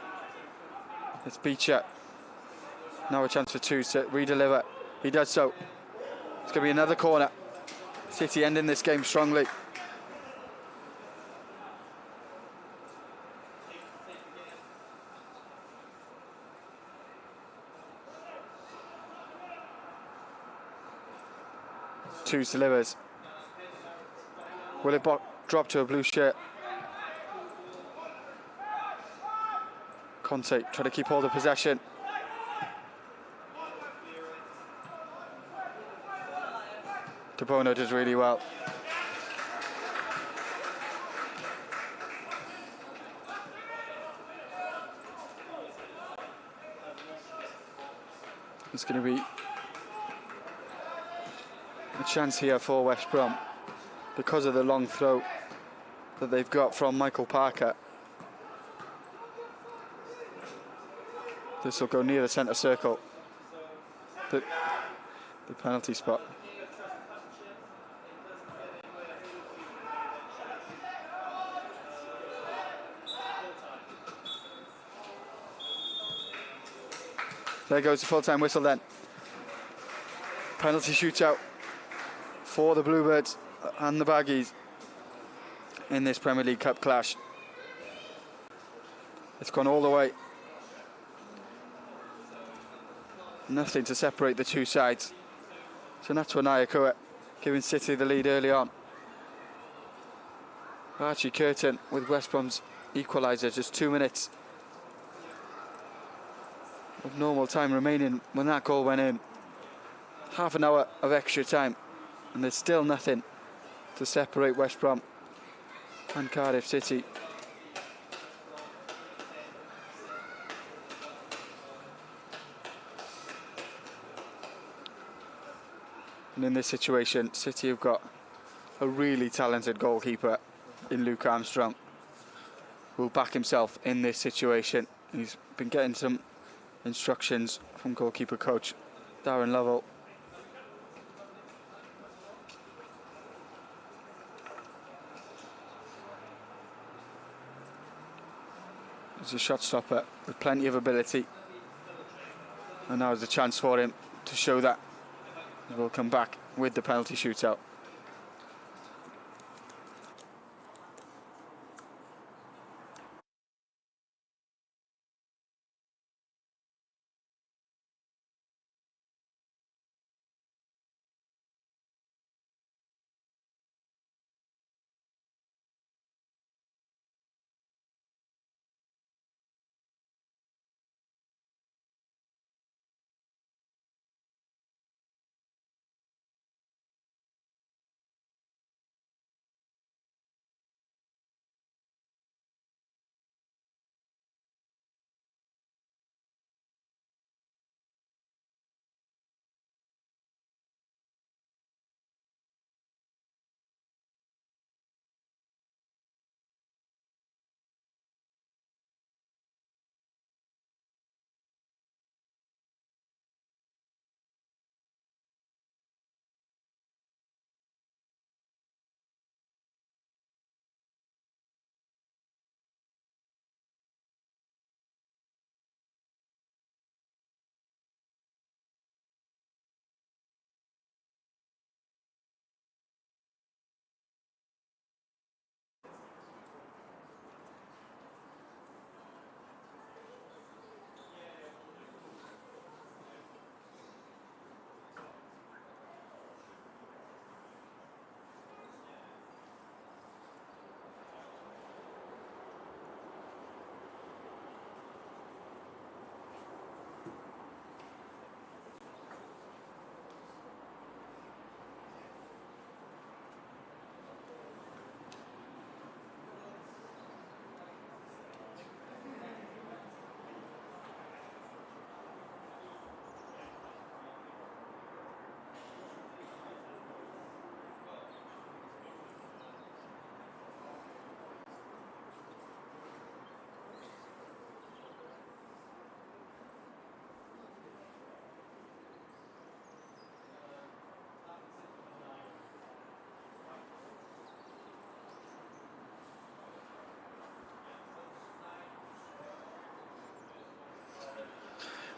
A: It's Beecher. Now a chance for Twos to redeliver. He does so. It's going to be another corner. City ending this game strongly. Twos delivers. Will it drop to a blue shirt? Conte trying to keep hold of possession. Capono does really well. It's going to be a chance here for West Brom because of the long throw that they've got from Michael Parker. This will go near the centre circle, the penalty spot. There goes the full-time whistle then. Penalty shootout for the Bluebirds and the Baggies in this Premier League Cup clash. It's gone all the way. Nothing to separate the two sides. So Natwa Nyakua giving City the lead early on. Archie Curtin with West Brom's equaliser, just 2 minutes of normal time remaining when that goal went in. Half an hour of extra time, and there's still nothing to separate West Brom and Cardiff City. And in this situation, City have got a really talented goalkeeper in Luke Armstrong, who will back himself in this situation. He's been getting some instructions from goalkeeper coach Darren Lovell. He's a shot stopper with plenty of ability, and now is the chance for him to show that. We'll come back with the penalty shootout.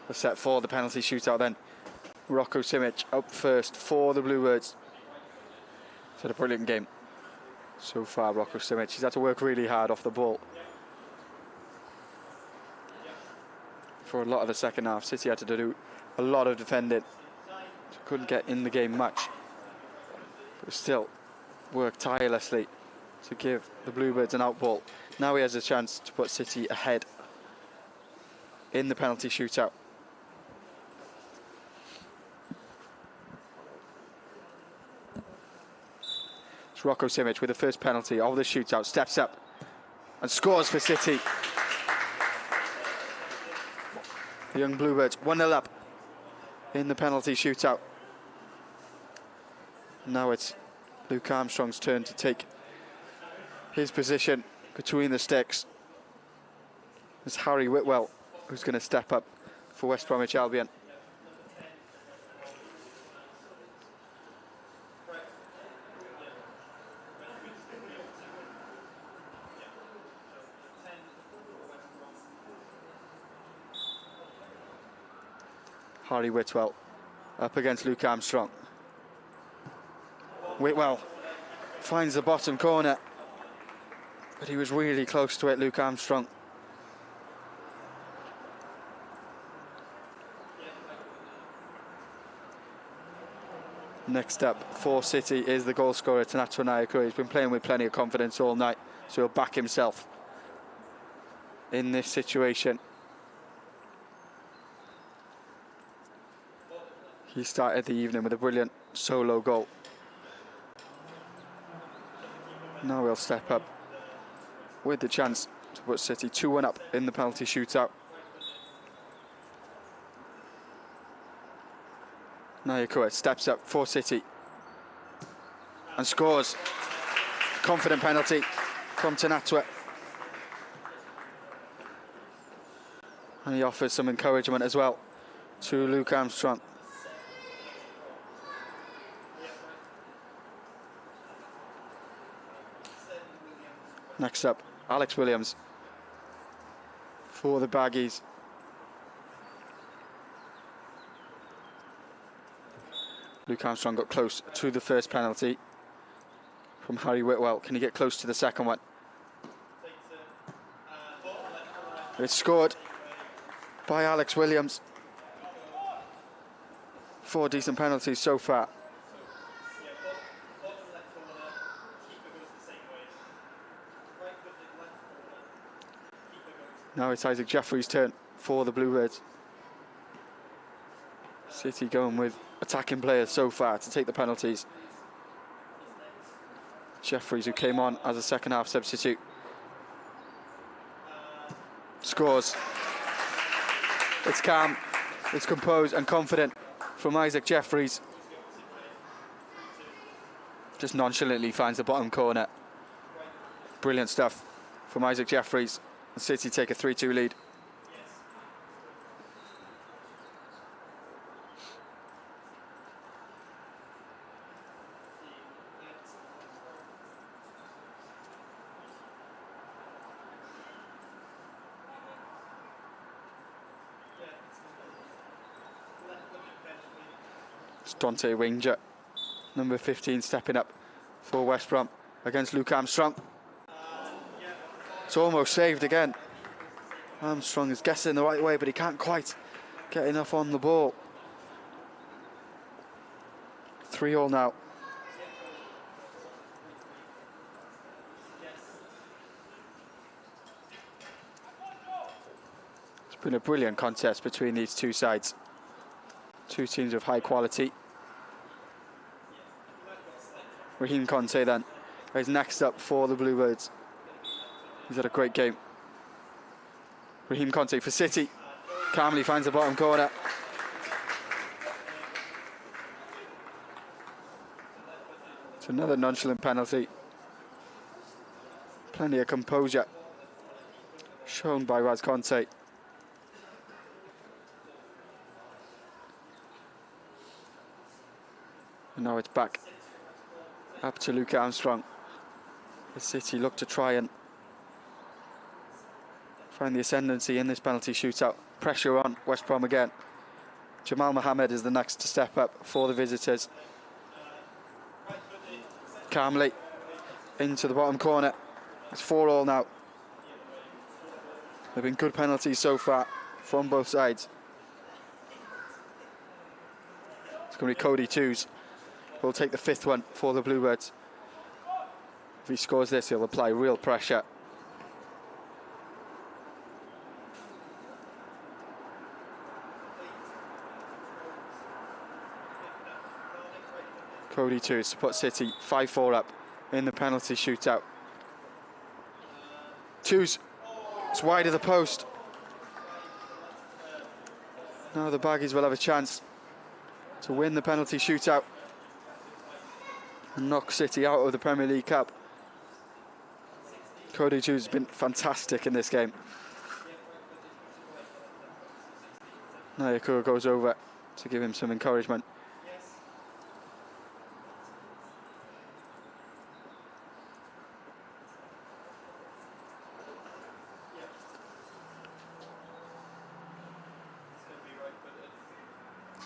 A: We're set for the penalty shootout then. Rocco Simic up first for the Bluebirds. It's had a brilliant game so far, Rocco Simic. He's had to work really hard off the ball for a lot of the second half. City had to do a lot of defending, so couldn't get in the game much, but still worked tirelessly to give the Bluebirds an out ball. Now he has a chance to put City ahead in the penalty shootout. It's Rocco Simic with the first penalty of the shootout. Steps up and scores for City. The young Bluebirds 1-0 up in the penalty shootout. Now it's Luke Armstrong's turn to take his position between the sticks. It's Harry Whitwell who's going to step up for West Bromwich Albion. Harry Whitwell up against Luke Armstrong. Whitwell finds the bottom corner, but he was really close to it, Luke Armstrong. Next up for City is the goal scorer, Tanatwa Nayakura. He's been playing with plenty of confidence all night, so he'll back himself in this situation. He started the evening with a brilliant solo goal. Now he'll step up with the chance to put City 2-1 up in the penalty shootout. Nayakura steps up for City and scores. Confident penalty from Tanatwa. And he offers some encouragement as well to Luke Armstrong. Next up, Alex Williams for the Baggies. Luke Armstrong got close to the first penalty from Harry Whitwell. Can he get close to the second one? It's scored by Alex Williams. 4 decent penalties so far. Now it's Isaac Jeffrey's turn for the Bluebirds. City going with attacking players so far to take the penalties. Jeffreys, who came on as a second half substitute, scores. It's calm, it's composed and confident from Isaac Jeffreys. Just nonchalantly finds the bottom corner. Brilliant stuff from Isaac Jeffreys. City take a 3-2 lead. It's Dante Winger, number 15, stepping up for West Brom against Luke Armstrong. It's almost saved again. Armstrong is guessing the right way, but he can't quite get enough on the ball. 3-3 now. It's been a brilliant contest between these two sides. Two teams of high quality. Raheem Conte then is next up for the Bluebirds. He's had a great game. Raheem Conte for City. Calmly finds the bottom corner. It's another nonchalant penalty. Plenty of composure shown by Raz Conte. And now it's back up to Luke Armstrong. The City look to try and find the ascendancy in this penalty shootout. Pressure on West Brom again. Jamal Mohammed is the next to step up for the visitors. Calmly into the bottom corner. It's 4-4 now. There have been good penalties so far from both sides. It's going to be Cody Twos who'll take the 5th one for the Bluebirds. If he scores this, he'll apply real pressure. Cody Twos to put City 5-4 up in the penalty shootout. Twos. It's wide of the post. Now the Baggies will have a chance to win the penalty shootout and knock City out of the Premier League Cup. Cody Hughes has been fantastic in this game. Nyakura goes over to give him some encouragement.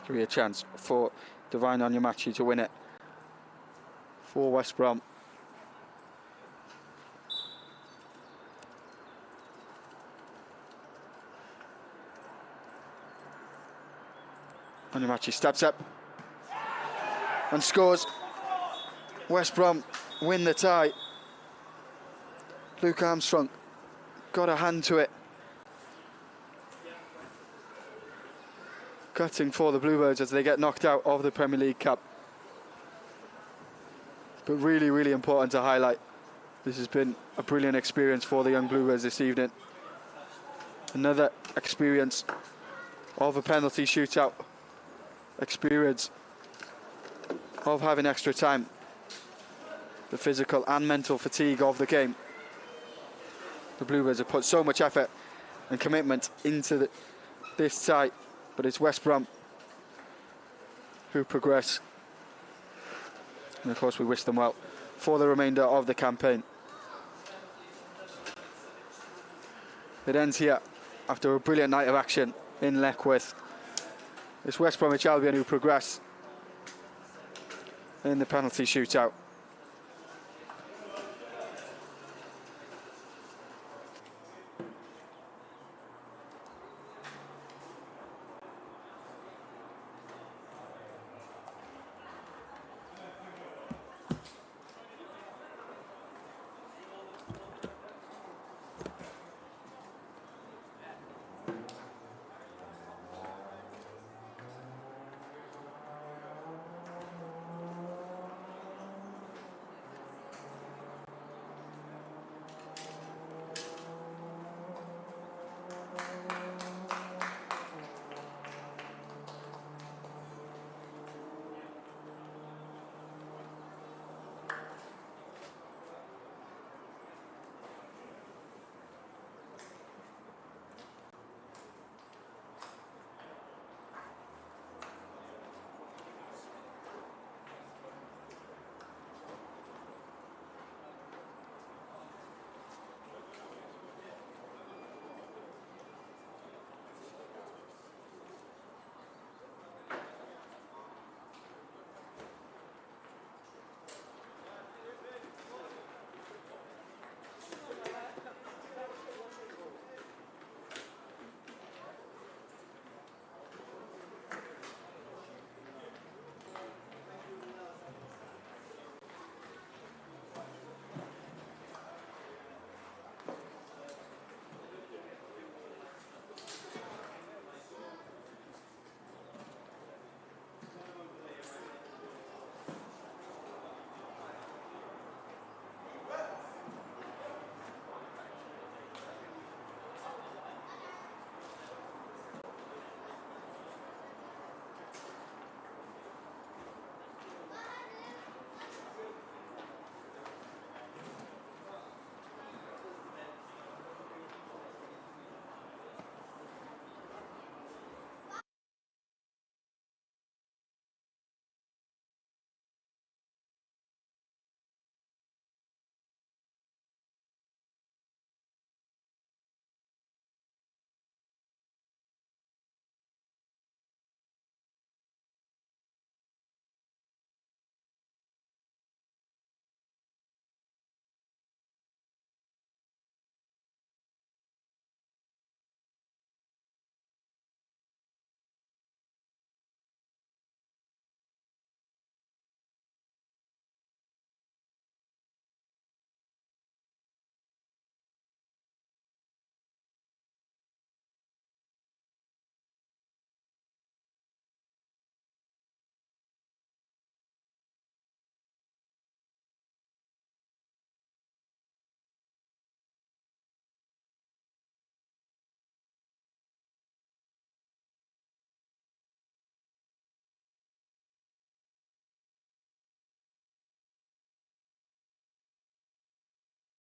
A: Give me a chance for Divine Onyemachi to win it for West Brom. Onyemachi steps up and scores. West Brom win the tie. Luke Armstrong got a hand to it. Gutting for the Bluebirds as they get knocked out of the Premier League Cup. But really, really important to highlight. This has been a brilliant experience for the young Bluebirds this evening. Another experience of a penalty shootout. Experience of having extra time. The physical and mental fatigue of the game. The Bluebirds have put so much effort and commitment into this tie. But it's West Brom who progress. And of course we wish them well for the remainder of the campaign. It ends here after a brilliant night of action in Leckwith. It's West Bromwich Albion who progress in the penalty shootout.